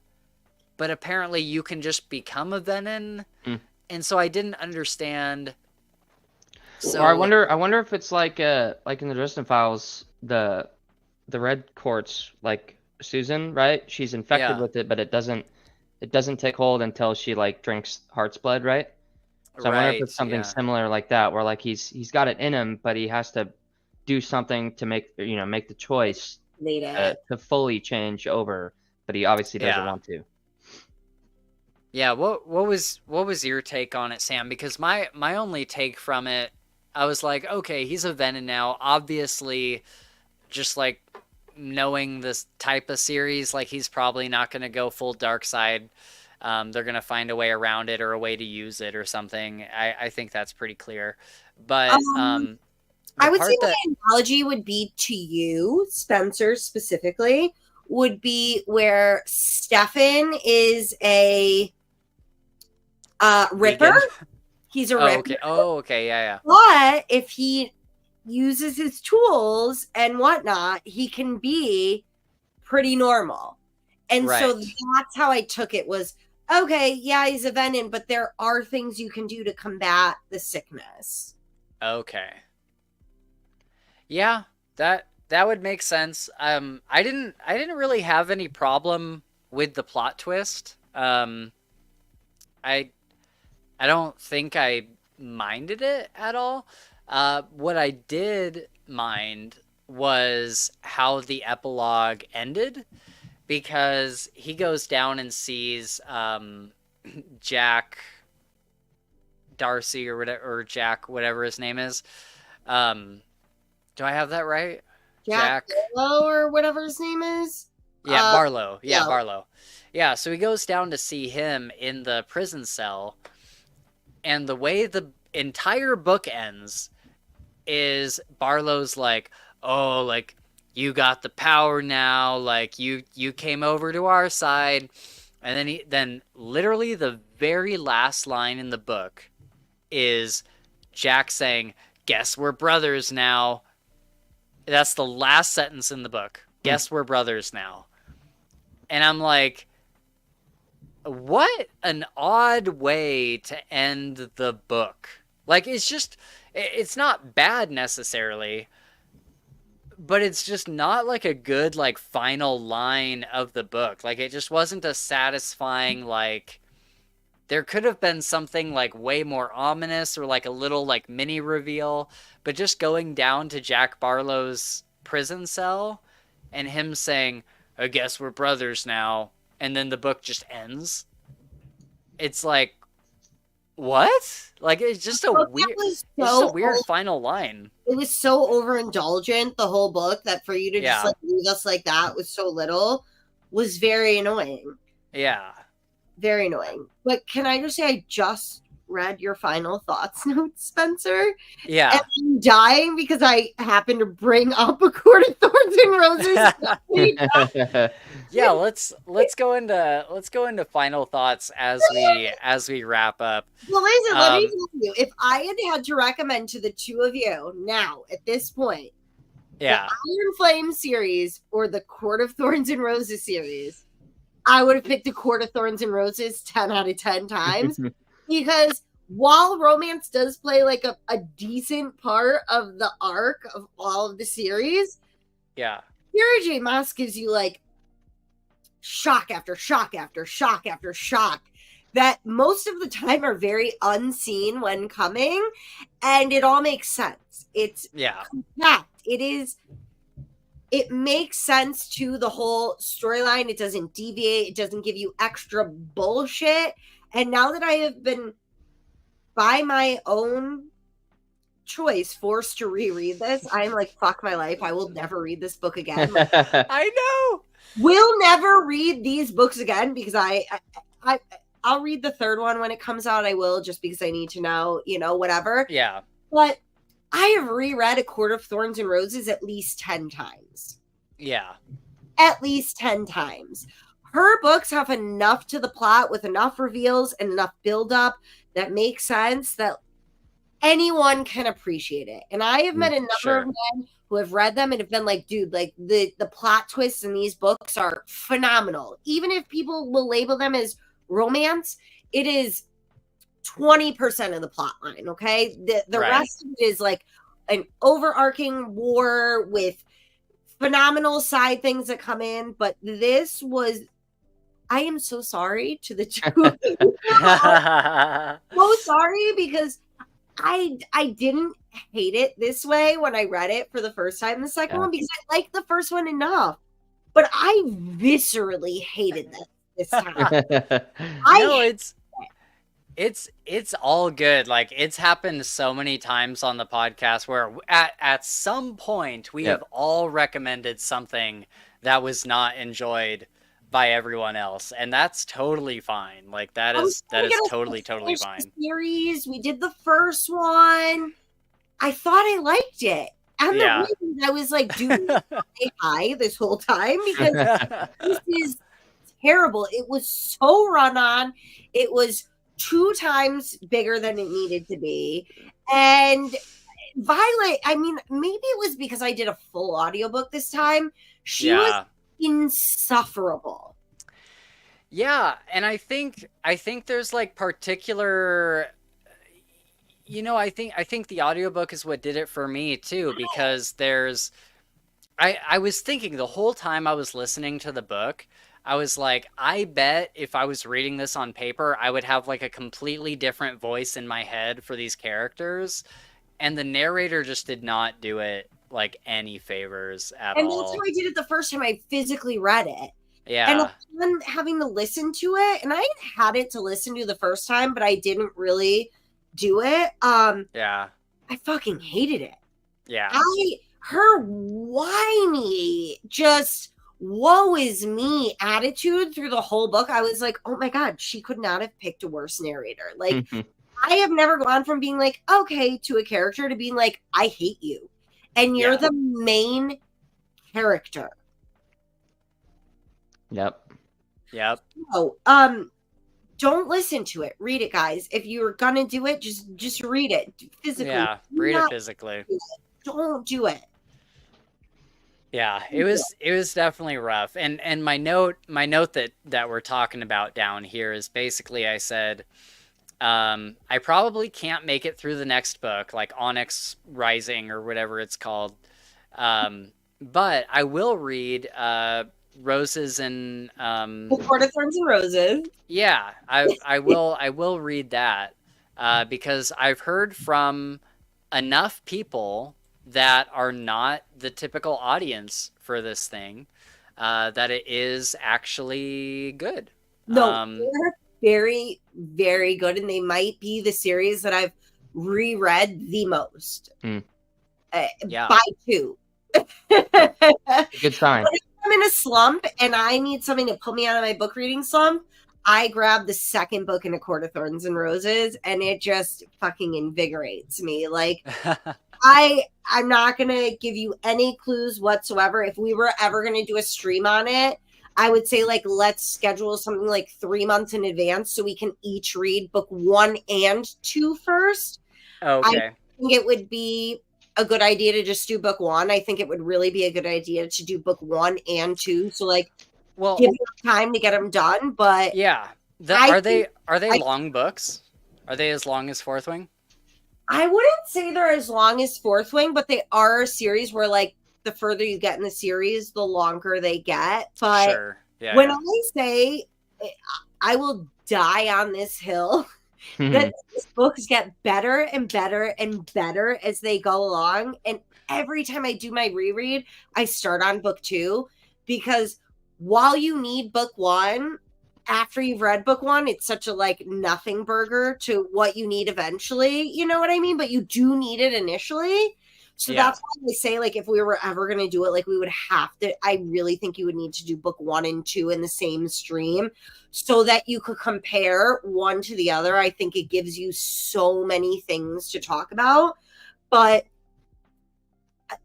But apparently you can just become a Venom. And so I didn't understand. So or I wonder if it's like in the Dresden Files, the red quartz, like Susan, right? She's infected with it, but it doesn't take hold until she like drinks Heart's blood, right? So I wonder if it's something similar like that, where like he's got it in him, but he has to do something to make the choice to fully change over, but he obviously doesn't want to. Yeah, what was your take on it, Sam? Because my only take from it, I was like, okay, he's a Venom now. Obviously, just like knowing this type of series, like he's probably not going to go full dark side. They're going to find a way around it or a way to use it or something. I think that's pretty clear. But I would say my analogy would be to you, Spencer, specifically, would be where Stefan is a Ripper. He's a Ripper. Okay. Oh, okay. Yeah. But if he uses his tools and whatnot, he can be pretty normal. And so that's how I took it, was, okay, yeah, he's a Venom, but there are things you can do to combat the sickness. Okay. Yeah, that would make sense. I didn't really have any problem with the plot twist. I don't think I minded it at all. What I did mind was how the epilogue ended, because he goes down and sees Jack Darcy or Jack, whatever his name is. Do I have that right? Jack Barlow or whatever his name is? Yeah, Barlow. Yeah, Barlow. Yeah, so he goes down to see him in the prison cell, and the way the entire book ends is Barlow's like, oh, like, you got the power now, like, you came over to our side. And then literally the very last line in the book is Jack saying, guess we're brothers now. That's the last sentence in the book. Guess we're brothers now. And I'm like, what an odd way to end the book. Like, it's not bad necessarily, but it's just not like a good, like, final line of the book. Like, it just wasn't a satisfying, like, there could have been something, like, way more ominous or, like, a little, like, mini reveal, but just going down to Jack Barlow's prison cell and him saying, I guess we're brothers now, and then the book just ends. It's like, what? Like, it's just a weird final line. It was so overindulgent, the whole book, that for you to just like leave us like that with so little was very annoying. Yeah. Very annoying. But can I just say, I just read your final thoughts notes, Spencer. Yeah. And I'm dying because I happened to bring up A Court of Thorns and Roses. Yeah, let's go into final thoughts as we wrap up. Well, listen, let me tell you, if I had to recommend to the two of you now at this point, the Iron Flame series or the Court of Thorns and Roses series, I would have picked the Court of Thorns and Roses 10 out of 10 times. Because while romance does play like a decent part of the arc of all of the series, Sarah J. Maas gives you like shock after shock after shock after shock that most of the time are very unseen when coming, and it all makes sense. It's compact. It makes sense to the whole storyline. It doesn't deviate. It doesn't give you extra bullshit. And now that I have been, by my own choice, forced to reread this, I'm like, fuck my life. I will never read this book again. I know. We'll never read these books again because I'll read the third one when it comes out. I will, just because I need to know, whatever. Yeah. But I have reread A Court of Thorns and Roses at least 10 times. Yeah. At least 10 times. Her books have enough to the plot with enough reveals and enough buildup that makes sense that anyone can appreciate it. And I have met a number of men who have read them and have been like, dude, like the plot twists in these books are phenomenal. Even if people will label them as romance, it is 20% of the plot line, okay? The rest of it is like an overarching war with phenomenal side things that come in. But this was, I am so sorry to the two of you. So sorry, because I didn't hate it this way when I read it for the first time. The second one, because I liked the first one enough, but I viscerally hated this time. It's all good. Like, it's happened so many times on the podcast where at some point we have all recommended something that was not enjoyed by everyone else, and that's totally fine. Like, that is totally fine. Series, we did the first one. I thought I liked it. And the reason I was like, dude, say hi this whole time, because this is terrible. It was so run on. It was 2 times bigger than it needed to be. And Violet, I mean, maybe it was because I did a full audiobook this time. She was insufferable. Yeah, and I think there's like particular, I think the audiobook is what did it for me too, because I was thinking the whole time I was listening to the book, I was like, I bet if I was reading this on paper, I would have like a completely different voice in my head for these characters. And the narrator just did not do it like any favors at all. And that's how I did it the first time I physically read it. Yeah. And then having to listen to it, and I had it to listen to the first time, but I didn't really do it. Yeah. I fucking hated it. Yeah. Her whiny, just woe is me attitude through the whole book. I was like, oh my God, she could not have picked a worse narrator. Like, I have never gone from being like, okay, to a character to being like, I hate you. And you're the main character. Yep. Oh, don't listen to it. Read it, guys. If you're gonna do it, just read it physically. Yeah, Do read it not physically. do it. Don't do it. Yeah, it was definitely rough. And my note that we're talking about down here is basically I said, I probably can't make it through the next book, like Onyx Rising or whatever it's called. But I will read Roses and The Court of Thorns and Roses. yeah, I will read that because I've heard from enough people that are not the typical audience for this thing that it is actually good. No, they're very, very good, and they might be the series that I've reread the most. Yeah. By 2. Good sign. If I'm in a slump and I need something to pull me out of my book reading slump, I grab the second book in A Court of Thorns and Roses, and it just fucking invigorates me. Like, I'm not gonna give you any clues whatsoever. If we were ever gonna do a stream on it, I would say, like, let's schedule something like 3 months in advance so we can each read book 1 and 2 first. Okay. I think it would be a good idea to just do book 1. I think it would really be a good idea to do book 1 and 2. So, like, Well, give them time to get them done. But yeah, are they long books? Are they as long as Fourth Wing? I wouldn't say they're as long as Fourth Wing, but they are a series where, like, the further you get in the series, the longer they get. But Sure. Yeah. when yeah. I say I will die on this hill, that these books get better and better and better as they go along. And every time I do my reread, I start on book 2, because while you need book 1, after you've read book 1, it's such a like nothing burger to what you need eventually. You know what I mean? But you do need it initially. So Yeah. that's why we say, like, if we were ever going to do it, like, we would have to, I really think you would need to do book 1 and 2 in the same stream so that you could compare one to the other. I think it gives you so many things to talk about. But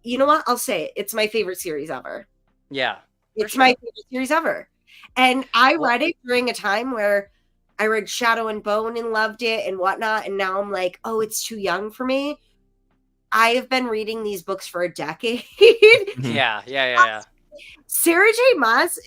you know what? I'll say it. It's my favorite series ever. Yeah. It's my favorite series ever. And I read it during a time where I read Shadow and Bone and loved it and whatnot. And now I'm like, oh, it's too young for me. I have been reading these books for a decade. Yeah. Sarah J. Maas,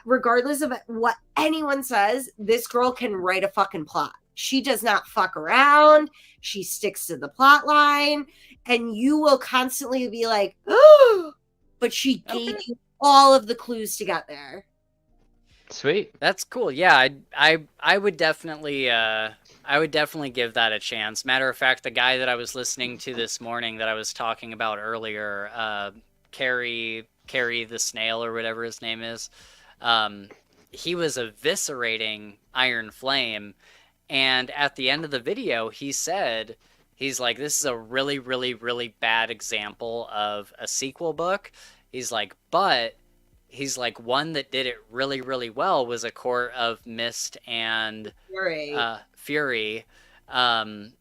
regardless of what anyone says, this girl can write a fucking plot. She does not fuck around. She sticks to the plot line. And you will constantly be like, oh, but she gave you all of the clues to get there. Sweet. That's cool. Yeah, I would definitely give that a chance. Matter of fact, the guy that I was listening to this morning that I was talking about earlier, Carrie the Snail or whatever his name is, he was eviscerating Iron Flame, and at the end of the video, he said, he's like, this is a really, really, really bad example of a sequel book. He's like, but he's like, one that did it really, really well was A Court of Mist and Fury. And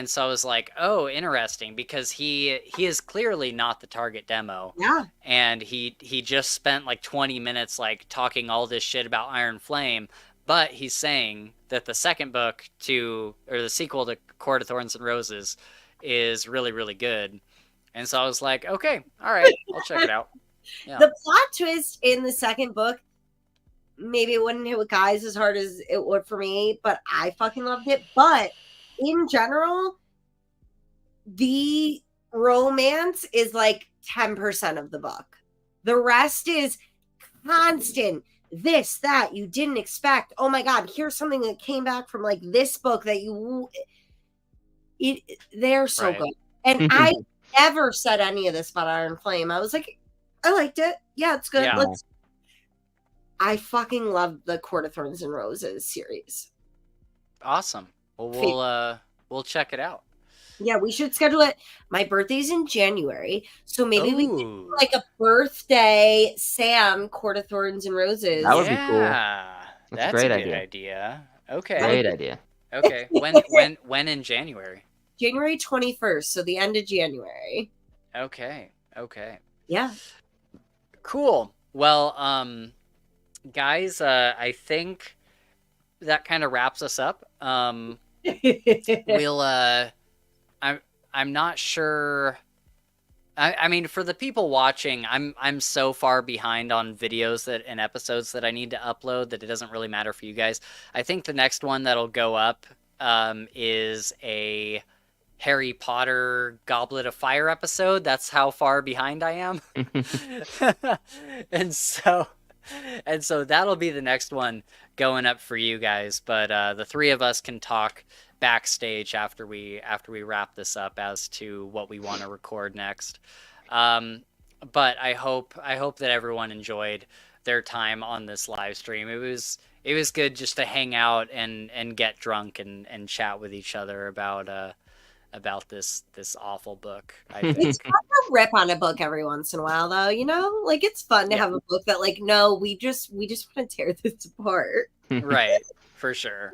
so I was like, oh, interesting, because he is clearly not the target demo. Yeah. And he just spent like 20 minutes like talking all this shit about Iron Flame, but he's saying that the second book or the sequel to Court of Thorns and Roses is really, really good. And so I was like, okay, all right, I'll check it out. Yeah. The plot twist in the second book, maybe it wouldn't hit with guys as hard as it would for me, but I fucking loved it. But in general, the romance is like 10% of the book. The rest is constant. This, that you didn't expect. Oh my God, here's something that came back from like this book that they're so good. And I never said any of this about Iron Flame. I was like, I liked it. Yeah, it's good. Yeah. I fucking love the Court of Thorns and Roses series. Awesome. Well, we'll check it out. Yeah, we should schedule it. My birthday's in January, so maybe we can do like a birthday Sam Court of Thorns and Roses. That would be cool. That's a great good idea. Okay. Great idea. Okay. When in January? January 21st, so the end of January. Okay. Yeah. Cool. Well, guys, I think wraps us up. We'll I'm not sure. I mean, for the people watching, I'm so far behind on videos and episodes that I need to upload that it doesn't really matter for you guys. I think the next one that'll go up is a Harry Potter Goblet of Fire episode. That's how far behind I am. and so that'll be the next one going up for you guys. But the three of us can talk backstage after we wrap this up as to what we want to record next. But I hope that everyone enjoyed their time on this live stream. It was good just to hang out and get drunk and chat with each other about this awful book. I think. It's fun to rip on a book every once in a while, though. You know, like it's fun to have a book that, like, no, we just want to tear this apart. Right, for sure.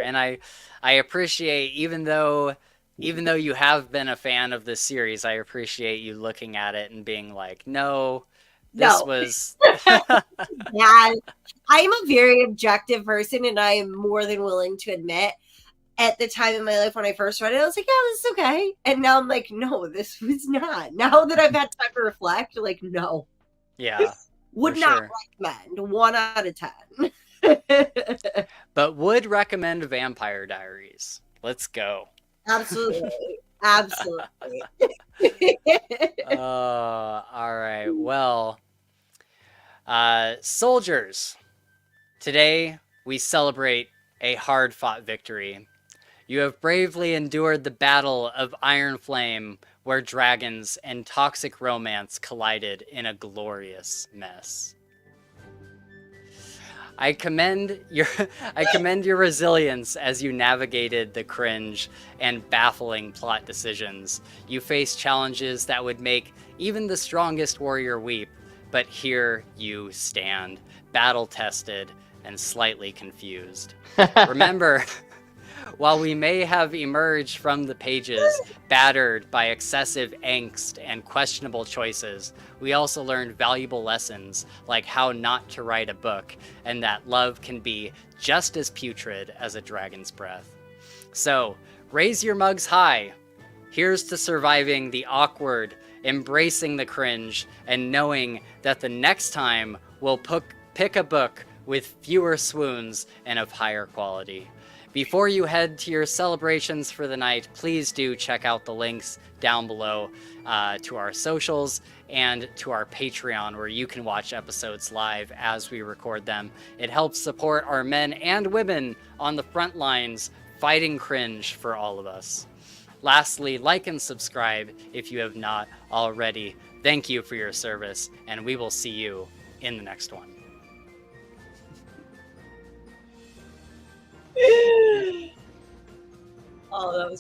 And I appreciate, even though you have been a fan of this series, I appreciate you looking at it and being like, no, this was. Yeah, I'm a very objective person, and I am more than willing to admit. At the time in my life when I first read it, I was like, yeah, this is okay. And now I'm like, no, this was not. Now that I've had time to reflect, like, no. Yeah. Would not recommend. 1 out of 10. But would recommend Vampire Diaries. Let's go. Absolutely. Absolutely. All right. Well, soldiers, today we celebrate a hard-fought victory. You have bravely endured the battle of Iron Flame, where dragons and toxic romance collided in a glorious mess. I commend your resilience as you navigated the cringe and baffling plot decisions. You faced challenges that would make even the strongest warrior weep, but here you stand, battle-tested and slightly confused. Remember, while we may have emerged from the pages battered by excessive angst and questionable choices, we also learned valuable lessons like how not to write a book and that love can be just as putrid as a dragon's breath. So, raise your mugs high. Here's to surviving the awkward, embracing the cringe, and knowing that the next time we'll pick a book with fewer swoons and of higher quality. Before you head to your celebrations for the night, please do check out the links down below to our socials and to our Patreon, where you can watch episodes live as we record them. It helps support our men and women on the front lines fighting cringe for all of us. Lastly, like and subscribe if you have not already. Thank you for your service, and we will see you in the next one. Oh, that was